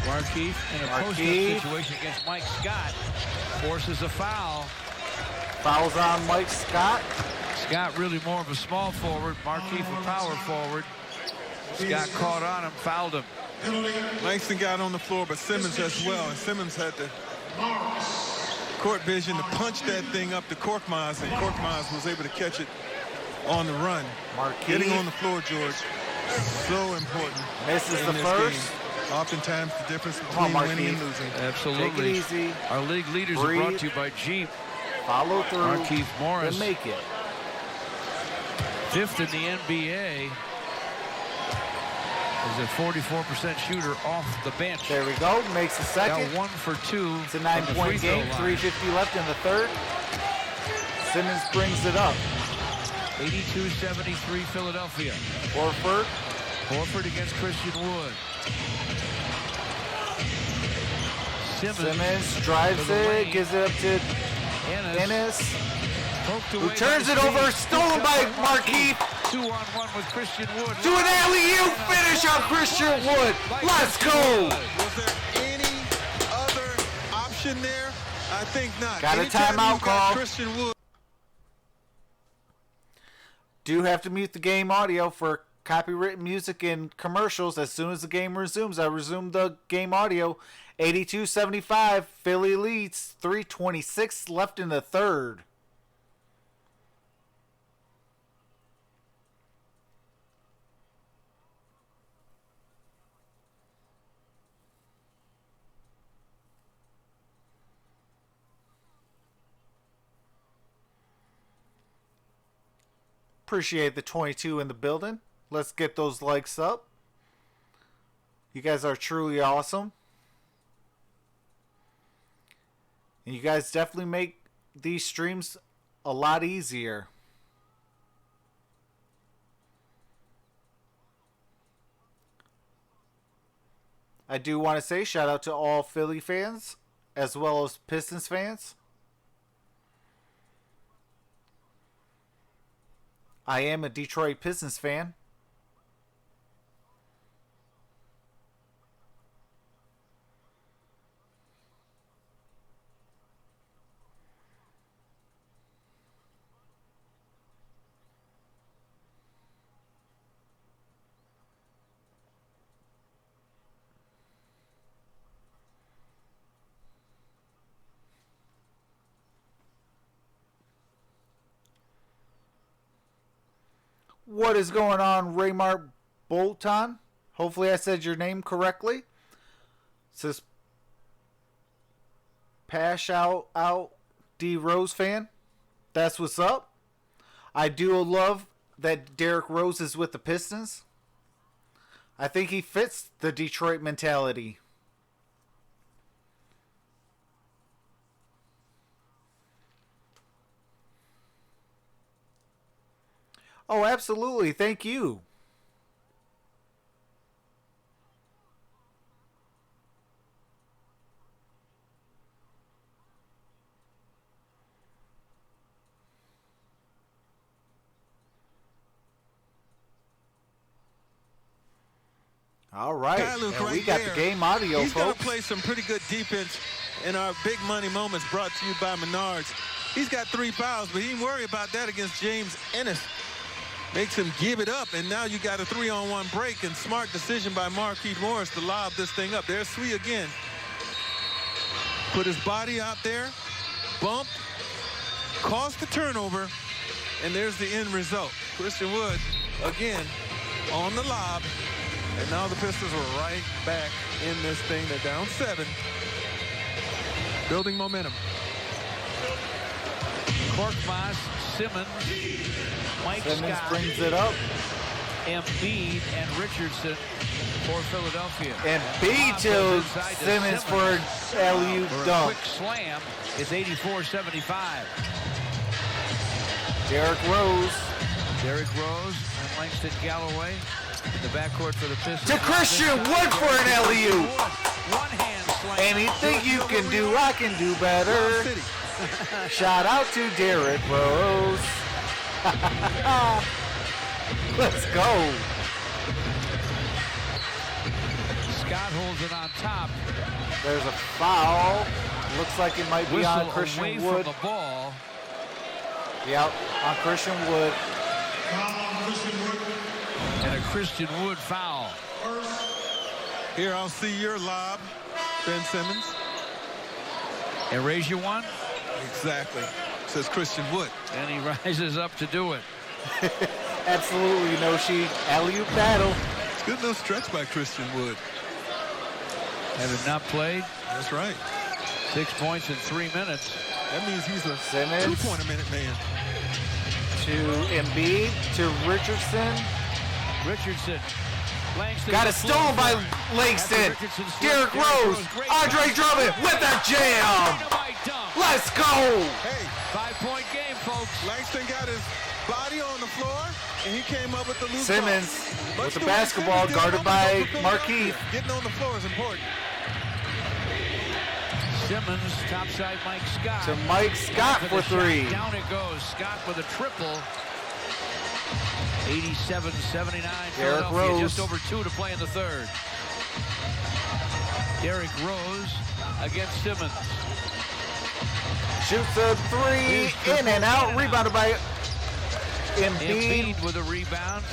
[SPEAKER 2] Markieff in a post-up situation against Mike Scott forces a foul.
[SPEAKER 1] Fouls on Mike Scott.
[SPEAKER 2] Scott really more of a small forward. Markieff a power forward. Scott caught on him, fouled him.
[SPEAKER 3] Langston got on the floor, but Simmons as well. And Simmons had the court vision to punch that thing up to Korkmaz, and Korkmaz was able to catch it on the run.
[SPEAKER 1] Markieff.
[SPEAKER 3] Getting on the floor, George, so important.
[SPEAKER 1] Misses the
[SPEAKER 3] this
[SPEAKER 1] first.
[SPEAKER 3] game. Oftentimes the difference
[SPEAKER 1] Come on,
[SPEAKER 3] between winning and
[SPEAKER 1] Markieff.
[SPEAKER 3] losing.
[SPEAKER 2] Absolutely.
[SPEAKER 1] Take it easy.
[SPEAKER 2] Our league leaders
[SPEAKER 1] Breathe.
[SPEAKER 2] are brought to you by Jeep.
[SPEAKER 1] Follow through.
[SPEAKER 2] Markieff Morris.
[SPEAKER 1] And make it.
[SPEAKER 2] Fifth in the NBA. Is a 44% shooter off the bench.
[SPEAKER 1] There we go. Makes the second.
[SPEAKER 2] Got 1 for 2.
[SPEAKER 1] It's a 9-point game. 3:50 left in the third. Simmons brings it up.
[SPEAKER 2] 82-73 Philadelphia.
[SPEAKER 1] Horford
[SPEAKER 2] against Christian Wood.
[SPEAKER 1] Simmons drives it, gives it up to Ennis, who turns it over, stolen by Markieff.
[SPEAKER 2] 2-on-1 with Christian Wood.
[SPEAKER 1] Do an alley-oop finish on Christian Wood. Let's go.
[SPEAKER 3] Was there any other option there? I think not.
[SPEAKER 1] Got a
[SPEAKER 3] Anytime
[SPEAKER 1] timeout
[SPEAKER 3] you've got
[SPEAKER 1] call.
[SPEAKER 3] Christian Wood.
[SPEAKER 1] Do have to mute the game audio for copyrighted music and commercials. As soon as the game resumes, I resume the game audio. 82-75, Philly leads. 3:26 left in the third. Appreciate the 22 in the building. Let's get those likes up. You guys are truly awesome. And you guys definitely make these streams a lot easier. I do want to say shout out to all Philly fans as well as Pistons fans. I am a Detroit Pistons fan. What is going on, Raymart Bolton? Hopefully I said your name correctly. It says Pash out D Rose fan. That's what's up. I do love that Derrick Rose is with the Pistons. I think he fits the Detroit mentality. Oh, absolutely. Thank you. All right. And we got the game audio,
[SPEAKER 3] He's
[SPEAKER 1] folks.
[SPEAKER 3] going to play some pretty good defense in our big money moments brought to you by Menards. He's got 3 fouls, but he didn't worry about that against James Ennis. Makes him give it up, and now you got a 3-on-1 break, and smart decision by Markieff Morris to lob this thing up. There's Sui again. Put his body out there, bumped, caused the turnover, and there's the end result. Christian Wood, again, on the lob, and now the Pistons are right back in this thing. They're down 7, building momentum.
[SPEAKER 2] Korkmaz, Simmons, Mike
[SPEAKER 1] Simmons
[SPEAKER 2] Scott,
[SPEAKER 1] brings it up.
[SPEAKER 2] Embiid, and Richardson for Philadelphia.
[SPEAKER 1] Embiid to Simmons for alley-oop
[SPEAKER 2] For a
[SPEAKER 1] dunk.
[SPEAKER 2] quick slam, it's 84-75.
[SPEAKER 1] Derrick Rose
[SPEAKER 2] Derrick Rose and Langston Galloway in the backcourt for the Pistons.
[SPEAKER 1] to Christian Wood for an alley-oop.
[SPEAKER 2] One hand slam.
[SPEAKER 1] Anything you can do, I can do better.
[SPEAKER 3] City.
[SPEAKER 1] Shout out to Derrick Rose. Let's go.
[SPEAKER 2] Scott holds it on top.
[SPEAKER 1] There's a foul. Looks like it might be
[SPEAKER 2] Whistle
[SPEAKER 1] on
[SPEAKER 2] away
[SPEAKER 1] Christian
[SPEAKER 2] from
[SPEAKER 1] Wood.
[SPEAKER 2] the ball.
[SPEAKER 1] Yep, on Christian Wood.
[SPEAKER 2] And a Christian Wood foul.
[SPEAKER 3] Here, I'll see your lob, Ben Simmons.
[SPEAKER 2] And raise you one.
[SPEAKER 3] Exactly. Says Christian Wood.
[SPEAKER 2] And he rises up to do it.
[SPEAKER 1] Absolutely no sheet. Alley-oop battle.
[SPEAKER 3] It's good no stretch by Christian Wood.
[SPEAKER 2] Having not played,
[SPEAKER 3] That's right.
[SPEAKER 2] 6 points in 3 minutes.
[SPEAKER 3] That means he's a
[SPEAKER 1] Simmons.
[SPEAKER 3] 2-point-a-minute man.
[SPEAKER 1] To Embiid, to Richardson.
[SPEAKER 2] Richardson. Langston
[SPEAKER 1] Got it stolen by Langston. Derrick Rose. Andre Drummond with a jam. Let's go.
[SPEAKER 3] Hey,
[SPEAKER 2] 5-point game, folks.
[SPEAKER 3] Langston got his body on the floor, and he came up with the loose
[SPEAKER 1] Simmons
[SPEAKER 3] ball.
[SPEAKER 1] with the
[SPEAKER 3] Much way
[SPEAKER 1] basketball
[SPEAKER 3] Simmons
[SPEAKER 1] guarded
[SPEAKER 3] getting on
[SPEAKER 1] by
[SPEAKER 3] the floor for
[SPEAKER 1] Marquis.
[SPEAKER 3] Philadelphia. Getting on the floor is important.
[SPEAKER 2] Simmons, topside Mike Scott.
[SPEAKER 1] To Mike Scott for
[SPEAKER 2] the shot.
[SPEAKER 1] three.
[SPEAKER 2] Down it goes. Scott with a triple. 87-79.
[SPEAKER 1] Derrick
[SPEAKER 2] Philadelphia,
[SPEAKER 1] Rose.
[SPEAKER 2] just over 2 to play in the third. Derrick Rose against Simmons.
[SPEAKER 1] Shoots a three, in and out, rebounded by Embiid.
[SPEAKER 2] Embiid with a rebound.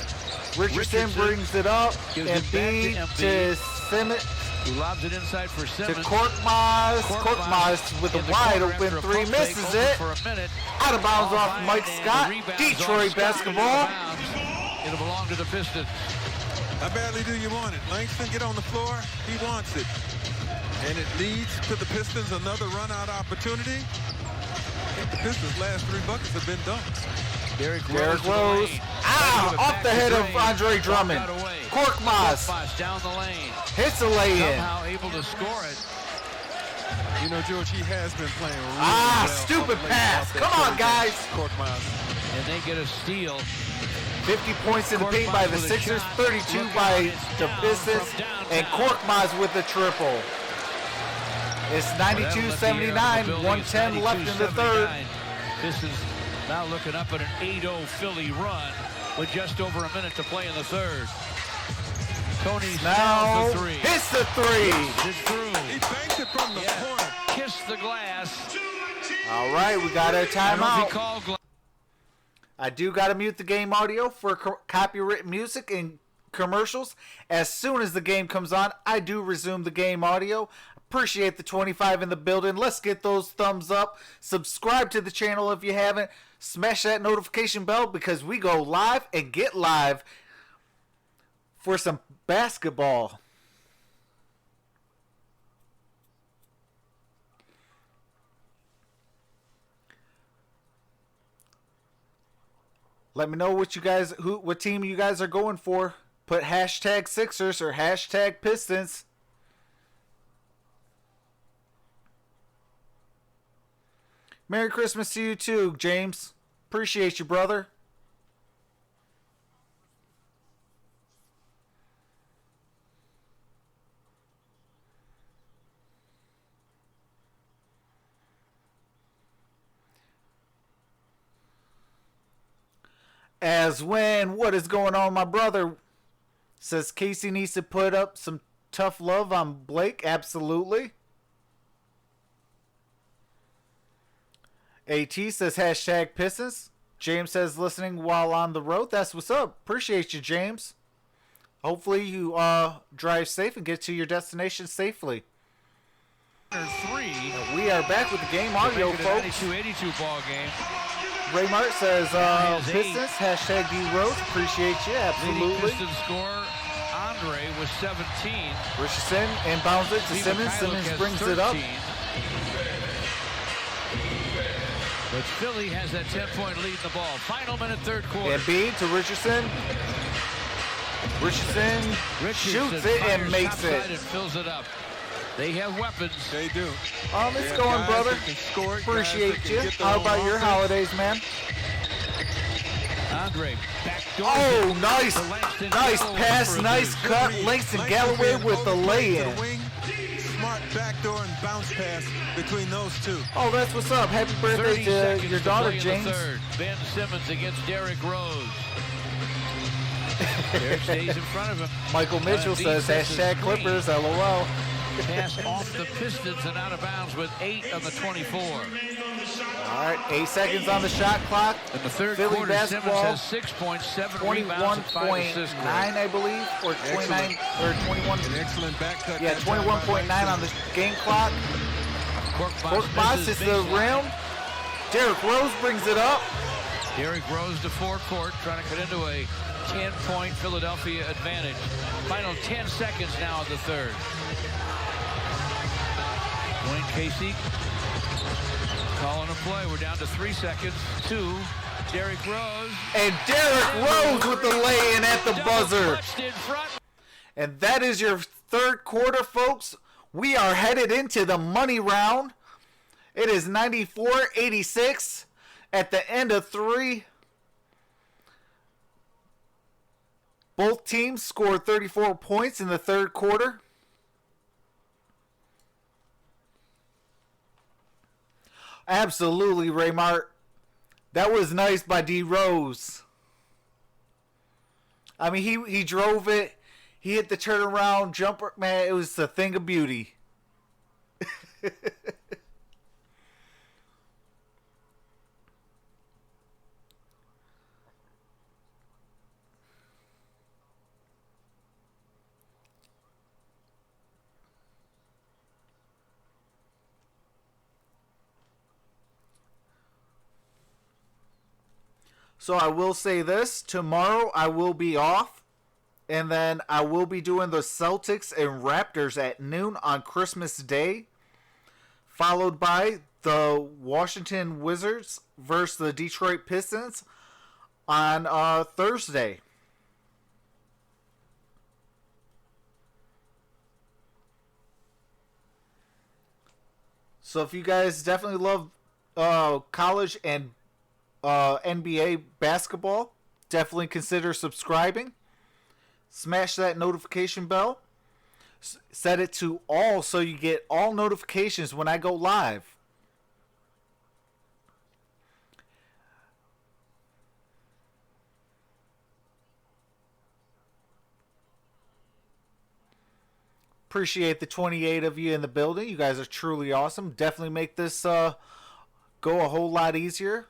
[SPEAKER 1] Richardson brings it up.
[SPEAKER 2] Gives it back to
[SPEAKER 1] Embiid
[SPEAKER 2] Embiid.
[SPEAKER 1] to Simmons,
[SPEAKER 2] Who lobs it inside for
[SPEAKER 1] to
[SPEAKER 2] Simmons.
[SPEAKER 1] Korkmaz. Korkmaz with a
[SPEAKER 2] in the
[SPEAKER 1] wide
[SPEAKER 2] corner
[SPEAKER 1] open
[SPEAKER 2] after a
[SPEAKER 1] three,
[SPEAKER 2] pump fake,
[SPEAKER 1] misses
[SPEAKER 2] open
[SPEAKER 1] it.
[SPEAKER 2] For a minute.
[SPEAKER 1] Out of bounds
[SPEAKER 2] Ball
[SPEAKER 1] off
[SPEAKER 2] by
[SPEAKER 1] Mike
[SPEAKER 2] and the
[SPEAKER 1] Scott.
[SPEAKER 2] rebound's
[SPEAKER 1] Detroit
[SPEAKER 2] off Scott.
[SPEAKER 1] basketball.
[SPEAKER 2] It'll belong to the Pistons.
[SPEAKER 3] How badly do you want it? Langston get on the floor. He wants it. And it leads to the Pistons another run-out opportunity. I think the Pistons' last 3 buckets have been dunks.
[SPEAKER 2] Derrick
[SPEAKER 1] Derrick
[SPEAKER 2] to the
[SPEAKER 1] Rose.
[SPEAKER 2] lane.
[SPEAKER 1] Ow!
[SPEAKER 2] Give it
[SPEAKER 1] Off
[SPEAKER 2] back
[SPEAKER 1] the
[SPEAKER 2] to
[SPEAKER 1] head of
[SPEAKER 2] Gray.
[SPEAKER 1] Andre Drummond.
[SPEAKER 2] Walked out away.
[SPEAKER 1] Korkmaz
[SPEAKER 2] Korkmaz down the lane.
[SPEAKER 1] hits a lay-in.
[SPEAKER 2] Somehow able to score it.
[SPEAKER 3] You know, George, he has been playing really well.
[SPEAKER 1] Stupid
[SPEAKER 3] off late
[SPEAKER 1] pass.
[SPEAKER 3] off that
[SPEAKER 1] Come on,
[SPEAKER 3] third
[SPEAKER 1] guys.
[SPEAKER 3] bench. Korkmaz.
[SPEAKER 2] And they get a steal.
[SPEAKER 1] 50 points in the paint by the
[SPEAKER 2] Korkmaz with a
[SPEAKER 1] Sixers,
[SPEAKER 2] shot.
[SPEAKER 1] 32
[SPEAKER 2] Look
[SPEAKER 1] by
[SPEAKER 2] out, it's
[SPEAKER 1] the
[SPEAKER 2] down
[SPEAKER 1] Pistons,
[SPEAKER 2] from downtown.
[SPEAKER 1] and Korkmaz with the triple. It's 92-79, 110 left in the third.
[SPEAKER 2] Pistons now looking up at an 8-0 Philly run with just over a minute to play in the third. Tony
[SPEAKER 1] Now
[SPEAKER 2] Snell for 3.
[SPEAKER 1] hits the three.
[SPEAKER 2] It's through.
[SPEAKER 3] He banks it from the corner.
[SPEAKER 2] Kiss the glass.
[SPEAKER 1] All right, we got our
[SPEAKER 2] I don't know if he
[SPEAKER 1] timeout.
[SPEAKER 2] called
[SPEAKER 1] I do got to mute the game audio for copyright music and commercials. As soon as the game comes on, I do resume the game audio. Appreciate the 25 in the building. Let's get those thumbs up. Subscribe to the channel if you haven't. Smash that notification bell because we go live and get live for some basketball. Let me know what you guys, what team you guys are going for. Put hashtag Sixers or hashtag Pistons. Merry Christmas to you too, James. Appreciate you, brother. As when, what is going on, my brother? Says Casey needs to put up some tough love on Blake. Absolutely. AT says hashtag Pistons. James says listening while on the road. That's what's up. Appreciate you, James. Hopefully you drive safe and get to your destination safely.
[SPEAKER 2] 3.
[SPEAKER 1] We are back with the game audio, folks.
[SPEAKER 2] 92-82 ball game.
[SPEAKER 1] Raymart says
[SPEAKER 2] Has
[SPEAKER 1] Pistons,
[SPEAKER 2] 8.
[SPEAKER 1] hashtag D Rose. Appreciate you,
[SPEAKER 2] Leading
[SPEAKER 1] absolutely.
[SPEAKER 2] Pistons scorer, Andre, with 17.
[SPEAKER 1] Richardson inbounds it to
[SPEAKER 2] Steve
[SPEAKER 1] Simmons.
[SPEAKER 2] Mikhailuk
[SPEAKER 1] Simmons
[SPEAKER 2] has
[SPEAKER 1] brings
[SPEAKER 2] 13.
[SPEAKER 1] it up.
[SPEAKER 2] But Philly has that 10-point lead in the ball. Final minute, third quarter.
[SPEAKER 1] Embiid to Richardson. Richardson shoots it and makes it.
[SPEAKER 2] And fills it up. They have weapons.
[SPEAKER 3] They do.
[SPEAKER 1] It's going, brother. Appreciate you. How about your holidays, man?
[SPEAKER 2] Andre, backdoor.
[SPEAKER 1] Oh, nice. Nice pass, nice cut. Langston Galloway with the lay-in.
[SPEAKER 3] Smart backdoor and bounce pass between those two.
[SPEAKER 1] Oh, that's what's up. Happy birthday to your daughter, James.
[SPEAKER 2] Ben Simmons against Derrick Rose. Derrick stays in front of him.
[SPEAKER 1] Michael Mitchell says, hashtag Clippers, LOL.
[SPEAKER 2] Pass off the Pistons and out of bounds with 8 on the 24.
[SPEAKER 1] All right, 8 seconds on the shot clock.
[SPEAKER 2] In the third
[SPEAKER 1] Philly
[SPEAKER 2] quarter,
[SPEAKER 1] basketball,
[SPEAKER 2] Simmons has 6 points, 7 rebounds, and 5 assists.
[SPEAKER 1] 21.9, I believe, or 29, or 21.
[SPEAKER 3] An excellent back cut.
[SPEAKER 1] Yeah, 21.9 on the game clock. Korkmaz hits the rim. Derrick Rose brings it up.
[SPEAKER 2] Derrick Rose to forecourt, trying to cut into a 10-point Philadelphia advantage. Final 10 seconds now of the third. Dwayne Casey calling a play. We're down to 3 seconds. 2. Derrick Rose.
[SPEAKER 1] And Derrick Rose with the lay-in at the buzzer. And that is your third quarter, folks. We are headed into the money round. It is 94-86 at the end of 3. Both teams scored 34 points in the third quarter. Absolutely, Raymart. That was nice by D. Rose. I mean, he drove it. He hit the turnaround jumper. Man, it was a thing of beauty. So I will say this, tomorrow I will be off, and then I will be doing the Celtics and Raptors at noon on Christmas Day, followed by the Washington Wizards versus the Detroit Pistons on Thursday. So if you guys definitely love college and NBA basketball, definitely consider subscribing. Smash that notification bell. Set it to all so you get all notifications when I go live. Appreciate the 28 of you in the building. You guys are truly awesome. Definitely make this go a whole lot easier.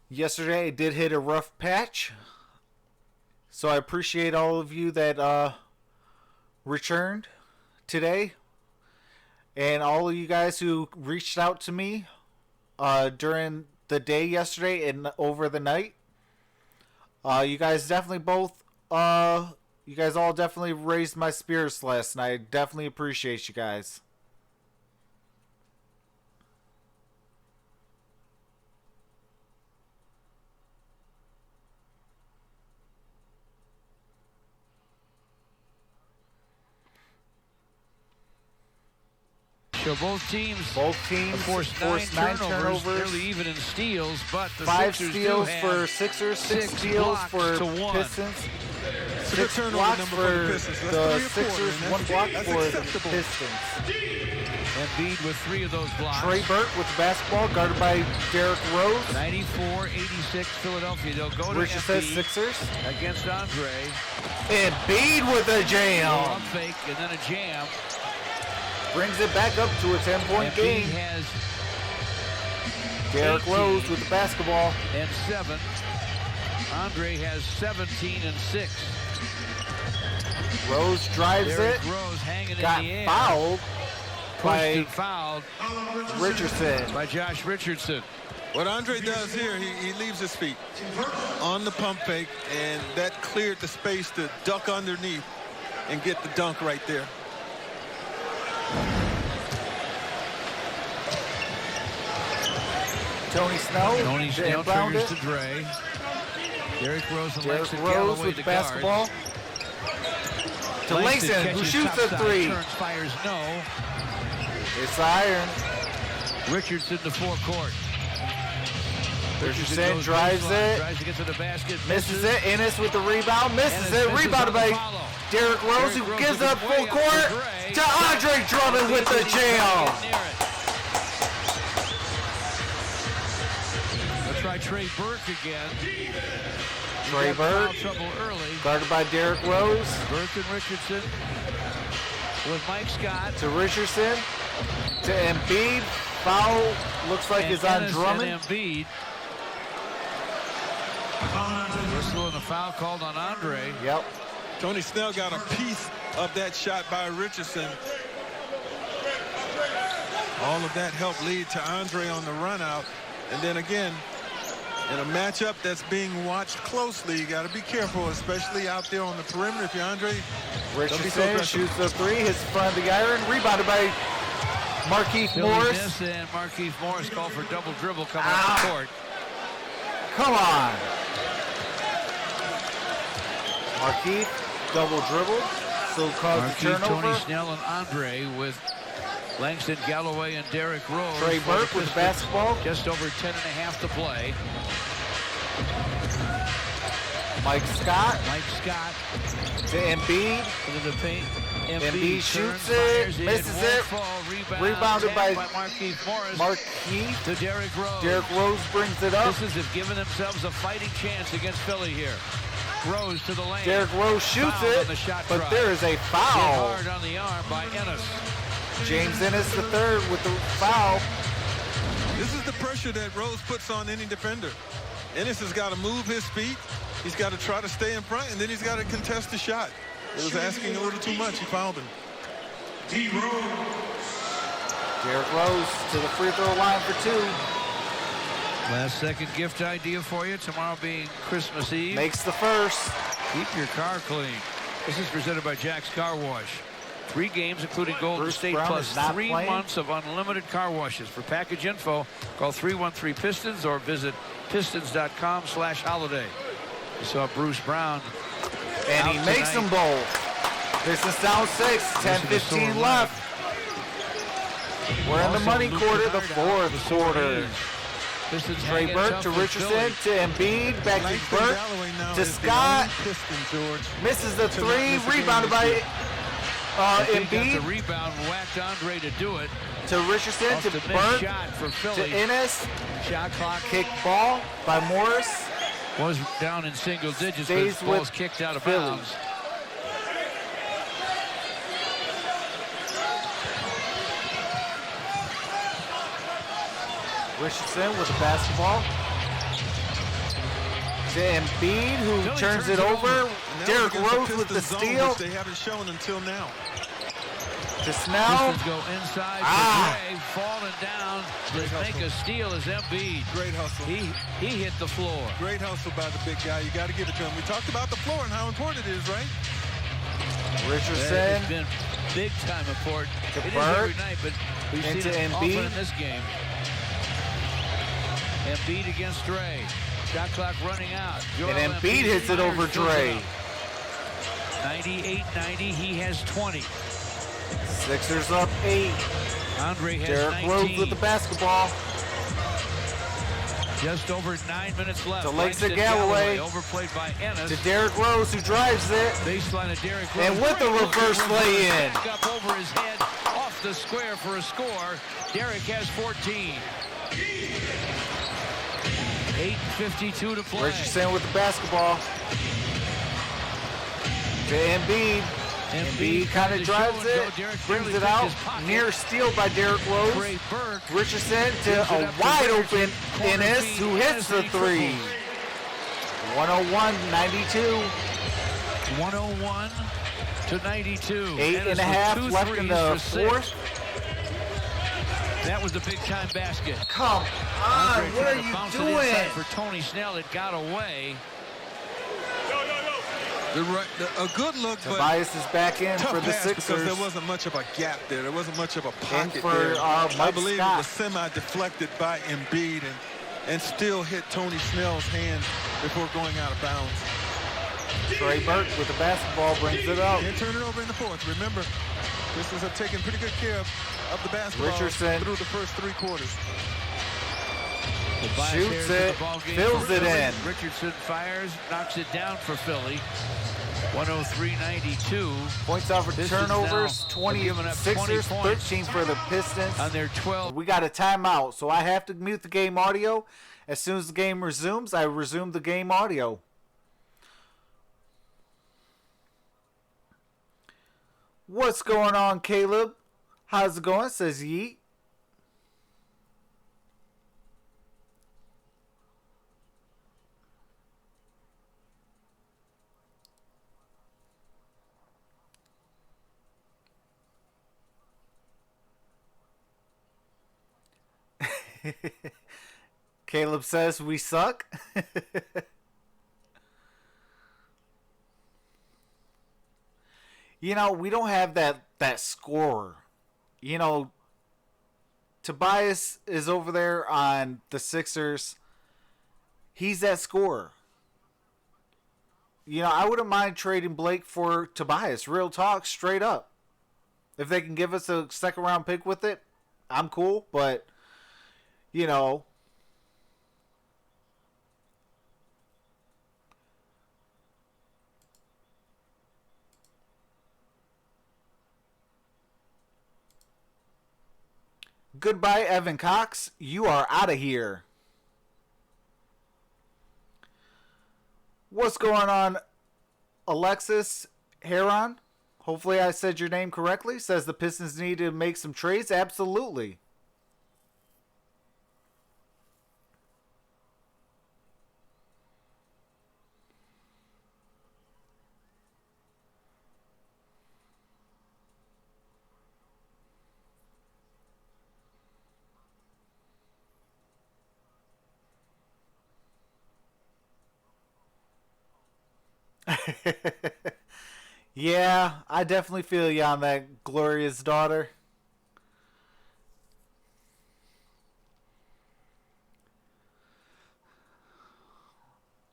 [SPEAKER 1] Yesterday I did hit a rough patch, so I appreciate all of you that returned today, and all of you guys who reached out to me during the day yesterday and over the night. You guys definitely both you guys all definitely raised my spirits last night. I definitely appreciate you guys.
[SPEAKER 2] So both teams forced 9 turnovers, fairly even in steals, but the
[SPEAKER 1] 5
[SPEAKER 2] Sixers
[SPEAKER 1] steals for Sixers, 6 steals for Pistons, 6 blocks for the Sixers, 1 block for the Pistons.
[SPEAKER 2] Embiid with 3 of those blocks.
[SPEAKER 1] Trey Burke with the basketball, guarded by Derrick Rose.
[SPEAKER 2] 94-86 Philadelphia. They'll go to
[SPEAKER 1] Richard says
[SPEAKER 2] Embiid
[SPEAKER 1] Sixers.
[SPEAKER 2] against Andre.
[SPEAKER 1] Embiid with a jam.
[SPEAKER 2] Up fake and then a jam.
[SPEAKER 1] Brings it back up to a 10-point game.
[SPEAKER 2] Has
[SPEAKER 1] Derrick Rose with the basketball.
[SPEAKER 2] And 7. Andre has 17 and 6.
[SPEAKER 1] Rose drives
[SPEAKER 2] Derrick
[SPEAKER 1] it.
[SPEAKER 2] Rose hanging
[SPEAKER 1] Got
[SPEAKER 2] in the air.
[SPEAKER 1] fouled by
[SPEAKER 2] fouled
[SPEAKER 1] Richardson.
[SPEAKER 2] by Josh Richardson.
[SPEAKER 3] What Andre does here, he leaves his feet on the pump fake, and that cleared the space to duck underneath and get the dunk right there.
[SPEAKER 1] Tony Snell.
[SPEAKER 2] Tony Snell
[SPEAKER 1] inbound
[SPEAKER 2] triggers
[SPEAKER 1] it.
[SPEAKER 2] to Dre. Derrick Rose and
[SPEAKER 1] Derrick
[SPEAKER 2] Langston
[SPEAKER 1] Rose
[SPEAKER 2] Galloway,
[SPEAKER 1] with
[SPEAKER 2] the
[SPEAKER 1] the basketball.
[SPEAKER 2] guards.
[SPEAKER 1] To Langston, who
[SPEAKER 2] catches
[SPEAKER 1] shoots the
[SPEAKER 2] topside,
[SPEAKER 1] three.
[SPEAKER 2] Turns, fires no.
[SPEAKER 1] It's iron.
[SPEAKER 2] Richardson to forecourt.
[SPEAKER 1] Richardson
[SPEAKER 2] goes
[SPEAKER 1] drives
[SPEAKER 2] baseline,
[SPEAKER 1] it.
[SPEAKER 2] Tries to get to the basket.
[SPEAKER 1] Misses it. Ennis with the rebound. Misses
[SPEAKER 2] Ennis
[SPEAKER 1] it.
[SPEAKER 2] misses
[SPEAKER 1] Rebounded
[SPEAKER 2] on the
[SPEAKER 1] by
[SPEAKER 2] follow.
[SPEAKER 1] Derrick Rose,
[SPEAKER 2] Derrick
[SPEAKER 1] who
[SPEAKER 2] Rose
[SPEAKER 1] gives
[SPEAKER 2] is
[SPEAKER 1] up
[SPEAKER 2] way
[SPEAKER 1] full
[SPEAKER 2] up
[SPEAKER 1] court
[SPEAKER 2] Dre.
[SPEAKER 1] to Andre Drummond with the jam.
[SPEAKER 2] Let's try Trey Burke again.
[SPEAKER 1] Trey Burke,
[SPEAKER 2] Trouble early.
[SPEAKER 1] guarded by Derrick Rose.
[SPEAKER 2] Burke and Richardson with Mike Scott.
[SPEAKER 1] To Richardson. To Embiid. Foul looks like it's on
[SPEAKER 2] Ennis
[SPEAKER 1] Drummond.
[SPEAKER 2] and Embiid. Whistle and a foul called on Andre.
[SPEAKER 1] Yep.
[SPEAKER 3] Tony Snell got a piece of that shot by Richardson. All of that helped lead to Andre on the run out. And then again, in a matchup that's being watched closely, you got to be careful, especially out there on the perimeter. If you're Andre,
[SPEAKER 1] Richardson shoots the three, hits in front of the iron, rebounded by Markieff Morris.
[SPEAKER 2] And Markieff Morris called for double dribble coming off the court.
[SPEAKER 1] Come on. Markieff, double dribble. Still caused the turnover.
[SPEAKER 2] Tony Snell and Andre with Langston Galloway and Derrick Rose.
[SPEAKER 1] Trey Burke with the basketball.
[SPEAKER 2] Just over 10.5 to play.
[SPEAKER 1] Mike Scott.
[SPEAKER 2] Mike Scott
[SPEAKER 1] To Embiid.
[SPEAKER 2] into the paint.
[SPEAKER 1] Embiid shoots
[SPEAKER 2] turns,
[SPEAKER 1] it,
[SPEAKER 2] fires
[SPEAKER 1] misses
[SPEAKER 2] won't
[SPEAKER 1] it.
[SPEAKER 2] Fall,
[SPEAKER 1] Rebounded by
[SPEAKER 2] Markieff Morris.
[SPEAKER 1] Markieff.
[SPEAKER 2] To Derrick Rose.
[SPEAKER 1] Derrick Rose brings it up.
[SPEAKER 2] Pistons have given themselves a fighting chance against Philly here. Rose to the lane.
[SPEAKER 1] Derrick Rose shoots
[SPEAKER 2] Fouled
[SPEAKER 1] it,
[SPEAKER 2] on the shot
[SPEAKER 1] but
[SPEAKER 2] try.
[SPEAKER 1] there is a
[SPEAKER 2] Hit
[SPEAKER 1] foul.
[SPEAKER 2] hard on the arm by Ennis.
[SPEAKER 1] James Ennis the third with the foul.
[SPEAKER 3] this is the pressure that Rose puts on any defender. Ennis has got to move his feet. He's got to try to stay in front, and then he's got to contest the shot. It was asking a little too much. He fouled him.
[SPEAKER 1] Derrick Rose to the free throw line for two.
[SPEAKER 2] Last second gift idea for you. Tomorrow being Christmas Eve.
[SPEAKER 1] Makes the first.
[SPEAKER 2] Keep your car clean. This is presented by Jack's Car Wash. 3 games, including Golden
[SPEAKER 1] Bruce
[SPEAKER 2] State,
[SPEAKER 1] Brown
[SPEAKER 2] plus
[SPEAKER 1] is not
[SPEAKER 2] 3
[SPEAKER 1] playing.
[SPEAKER 2] months of unlimited car washes. For package info, call 313-PISTONS or visit pistons.com/holiday. You saw Bruce Brown.
[SPEAKER 1] And he
[SPEAKER 2] out
[SPEAKER 1] makes
[SPEAKER 2] tonight.
[SPEAKER 1] them both. Pistons down 6, 10-15 left. We're in the
[SPEAKER 2] Also,
[SPEAKER 1] money
[SPEAKER 2] Luke
[SPEAKER 1] quarter, the
[SPEAKER 2] Kennard out
[SPEAKER 1] fourth
[SPEAKER 2] with a sore
[SPEAKER 1] quarter.
[SPEAKER 2] knee. Pistons
[SPEAKER 1] Trey
[SPEAKER 2] hanging
[SPEAKER 1] Burke
[SPEAKER 2] tough
[SPEAKER 1] to
[SPEAKER 2] with
[SPEAKER 1] Richardson
[SPEAKER 2] Philly.
[SPEAKER 1] to Embiid, back to
[SPEAKER 3] Langston
[SPEAKER 1] Burke
[SPEAKER 3] Galloway now
[SPEAKER 1] to
[SPEAKER 3] is the
[SPEAKER 1] Scott.
[SPEAKER 3] only Piston, George.
[SPEAKER 1] Misses the
[SPEAKER 3] to not
[SPEAKER 1] three,
[SPEAKER 3] miss a game
[SPEAKER 1] rebounded
[SPEAKER 3] this
[SPEAKER 1] by
[SPEAKER 3] year.
[SPEAKER 2] He got the
[SPEAKER 1] Embiid
[SPEAKER 2] rebound, whacked Andre to do it.
[SPEAKER 1] to Richardson
[SPEAKER 2] Off
[SPEAKER 1] to
[SPEAKER 2] the missed
[SPEAKER 1] Burke
[SPEAKER 2] shot for
[SPEAKER 1] to
[SPEAKER 2] Philly.
[SPEAKER 1] Ennis.
[SPEAKER 2] Shot clock
[SPEAKER 1] Kick ball by Morris.
[SPEAKER 2] was down in single digits,
[SPEAKER 1] Stays
[SPEAKER 2] but ball's
[SPEAKER 1] with
[SPEAKER 2] kicked out of
[SPEAKER 1] Philly.
[SPEAKER 2] bounds.
[SPEAKER 1] Richardson with the basketball. To Embiid, who
[SPEAKER 2] Philly
[SPEAKER 1] turns it over.
[SPEAKER 3] Now
[SPEAKER 1] Derrick
[SPEAKER 3] against the
[SPEAKER 1] Rose with the
[SPEAKER 3] Pistons zone,
[SPEAKER 1] steal.
[SPEAKER 3] which they haven't shown until now.
[SPEAKER 1] To Snell.
[SPEAKER 2] Pistons go inside
[SPEAKER 1] Ah.
[SPEAKER 2] to Gray, falling down to make a steal as Embiid.
[SPEAKER 3] Great hustle.
[SPEAKER 2] He hit the floor.
[SPEAKER 3] Great hustle by the big guy. You got to give it to him. We talked about the floor and how important it is, right?
[SPEAKER 1] Richardson
[SPEAKER 2] It's been big time important.
[SPEAKER 1] To
[SPEAKER 2] It is
[SPEAKER 1] Burke.
[SPEAKER 2] every night, but we've seen
[SPEAKER 1] Into
[SPEAKER 2] it often
[SPEAKER 1] Embiid.
[SPEAKER 2] in this game. Embiid against Dre. Shot clock running out. Joel
[SPEAKER 1] and Embiid hits it over Dre.
[SPEAKER 2] 98-90. He has 20.
[SPEAKER 1] Sixers up 8.
[SPEAKER 2] Andre has
[SPEAKER 1] Derrick
[SPEAKER 2] 19.
[SPEAKER 1] Rose with the basketball.
[SPEAKER 2] Just over 9 minutes left.
[SPEAKER 1] To Langston
[SPEAKER 2] Langston
[SPEAKER 1] Galloway.
[SPEAKER 2] Overplayed by Ennis.
[SPEAKER 1] To Derrick Rose, who drives it.
[SPEAKER 2] Baseline of Derrick Rose.
[SPEAKER 1] And with the reverse lay-in.
[SPEAKER 2] Back up over his head, off the square for a score. Derrick has 14. 8:52 to play.
[SPEAKER 1] Richardson with the basketball. To Embiid. Embiid kind of drives it, brings it out. Near steal by Derrick Rose.
[SPEAKER 2] Trey Burke.
[SPEAKER 1] Richardson to a wide open Ennis, who hits the three. 101-92.
[SPEAKER 2] 101 to 92.
[SPEAKER 1] 8.5 left in the fourth.
[SPEAKER 2] That was a big time basket.
[SPEAKER 1] Come on, what are you doing?
[SPEAKER 2] For Tony Snell, it got away.
[SPEAKER 3] A good look, but
[SPEAKER 1] Tobias is back in
[SPEAKER 3] tough
[SPEAKER 1] for the
[SPEAKER 3] pass because
[SPEAKER 1] Sixers.
[SPEAKER 3] there wasn't much of a gap there. There wasn't much of a pocket
[SPEAKER 1] for,
[SPEAKER 3] there.
[SPEAKER 1] Mike
[SPEAKER 3] I believe
[SPEAKER 1] Scott.
[SPEAKER 3] it was semi-deflected by Embiid, and and still hit Tony Snell's hand before going out of bounds.
[SPEAKER 1] Trey Burke with the basketball brings it up.
[SPEAKER 3] Can't turn it over in the fourth. Remember, Pistons have taken pretty good care of the basketball
[SPEAKER 1] Richardson
[SPEAKER 3] through the first 3 quarters.
[SPEAKER 1] Shoots it, fills it in.
[SPEAKER 2] Richardson fires, knocks it down for Philly. 103-92.
[SPEAKER 1] Points off for
[SPEAKER 2] Pistons
[SPEAKER 1] turnovers,
[SPEAKER 2] now
[SPEAKER 1] 26ers, 13 for the Pistons.
[SPEAKER 2] On their 12.
[SPEAKER 1] We got a timeout, so I have to mute the game audio. As soon as the game resumes, I resume the game audio. What's going on, Caleb? How's it going? Says Yeet. Caleb says we suck. You know, we don't have that scorer. You know, Tobias is over there on the Sixers. He's that scorer. You know, I wouldn't mind trading Blake for Tobias. Real talk, straight up. If they can give us a second round pick with it, I'm cool. But, you know, goodbye, Evan Cox. You are out of here. What's going on, Alexis Heron? Hopefully I said your name correctly. Says the Pistons need to make some trades. Absolutely. Yeah, I definitely feel you on that, glorious daughter.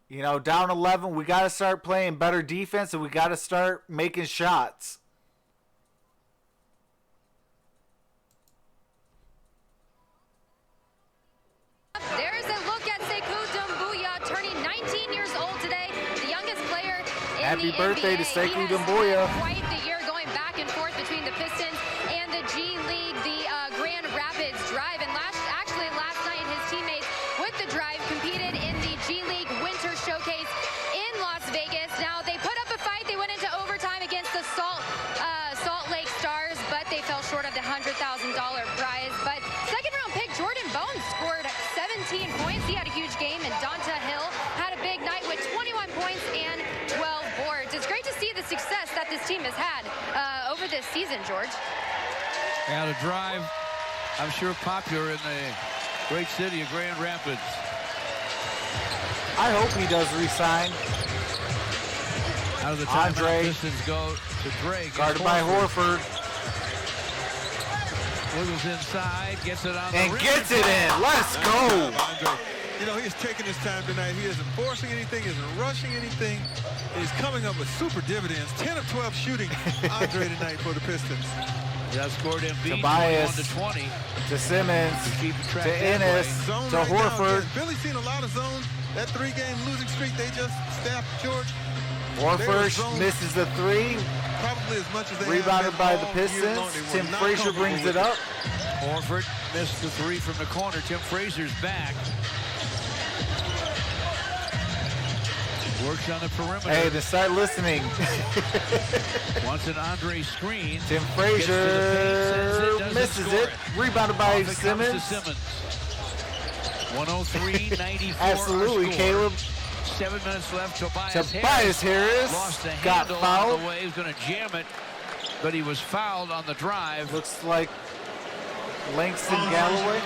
[SPEAKER 1] You know, down 11, we got to start playing better defense and we got to start making shots.
[SPEAKER 4] There's a look at Sekou Doumbouya, turning 19 years old today, the youngest player in
[SPEAKER 1] Happy
[SPEAKER 4] the
[SPEAKER 1] birthday
[SPEAKER 4] NBA.
[SPEAKER 1] to Sekou
[SPEAKER 4] He has
[SPEAKER 1] Doumbouya.
[SPEAKER 4] had quite the year, going back and forth between the Pistons and the G League, the Grand Rapids Drive. And last night, his teammates with the Drive competed in the G League Winter Showcase in Las Vegas. Now, they put up a fight. They went into overtime against the Salt Lake Stars, but they fell short of the $100,000 prize. But second-round pick Jordan Bones scored 17 points. He had a huge game, and Donta Hill had a big night with 21 points and 12 boards. It's great to see the success that this team has had over this season, George.
[SPEAKER 2] And a Drive, I'm sure popular in the great city of Grand Rapids.
[SPEAKER 1] I hope he does resign.
[SPEAKER 2] Out of the time,
[SPEAKER 1] Andre.
[SPEAKER 2] Pistons go to Drake.
[SPEAKER 1] Guarded by Horford.
[SPEAKER 2] Wiggles inside, gets it on the
[SPEAKER 1] And
[SPEAKER 2] rim.
[SPEAKER 1] gets it in. Let's go.
[SPEAKER 3] Andre. You know, he's taking his time tonight. He isn't forcing anything, isn't rushing anything. He's coming up with super dividends. 10 of 12 shooting, Andre, tonight for the Pistons.
[SPEAKER 2] He outscored Embiid
[SPEAKER 1] Tobias
[SPEAKER 2] 21 to 20.
[SPEAKER 1] To Simmons.
[SPEAKER 2] Keep track
[SPEAKER 1] To
[SPEAKER 2] that way.
[SPEAKER 1] Ennis.
[SPEAKER 3] Zone
[SPEAKER 1] To
[SPEAKER 3] right now.
[SPEAKER 1] Horford.
[SPEAKER 3] Again, Billy's seen a lot of zone. That 3-game losing streak they just stabbed, George.
[SPEAKER 1] Horford misses the three.
[SPEAKER 3] Probably as much as they
[SPEAKER 1] Rebounded
[SPEAKER 3] have
[SPEAKER 1] by
[SPEAKER 3] been
[SPEAKER 1] the
[SPEAKER 3] all year
[SPEAKER 1] Pistons.
[SPEAKER 3] long. They were
[SPEAKER 1] Tim
[SPEAKER 3] not
[SPEAKER 1] Frazier
[SPEAKER 3] comfortable
[SPEAKER 1] brings
[SPEAKER 3] with
[SPEAKER 1] it up.
[SPEAKER 2] Horford missed the three from the corner. Tim Frazier's back. Works on the perimeter.
[SPEAKER 1] Hey, to start listening.
[SPEAKER 2] Wants an Andre screen.
[SPEAKER 1] Tim
[SPEAKER 2] Gets
[SPEAKER 1] Frazier
[SPEAKER 2] to the paint, doesn't
[SPEAKER 1] misses
[SPEAKER 2] score
[SPEAKER 1] it. Rebounded by
[SPEAKER 2] Off it comes to
[SPEAKER 1] Simmons.
[SPEAKER 2] Simmons. 103-94.
[SPEAKER 1] Absolutely,
[SPEAKER 2] our score.
[SPEAKER 1] Caleb.
[SPEAKER 2] 7 minutes left.
[SPEAKER 1] Tobias Harris
[SPEAKER 2] lost the
[SPEAKER 1] got
[SPEAKER 2] handle
[SPEAKER 1] fouled.
[SPEAKER 2] on the way. He was going to jam it, but he was fouled on the drive.
[SPEAKER 1] Looks like Langston Galloway.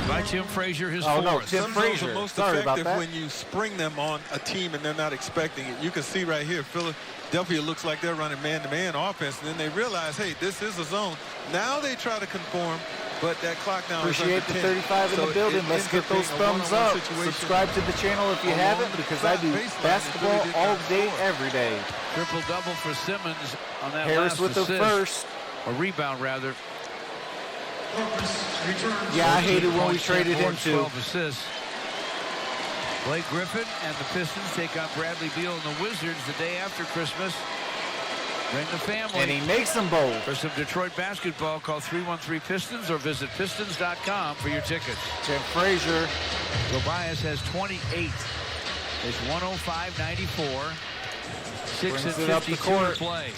[SPEAKER 2] By Tim Frazier, his
[SPEAKER 1] Oh, no,
[SPEAKER 2] fourth.
[SPEAKER 1] Tim
[SPEAKER 3] Some zones
[SPEAKER 1] Frazier.
[SPEAKER 3] are most
[SPEAKER 1] Sorry about
[SPEAKER 3] effective
[SPEAKER 1] that.
[SPEAKER 3] when you spring them on a team and they're not expecting it. You can see right here, Philadelphia looks like they're running man-to-man offense, and then they realize, hey, this is a zone. Now they try to conform, but that clock now
[SPEAKER 1] Appreciate
[SPEAKER 3] is
[SPEAKER 1] the
[SPEAKER 3] under 10.
[SPEAKER 1] 35 in
[SPEAKER 3] So
[SPEAKER 1] the building.
[SPEAKER 3] it
[SPEAKER 1] Let's
[SPEAKER 3] ends
[SPEAKER 1] get
[SPEAKER 3] up being
[SPEAKER 1] those
[SPEAKER 3] a
[SPEAKER 1] thumbs
[SPEAKER 3] one-on-one
[SPEAKER 1] up.
[SPEAKER 3] situation
[SPEAKER 1] Subscribe to the channel if you
[SPEAKER 3] along
[SPEAKER 1] haven't,
[SPEAKER 3] the
[SPEAKER 1] because I do
[SPEAKER 3] baseline.
[SPEAKER 1] basketball
[SPEAKER 3] It really did
[SPEAKER 1] all
[SPEAKER 3] not
[SPEAKER 1] day,
[SPEAKER 3] score.
[SPEAKER 1] every day.
[SPEAKER 2] Triple-double for Simmons on that
[SPEAKER 1] Harris
[SPEAKER 2] last
[SPEAKER 1] with the
[SPEAKER 2] assist.
[SPEAKER 1] first.
[SPEAKER 2] A rebound, rather.
[SPEAKER 1] Yeah, I hated when we
[SPEAKER 2] 13
[SPEAKER 1] traded him
[SPEAKER 2] boards,
[SPEAKER 1] too.
[SPEAKER 2] 12 assists. Blake Griffin and the Pistons take on Bradley Beal and the Wizards the day after Christmas. Bring the family.
[SPEAKER 1] And he makes them both.
[SPEAKER 2] For some Detroit basketball, call 313-PISTONS or visit Pistons.com for your tickets.
[SPEAKER 1] Tim Frazier.
[SPEAKER 2] Tobias has 28. It's 105-94. 6
[SPEAKER 1] Brings
[SPEAKER 2] and
[SPEAKER 1] it up the
[SPEAKER 2] 52 to
[SPEAKER 1] court.
[SPEAKER 2] play.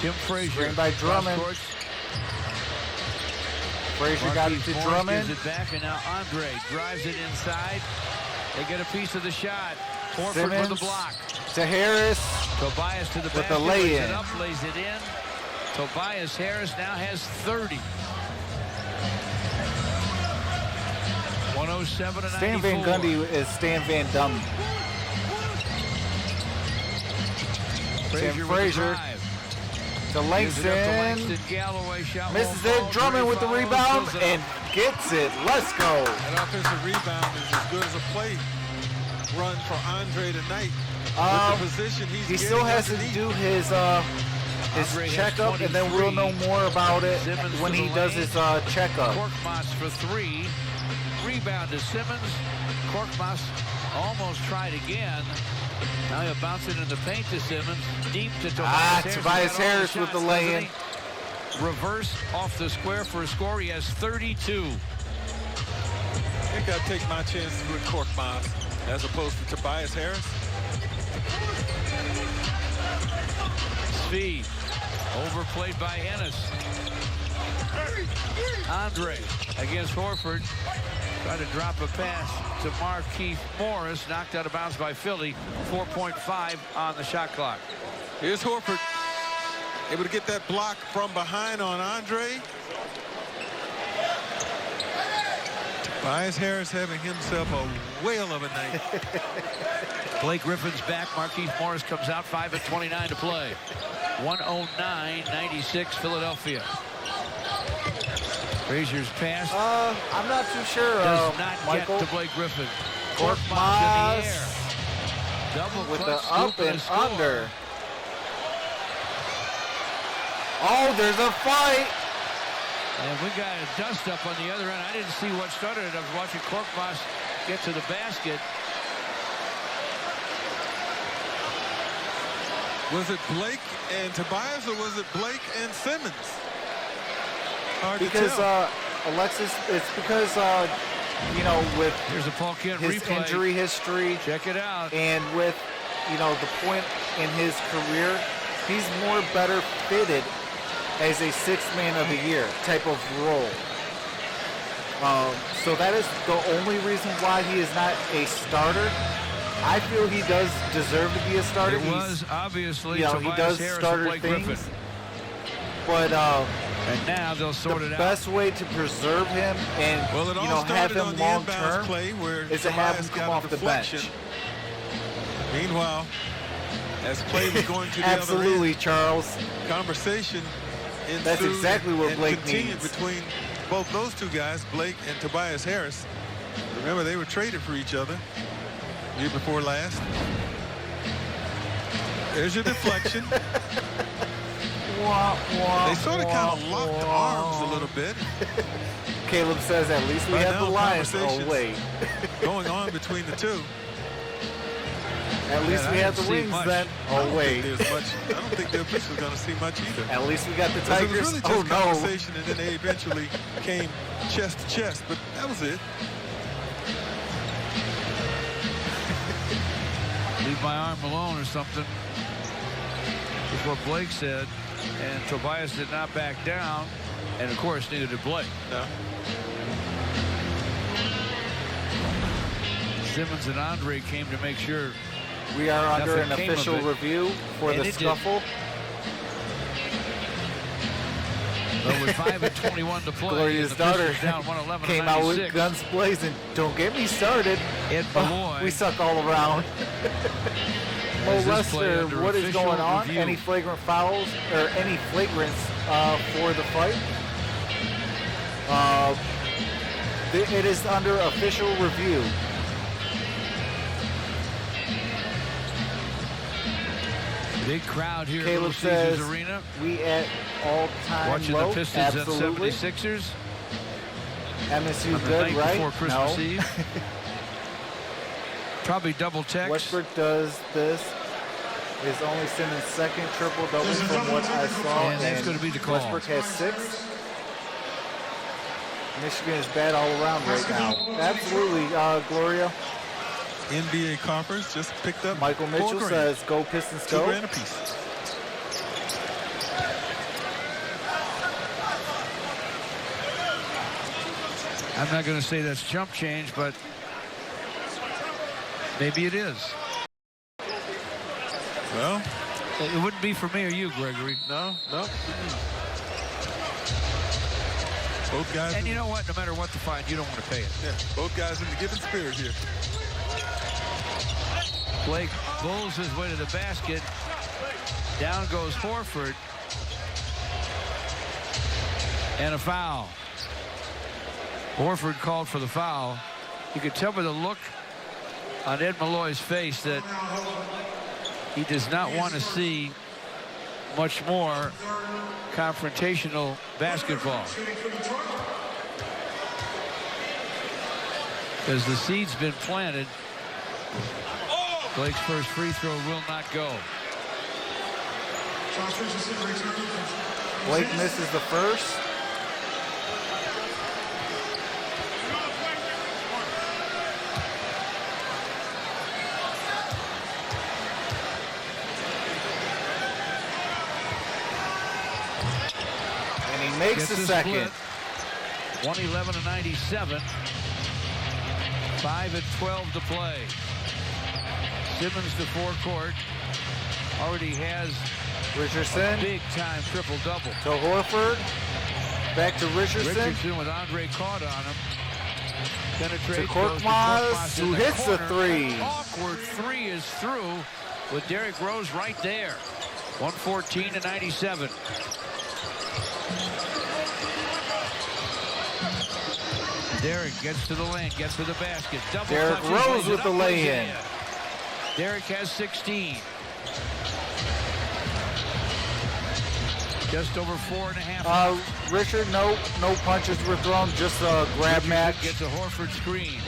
[SPEAKER 2] Tim Frazier.
[SPEAKER 1] Screen by Drummond.
[SPEAKER 2] Cross-court.
[SPEAKER 1] Frazier got it
[SPEAKER 2] Marquise
[SPEAKER 1] to
[SPEAKER 2] Morris
[SPEAKER 1] Drummond.
[SPEAKER 2] gives it back, and now Andre drives it inside. They get a piece of the shot. Horford
[SPEAKER 1] Simmons
[SPEAKER 2] with the block.
[SPEAKER 1] to Harris.
[SPEAKER 2] Tobias to the
[SPEAKER 1] With
[SPEAKER 2] basket,
[SPEAKER 1] the
[SPEAKER 2] lays
[SPEAKER 1] lay-in.
[SPEAKER 2] it up, lays it in. Tobias Harris now has 30. 107-94.
[SPEAKER 1] Stan Van Gundy is Stan Van Damme.
[SPEAKER 2] Frazier
[SPEAKER 1] Tim
[SPEAKER 2] with the
[SPEAKER 1] Frazier
[SPEAKER 2] drive.
[SPEAKER 1] to
[SPEAKER 2] Gives it up to
[SPEAKER 1] Langston.
[SPEAKER 2] Langston Galloway. Shot
[SPEAKER 1] Misses
[SPEAKER 2] won't
[SPEAKER 1] it.
[SPEAKER 2] fall.
[SPEAKER 1] Drummond with the
[SPEAKER 2] Drury
[SPEAKER 1] rebound
[SPEAKER 2] follows, fills it
[SPEAKER 1] and
[SPEAKER 2] up.
[SPEAKER 1] gets it. Let's go.
[SPEAKER 3] That offensive rebound is as good as a play run for Andre tonight. With the position
[SPEAKER 1] He still has to
[SPEAKER 3] underneath.
[SPEAKER 1] do his
[SPEAKER 2] Andre has
[SPEAKER 1] checkup, and then we'll
[SPEAKER 2] 23.
[SPEAKER 1] know more about it
[SPEAKER 2] Simmons
[SPEAKER 1] when
[SPEAKER 2] to
[SPEAKER 1] he
[SPEAKER 2] the
[SPEAKER 1] does
[SPEAKER 2] lane.
[SPEAKER 1] his checkup.
[SPEAKER 2] Korkmaz for three. Rebound to Simmons. Korkmaz almost tried again. Now he'll bounce it in the paint to Simmons. Deep to Tobias Harris.
[SPEAKER 1] Tobias
[SPEAKER 2] He got all
[SPEAKER 1] Harris with the
[SPEAKER 2] shots,
[SPEAKER 1] lay-in.
[SPEAKER 2] doesn't he? Reverse off the square for a score. He has 32.
[SPEAKER 3] I think I'd take my chances with Korkmaz as opposed to Tobias Harris.
[SPEAKER 2] Speed. Overplayed by Ennis. Andre against Horford. Trying to drop a pass to Marquise Morris. Knocked out of bounds by Philly. 4.5 on the shot clock.
[SPEAKER 3] Here's Horford. Able to get that block from behind on Andre. Tobias Harris having himself a whale of a night.
[SPEAKER 2] Blake Griffin's back. Marquise Morris comes out. 5 and 29 to play. 109-96 Philadelphia. Frazier's pass
[SPEAKER 1] I'm not too sure,
[SPEAKER 2] does not
[SPEAKER 1] Michael.
[SPEAKER 2] get to Blake Griffin.
[SPEAKER 1] Korkmaz
[SPEAKER 2] in the air. Double
[SPEAKER 1] with
[SPEAKER 2] clutch
[SPEAKER 1] the up
[SPEAKER 2] scoop
[SPEAKER 1] and
[SPEAKER 2] a score.
[SPEAKER 1] under. Oh, there's a fight.
[SPEAKER 2] And we got a dust up on the other end. I didn't see what started it. I was watching Korkmaz get to the basket.
[SPEAKER 3] Was it Blake and Tobias, or was it Blake and Simmons? Hard
[SPEAKER 1] Because
[SPEAKER 3] to tell.
[SPEAKER 1] Alexis, it's because you know, with
[SPEAKER 2] Here's a Paul Kent
[SPEAKER 1] his
[SPEAKER 2] replay.
[SPEAKER 1] injury history
[SPEAKER 2] Check it out.
[SPEAKER 1] and with, you know, the point in his career, he's more better fitted as a sixth man of the year type of role. So that is the only reason why he is not a starter. I feel he does deserve to be a starter.
[SPEAKER 2] It was obviously
[SPEAKER 1] you know, he
[SPEAKER 2] Tobias
[SPEAKER 1] does
[SPEAKER 2] Harris and
[SPEAKER 1] starter
[SPEAKER 2] Blake
[SPEAKER 1] things,
[SPEAKER 2] Griffin.
[SPEAKER 1] but
[SPEAKER 2] And now they'll sort
[SPEAKER 1] the
[SPEAKER 2] it out.
[SPEAKER 1] best way to preserve him and
[SPEAKER 3] Well, it
[SPEAKER 1] you
[SPEAKER 3] all
[SPEAKER 1] know, have
[SPEAKER 3] started on
[SPEAKER 1] him
[SPEAKER 3] the
[SPEAKER 1] long
[SPEAKER 3] inbounds
[SPEAKER 1] term
[SPEAKER 3] play where
[SPEAKER 1] is to have him
[SPEAKER 3] Tobias
[SPEAKER 1] come
[SPEAKER 3] got a
[SPEAKER 1] off the
[SPEAKER 3] deflection.
[SPEAKER 1] bench.
[SPEAKER 3] Meanwhile, as play was going to the
[SPEAKER 1] Absolutely,
[SPEAKER 3] other
[SPEAKER 1] Charles.
[SPEAKER 3] end, conversation ensued.
[SPEAKER 1] That's exactly what
[SPEAKER 3] and
[SPEAKER 1] Blake
[SPEAKER 3] continued
[SPEAKER 1] needs.
[SPEAKER 3] between both those two guys, Blake and Tobias Harris. Remember, they were traded for each other year before last. There's your deflection. They sort of kind of locked arms a little bit.
[SPEAKER 1] Caleb says at least we
[SPEAKER 3] Right
[SPEAKER 1] have
[SPEAKER 3] now,
[SPEAKER 1] the Lions. Oh,
[SPEAKER 3] conversations
[SPEAKER 1] wait.
[SPEAKER 3] going on between the two.
[SPEAKER 1] At least
[SPEAKER 2] Man,
[SPEAKER 1] we
[SPEAKER 2] I
[SPEAKER 1] have the
[SPEAKER 2] didn't see
[SPEAKER 1] Wings
[SPEAKER 2] much.
[SPEAKER 1] then.
[SPEAKER 3] I
[SPEAKER 1] Oh,
[SPEAKER 3] don't
[SPEAKER 1] wait.
[SPEAKER 3] think there's much. I don't think the officials are going to see much either.
[SPEAKER 1] At least we got the
[SPEAKER 3] So it was
[SPEAKER 1] Tigers.
[SPEAKER 3] really just
[SPEAKER 1] Oh, no.
[SPEAKER 3] conversation, and then they eventually came chest to chest. But that was it.
[SPEAKER 2] Leave my arm alone or something. Is what Blake said. And Tobias did not back down. And of course, neither did Blake.
[SPEAKER 3] No.
[SPEAKER 2] Simmons and Andre came to make sure.
[SPEAKER 1] We are under an
[SPEAKER 2] Nothing came of
[SPEAKER 1] official
[SPEAKER 2] it.
[SPEAKER 1] review for
[SPEAKER 2] And
[SPEAKER 1] the
[SPEAKER 2] it did.
[SPEAKER 1] scuffle.
[SPEAKER 2] But with 5:21 to play,
[SPEAKER 1] Gloria's
[SPEAKER 2] the
[SPEAKER 1] daughter
[SPEAKER 2] Pistons down 111
[SPEAKER 1] came out with guns blazing. Don't get me started.
[SPEAKER 2] Ed Malloy.
[SPEAKER 1] We suck all around. Mo
[SPEAKER 2] As this play
[SPEAKER 1] Lester,
[SPEAKER 2] under
[SPEAKER 1] what is
[SPEAKER 2] official
[SPEAKER 1] going on?
[SPEAKER 2] review.
[SPEAKER 1] Any flagrant fouls or any flagrants for the fight? It is under official review.
[SPEAKER 2] Big crowd here
[SPEAKER 1] Caleb
[SPEAKER 2] at Little Caesars
[SPEAKER 1] says,
[SPEAKER 2] Arena.
[SPEAKER 1] we at all-time
[SPEAKER 2] Watching
[SPEAKER 1] low.
[SPEAKER 2] the Pistons
[SPEAKER 1] Absolutely.
[SPEAKER 2] at 76ers.
[SPEAKER 1] MSU
[SPEAKER 2] On the
[SPEAKER 1] good,
[SPEAKER 2] night
[SPEAKER 1] right?
[SPEAKER 2] before Christmas
[SPEAKER 1] No.
[SPEAKER 2] Eve. Probably double text.
[SPEAKER 1] Westbrook does this. Is only Simmons' second triple-double from what I saw.
[SPEAKER 2] And that's going to be the call.
[SPEAKER 1] Westbrook has 6. Michigan is bad all around right now. Absolutely, Gloria.
[SPEAKER 3] NBA conference just picked up.
[SPEAKER 1] Michael Mitchell
[SPEAKER 3] $4,000.
[SPEAKER 1] says, go Pistons, go.
[SPEAKER 3] $2,000 a piece.
[SPEAKER 2] I'm not going to say that's jump change, but maybe it is.
[SPEAKER 3] Well,
[SPEAKER 2] It wouldn't be for me or you, Gregory.
[SPEAKER 3] no. Both guys.
[SPEAKER 2] And you know what? No matter what the fine, you don't want to pay it.
[SPEAKER 3] Yeah, both guys in the given spirit here.
[SPEAKER 2] Blake bulls his way to the basket. Down goes Horford. And a foul. Horford called for the foul. You could tell by the look on Ed Malloy's face that he does not want to see much more confrontational basketball. Because the seed's been planted. Blake's first free throw will not go.
[SPEAKER 1] Blake misses the first. And he makes the second.
[SPEAKER 2] 111-97. 5:12 to play. Simmons to forecourt. Already has
[SPEAKER 1] Richardson
[SPEAKER 2] a big-time triple-double.
[SPEAKER 1] to Horford. Back to Richardson.
[SPEAKER 2] Richardson with Andre caught on him. Penetrates.
[SPEAKER 1] To
[SPEAKER 2] goes
[SPEAKER 1] Korkmaz,
[SPEAKER 2] in
[SPEAKER 1] who
[SPEAKER 2] the
[SPEAKER 1] hits the
[SPEAKER 2] corner.
[SPEAKER 1] three.
[SPEAKER 2] An awkward three is through with Derrick Rose right there. 114-97. Derrick gets to the lane, gets to the basket. Double
[SPEAKER 1] Derrick
[SPEAKER 2] touches,
[SPEAKER 1] Rose
[SPEAKER 2] lays it
[SPEAKER 1] with the
[SPEAKER 2] up, lays it
[SPEAKER 1] lay-in.
[SPEAKER 2] in. Derrick has 16. Just over 4.5.
[SPEAKER 1] Richard, no punches were thrown, just a grab
[SPEAKER 2] Richardson
[SPEAKER 1] match.
[SPEAKER 2] gets a Horford screen.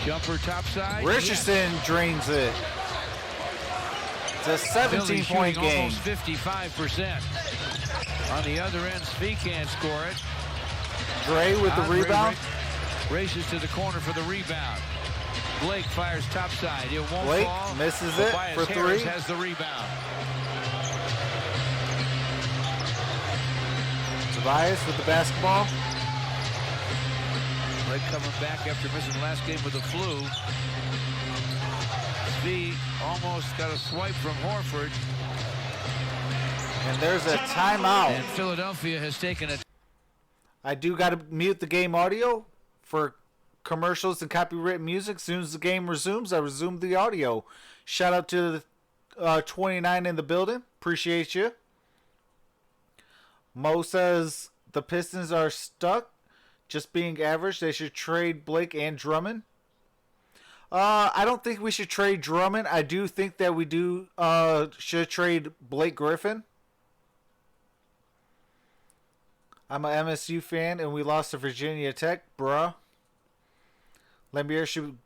[SPEAKER 2] Jumper topside.
[SPEAKER 1] Richardson drains it. It's a
[SPEAKER 2] Philly
[SPEAKER 1] 17-point
[SPEAKER 2] shooting
[SPEAKER 1] game.
[SPEAKER 2] almost 55%. On the other end, Spee can't score it.
[SPEAKER 1] Dre with the
[SPEAKER 2] Andre
[SPEAKER 1] rebound.
[SPEAKER 2] Races to the corner for the rebound. Blake fires topside. It won't
[SPEAKER 1] Blake
[SPEAKER 2] fall.
[SPEAKER 1] misses it
[SPEAKER 2] Tobias
[SPEAKER 1] for
[SPEAKER 2] Harris
[SPEAKER 1] three.
[SPEAKER 2] has the rebound.
[SPEAKER 1] Tobias with the basketball.
[SPEAKER 2] Blake coming back after missing last game with the flu. Spee almost got a swipe from Horford.
[SPEAKER 1] And there's a timeout.
[SPEAKER 2] And Philadelphia has taken a
[SPEAKER 1] I do got to mute the game audio for commercials and copyright music. As soon as the game resumes, I resume the audio. Shout out to the 29 in the building. Appreciate you. Mo says the Pistons are stuck, just being average. They should trade Blake and Drummond. I don't think we should trade Drummond. I do think that we should trade Blake Griffin. I'm a MSU fan, and we lost to Virginia Tech, bruh. Lembier should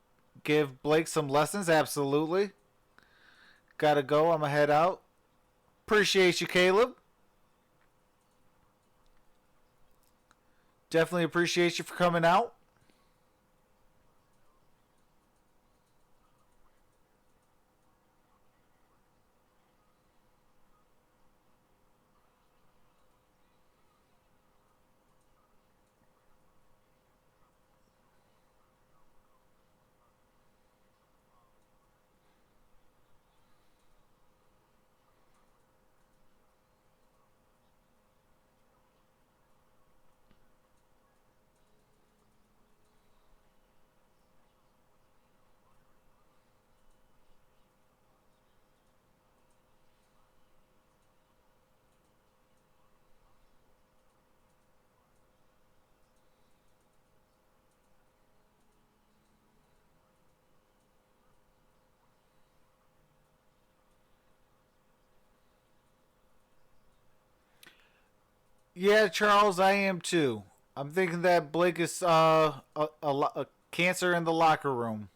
[SPEAKER 1] give Blake some lessons, absolutely. Gotta go, I'm gonna head out. Appreciate you, Caleb. Definitely appreciate you for coming out. Yeah, Charles, I am too. I'm thinking that Blake is a cancer in the locker room.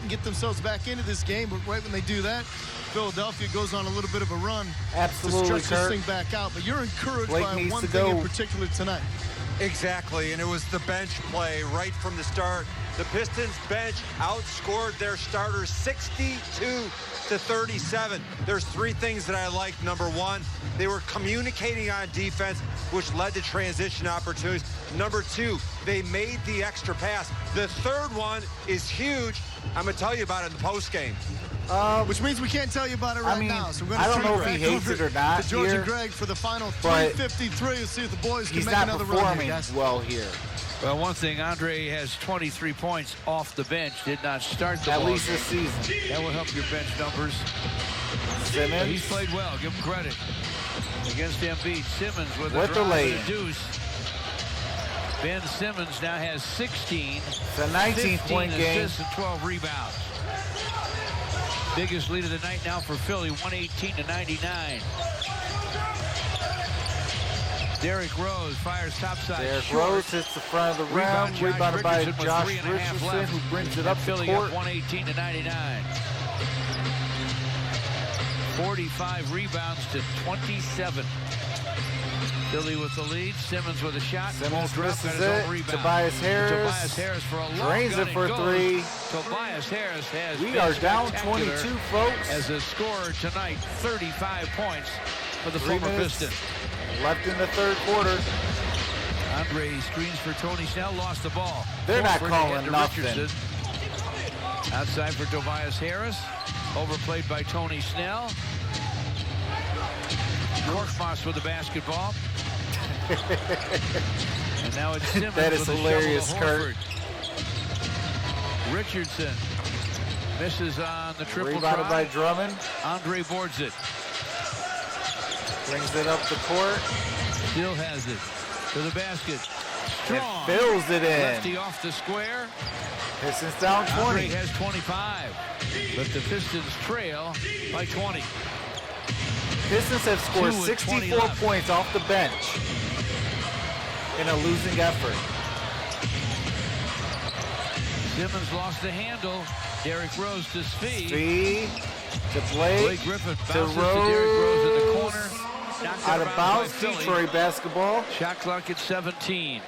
[SPEAKER 6] Get themselves back into this game, but right when they do that, Philadelphia goes on a little bit of a run
[SPEAKER 1] Absolutely,
[SPEAKER 6] to stretch
[SPEAKER 1] Kurt.
[SPEAKER 6] this thing back out. But you're encouraged
[SPEAKER 1] Blake
[SPEAKER 6] by
[SPEAKER 1] needs
[SPEAKER 6] one
[SPEAKER 1] to
[SPEAKER 6] thing
[SPEAKER 1] go.
[SPEAKER 6] in particular tonight.
[SPEAKER 7] Exactly, and it was the bench play right from the start. The Pistons bench outscored their starters 62-37. There's three things that I like. Number one, they were communicating on defense, which led to transition opportunities. Number two, they made the extra pass. The third one is huge. I'm going to tell you about it in the postgame.
[SPEAKER 6] Which means we can't tell you about it right now. So we're going to
[SPEAKER 1] I don't know if he
[SPEAKER 6] turn
[SPEAKER 1] hates
[SPEAKER 6] back
[SPEAKER 1] it or not
[SPEAKER 6] to George
[SPEAKER 1] here,
[SPEAKER 6] and Greg for the final
[SPEAKER 1] but
[SPEAKER 6] 3:53 and see if the boys can
[SPEAKER 1] He's
[SPEAKER 6] make
[SPEAKER 1] not
[SPEAKER 6] another run
[SPEAKER 1] performing
[SPEAKER 6] here, guys.
[SPEAKER 1] well here.
[SPEAKER 2] Well, one thing, Andre has 23 points off the bench, did not start the
[SPEAKER 1] At
[SPEAKER 2] ball
[SPEAKER 1] least
[SPEAKER 2] game.
[SPEAKER 1] this season.
[SPEAKER 2] That will help your bench numbers.
[SPEAKER 1] Simmons.
[SPEAKER 2] He's played well, give him credit. Against Embiid, Simmons with a
[SPEAKER 1] With the
[SPEAKER 2] drive
[SPEAKER 1] lay-in.
[SPEAKER 2] and a deuce. Ben Simmons now has 16,
[SPEAKER 1] It's a 19-point
[SPEAKER 2] 15
[SPEAKER 1] game.
[SPEAKER 2] assists and 12 rebounds. Biggest lead of the night now for Philly, 118-99. Derrick Rose fires topside.
[SPEAKER 1] Derrick
[SPEAKER 2] short.
[SPEAKER 1] Rose hits the front of the rim,
[SPEAKER 2] Rebound, Josh
[SPEAKER 1] rebounded by
[SPEAKER 2] Richardson with
[SPEAKER 1] Josh
[SPEAKER 2] 3.5
[SPEAKER 1] Richardson,
[SPEAKER 2] left.
[SPEAKER 1] who brings it up the
[SPEAKER 2] Philly
[SPEAKER 1] court.
[SPEAKER 2] up 118-99. 45 rebounds to 27. Philly with the lead. Simmons with a shot.
[SPEAKER 1] Simmons
[SPEAKER 2] Won't drop,
[SPEAKER 1] misses
[SPEAKER 2] got his own
[SPEAKER 1] it.
[SPEAKER 2] rebound.
[SPEAKER 1] Tobias Harris
[SPEAKER 2] Tobias Harris for a long
[SPEAKER 1] drains
[SPEAKER 2] gun
[SPEAKER 1] it for
[SPEAKER 2] and goes.
[SPEAKER 1] three.
[SPEAKER 2] Tobias Harris has
[SPEAKER 1] We
[SPEAKER 2] been
[SPEAKER 1] are down
[SPEAKER 2] spectacular
[SPEAKER 1] 22, folks.
[SPEAKER 2] as a scorer tonight. 35 points for the
[SPEAKER 1] 3
[SPEAKER 2] former
[SPEAKER 1] minutes
[SPEAKER 2] Piston.
[SPEAKER 1] left in the third quarter.
[SPEAKER 2] Andre screens for Tony Snell, lost the ball.
[SPEAKER 1] They're not
[SPEAKER 2] Horford
[SPEAKER 1] calling
[SPEAKER 2] ahead to
[SPEAKER 1] nothing.
[SPEAKER 2] Richardson. Outside for Tobias Harris. Overplayed by Tony Snell. Korkmaz with the basketball. And now it's Simmons
[SPEAKER 1] That is
[SPEAKER 2] with a
[SPEAKER 1] hilarious,
[SPEAKER 2] shovel to
[SPEAKER 1] Kurt.
[SPEAKER 2] Horford. Richardson misses on the triple
[SPEAKER 1] Rebounded by
[SPEAKER 2] try.
[SPEAKER 1] Drummond.
[SPEAKER 2] Andre boards it.
[SPEAKER 1] Brings it up the court.
[SPEAKER 2] Still has it. To the basket.
[SPEAKER 1] And
[SPEAKER 2] Strong.
[SPEAKER 1] fills it in.
[SPEAKER 2] Lefty off the square.
[SPEAKER 1] Pistons down 20.
[SPEAKER 2] Andre has 25. But the Pistons trail by 20.
[SPEAKER 1] Pistons have scored
[SPEAKER 2] 2 with 20
[SPEAKER 1] 64
[SPEAKER 2] left.
[SPEAKER 1] points off the bench in a losing effort.
[SPEAKER 2] Simmons lost the handle. Derrick Rose to Speed.
[SPEAKER 1] Speed to Blake.
[SPEAKER 2] Blake Griffin
[SPEAKER 1] to
[SPEAKER 2] bounces to Derrick Rose in the
[SPEAKER 1] Rose.
[SPEAKER 2] corner. Knocked
[SPEAKER 1] Out
[SPEAKER 2] out
[SPEAKER 1] of bounds,
[SPEAKER 2] by Philly.
[SPEAKER 1] Detroit basketball.
[SPEAKER 2] Shot clock at 17.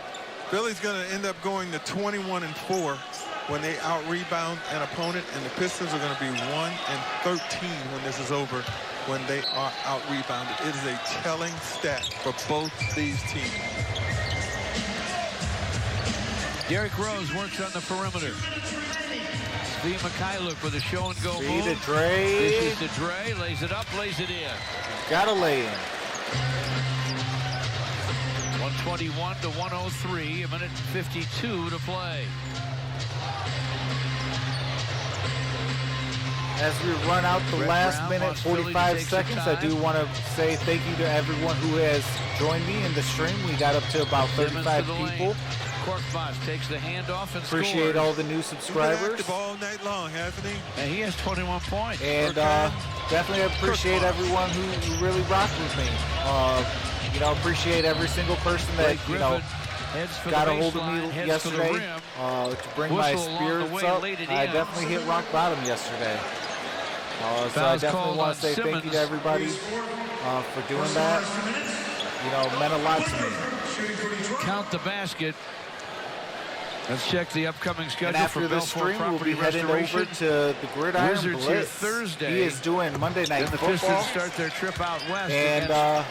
[SPEAKER 3] Philly's going to end up going to 21-4 when they out-rebound an opponent, and the Pistons are going to be 1-13 when this is over, when they are out-rebounded. It is a telling stat for both these teams.
[SPEAKER 2] Derrick Rose works on the perimeter. Steve Mikhailuk with a show-and-go
[SPEAKER 1] Speed
[SPEAKER 2] move.
[SPEAKER 1] to Dre.
[SPEAKER 2] This is to Dre. Lays it up, lays it in.
[SPEAKER 1] Gotta lay in.
[SPEAKER 2] 121 to 103. A minute 52 to play.
[SPEAKER 1] As we run out the
[SPEAKER 2] Brett
[SPEAKER 1] last
[SPEAKER 2] Brown
[SPEAKER 1] minute,
[SPEAKER 2] wants Philly to
[SPEAKER 1] 45
[SPEAKER 2] take some
[SPEAKER 1] seconds, I
[SPEAKER 2] time.
[SPEAKER 1] do want to say thank you to everyone who has joined me in the stream. We got up to about
[SPEAKER 2] Simmons
[SPEAKER 1] 35
[SPEAKER 2] to the
[SPEAKER 1] people.
[SPEAKER 2] lane. Korkmaz takes the handoff and
[SPEAKER 1] Appreciate
[SPEAKER 2] scores.
[SPEAKER 1] all the new
[SPEAKER 3] He's been
[SPEAKER 1] subscribers.
[SPEAKER 3] active all night long, hasn't he?
[SPEAKER 2] And he has 21 points.
[SPEAKER 1] And definitely appreciate everyone who really rocked with me. Appreciate every single person that,
[SPEAKER 2] Blake Griffin heads for
[SPEAKER 1] got
[SPEAKER 2] the
[SPEAKER 1] a hold of
[SPEAKER 2] baseline,
[SPEAKER 1] me
[SPEAKER 2] heads for the
[SPEAKER 1] yesterday
[SPEAKER 2] rim.
[SPEAKER 1] to bring my
[SPEAKER 2] Whistle along the
[SPEAKER 1] spirits
[SPEAKER 2] way,
[SPEAKER 1] up.
[SPEAKER 2] laid it
[SPEAKER 1] I
[SPEAKER 2] in.
[SPEAKER 1] definitely hit rock bottom yesterday. So I
[SPEAKER 2] Fouls
[SPEAKER 1] definitely
[SPEAKER 2] called
[SPEAKER 1] want
[SPEAKER 2] on
[SPEAKER 1] to say thank you
[SPEAKER 2] Simmons.
[SPEAKER 1] to everybody for doing that. It meant a lot to me.
[SPEAKER 2] Count the basket. Let's check the upcoming schedule
[SPEAKER 1] And after
[SPEAKER 2] for
[SPEAKER 1] the
[SPEAKER 2] Belfort
[SPEAKER 1] stream, we'll
[SPEAKER 2] Property
[SPEAKER 1] be heading
[SPEAKER 2] Restoration.
[SPEAKER 1] over to the Gridiron
[SPEAKER 2] Wizards here
[SPEAKER 1] Blitz.
[SPEAKER 2] Thursday.
[SPEAKER 1] He is doing Monday Night
[SPEAKER 2] Then the
[SPEAKER 1] Football.
[SPEAKER 2] Pistons start their trip out west
[SPEAKER 1] And
[SPEAKER 2] against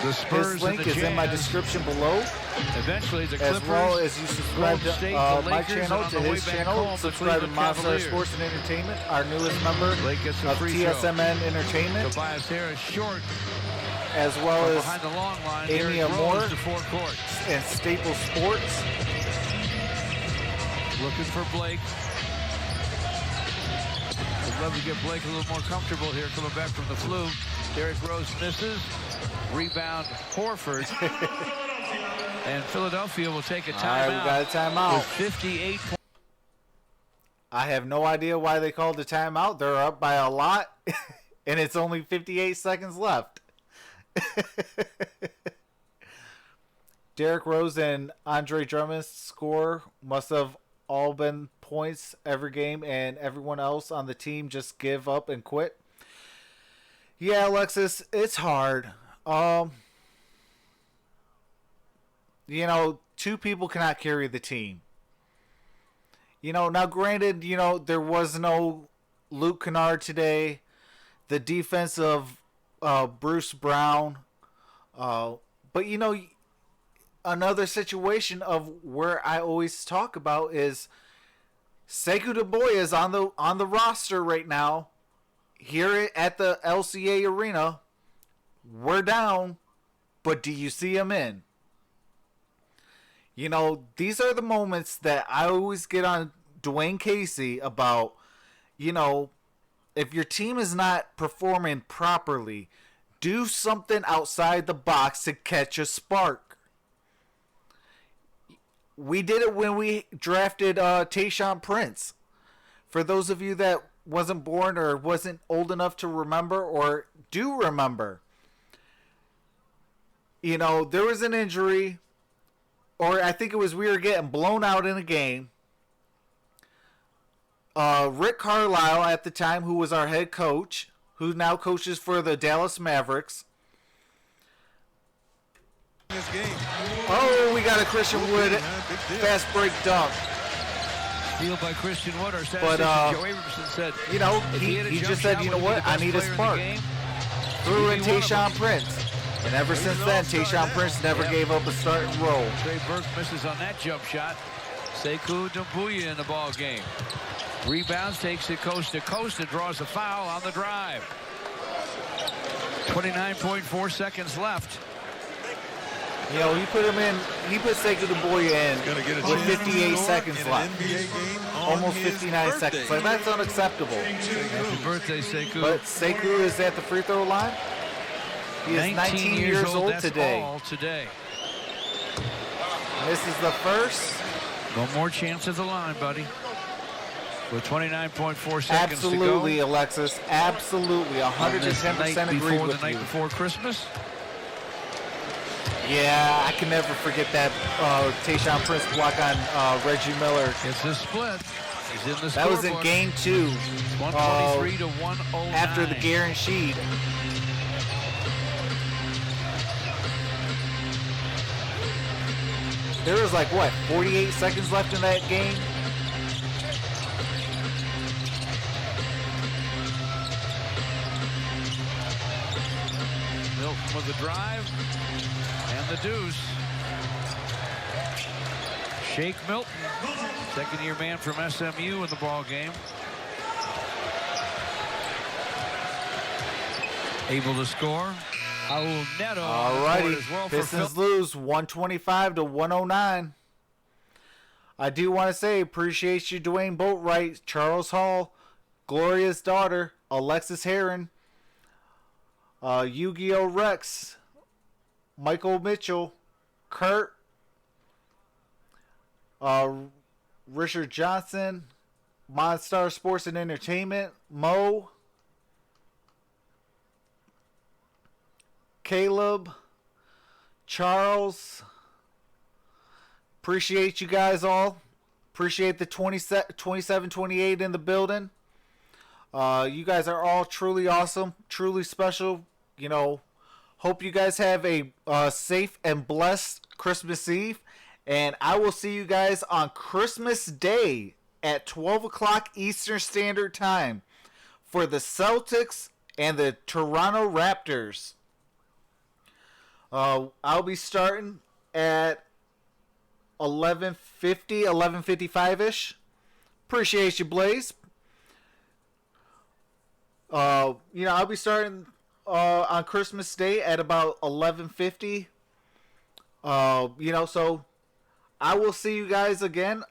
[SPEAKER 2] the Spurs
[SPEAKER 1] his link
[SPEAKER 2] and the
[SPEAKER 1] is in my
[SPEAKER 2] Jazz.
[SPEAKER 1] description below.
[SPEAKER 2] Eventually, the
[SPEAKER 1] As
[SPEAKER 2] Clippers,
[SPEAKER 1] well as you subscribe
[SPEAKER 2] Golden State,
[SPEAKER 1] to
[SPEAKER 2] the
[SPEAKER 1] my
[SPEAKER 2] Lakers,
[SPEAKER 1] channel,
[SPEAKER 2] and
[SPEAKER 1] to
[SPEAKER 2] on the way
[SPEAKER 1] his
[SPEAKER 2] back
[SPEAKER 1] channel,
[SPEAKER 2] home, the
[SPEAKER 1] subscribe to
[SPEAKER 2] Cleveland
[SPEAKER 1] MonStar
[SPEAKER 2] Cavaliers.
[SPEAKER 1] Sports and Entertainment, our newest member
[SPEAKER 2] Blake gets a
[SPEAKER 1] of
[SPEAKER 2] free throw.
[SPEAKER 1] TSMN Entertainment,
[SPEAKER 2] Tobias Harris short
[SPEAKER 1] as well
[SPEAKER 2] from
[SPEAKER 1] as
[SPEAKER 2] behind the long line.
[SPEAKER 1] Amy
[SPEAKER 2] Derrick
[SPEAKER 1] Amor.
[SPEAKER 2] Rose to forecourt.
[SPEAKER 1] and Staples Sports.
[SPEAKER 2] Looking for Blake. I'd love to get Blake a little more comfortable here coming back from the flu. Derrick Rose misses. Rebound Horford. And Philadelphia will take a timeout.
[SPEAKER 1] All right, we got a timeout.
[SPEAKER 2] With 58 points.
[SPEAKER 1] I have no idea why they called the timeout. They're up by a lot, and it's only 58 seconds left. Derrick Rose and Andre Drummond's score must have all been points every game, and everyone else on the team just give up and quit. Yeah, Alexis, it's hard. You know, two people cannot carry the team. You know, now granted, you know, there was no Luke Kennard today. The defense of Bruce Brown. But, you know, another situation of where I always talk about is Sekou Doumbouya is on the roster right now here at the LCA Arena. We're down, but do you see him in? You know, these are the moments that I always get on Dwayne Casey about, you know, if your team is not performing properly, do something outside the box to catch a spark. We did it when we drafted Tayshaun Prince. For those of you that wasn't born or wasn't old enough to remember or do remember, you know, there was an injury, or I think it was we were getting blown out in a game. Rick Carlisle at the time, who was our head coach, who now coaches for the Dallas Mavericks.
[SPEAKER 3] This game.
[SPEAKER 1] Oh, we got a Christian Wood fast break dunk.
[SPEAKER 2] Steal by Christian Wood. Our
[SPEAKER 1] But,
[SPEAKER 2] Joe Abrahamson said,
[SPEAKER 1] you know,
[SPEAKER 2] if
[SPEAKER 1] he
[SPEAKER 2] had a
[SPEAKER 1] just
[SPEAKER 2] jump
[SPEAKER 1] said,
[SPEAKER 2] shot,
[SPEAKER 1] you know
[SPEAKER 2] would he be
[SPEAKER 1] what,
[SPEAKER 2] the
[SPEAKER 1] I
[SPEAKER 2] best
[SPEAKER 1] need a
[SPEAKER 2] player in the
[SPEAKER 1] spark.
[SPEAKER 2] game?
[SPEAKER 1] Threw in
[SPEAKER 2] He'd be one of
[SPEAKER 1] Tayshaun
[SPEAKER 2] them.
[SPEAKER 1] Prince. And ever since then, Tayshaun Prince never gave up a starting role.
[SPEAKER 2] Trey Burke misses on that jump shot. Sekou Doumbouya in the ball game. Rebounds, takes it coast to coast, and draws a foul on the drive. 29.4 seconds left.
[SPEAKER 1] You know, he put Sekou Doumbouya in with 58 seconds left. Almost 59 seconds. Like, that's unacceptable.
[SPEAKER 2] Happy birthday, Sekou.
[SPEAKER 1] But Sekou is at the free throw line. He is 19 years old
[SPEAKER 2] that's
[SPEAKER 1] today.
[SPEAKER 2] all today.
[SPEAKER 1] This is the first.
[SPEAKER 2] No more chance at the line, buddy. With 29.4 seconds
[SPEAKER 1] Absolutely,
[SPEAKER 2] to go.
[SPEAKER 1] Alexis. Absolutely. 110% agree with
[SPEAKER 2] the night
[SPEAKER 1] you.
[SPEAKER 2] before Christmas.
[SPEAKER 1] Yeah, I can never forget that Tayshaun Prince block on Reggie Miller.
[SPEAKER 2] It's a split. He's in the
[SPEAKER 1] That was in
[SPEAKER 2] scoreboard.
[SPEAKER 1] game 2.
[SPEAKER 2] 123 to 109.
[SPEAKER 1] After the guaranteed. There was like, what, 48 seconds left in that game?
[SPEAKER 2] Milton with the drive and the deuce. Shake Milton, second-year man from SMU in the ball game. Able to score. Raul Neto.
[SPEAKER 1] Alrighty,
[SPEAKER 2] As well
[SPEAKER 1] Pistons lose 125 to 109. I do want to say, appreciate you, Dwayne Boatwright, Charles Hall, Gloria's daughter, Alexis Heron, Yu-Gi-Oh! Rex, Michael Mitchell, Kurt, Richard Johnson, MonStar Sports and Entertainment, Mo, Caleb, Charles. Appreciate you guys all. Appreciate the 27-28 in the building. You guys are all truly awesome, truly special. You know, hope you guys have a safe and blessed Christmas Eve. And I will see you guys on Christmas Day at 12 o'clock Eastern Standard Time for the Celtics and the Toronto Raptors. I'll be starting at 11:50, 11:55-ish. Appreciate you, Blaze. I'll be starting on Christmas Day at about 11:50. So I will see you guys again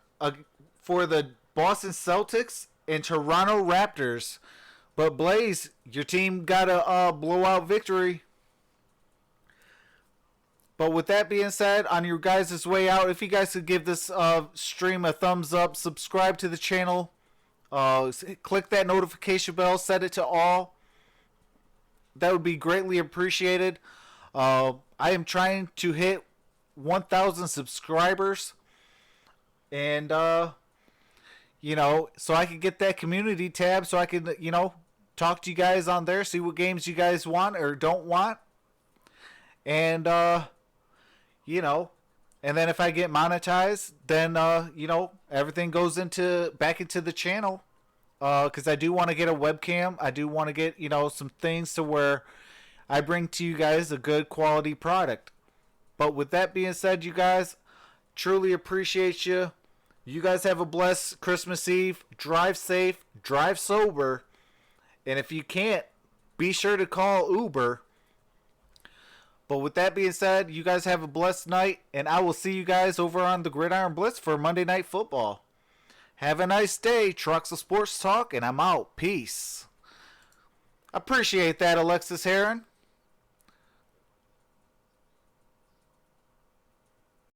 [SPEAKER 1] for the Boston Celtics and Toronto Raptors. But Blaze, your team got a blowout victory. But with that being said, on your guys' way out, if you guys could give this stream a thumbs up, subscribe to the channel, click that notification bell, set it to all. That would be greatly appreciated. I am trying to hit 1,000 subscribers. And, you know, so I can get that community tab so I can, you know, talk to you guys on there, see what games you guys want or don't want. And, you know, and then if I get monetized, then, you know, everything goes back into the channel. Because I do want to get a webcam. I do want to get, you know, some things to where I bring to you guys a good quality product. But with that being said, you guys, truly appreciate you. You guys have a blessed Christmas Eve. Drive safe, drive sober. And if you can't, be sure to call Uber. But with that being said, you guys have a blessed night, and I will see you guys over on the Gridiron Blitz for Monday Night Football. Have a nice day, Troxel Sports Talk, and I'm out. Peace. Appreciate that, Alexis Heron.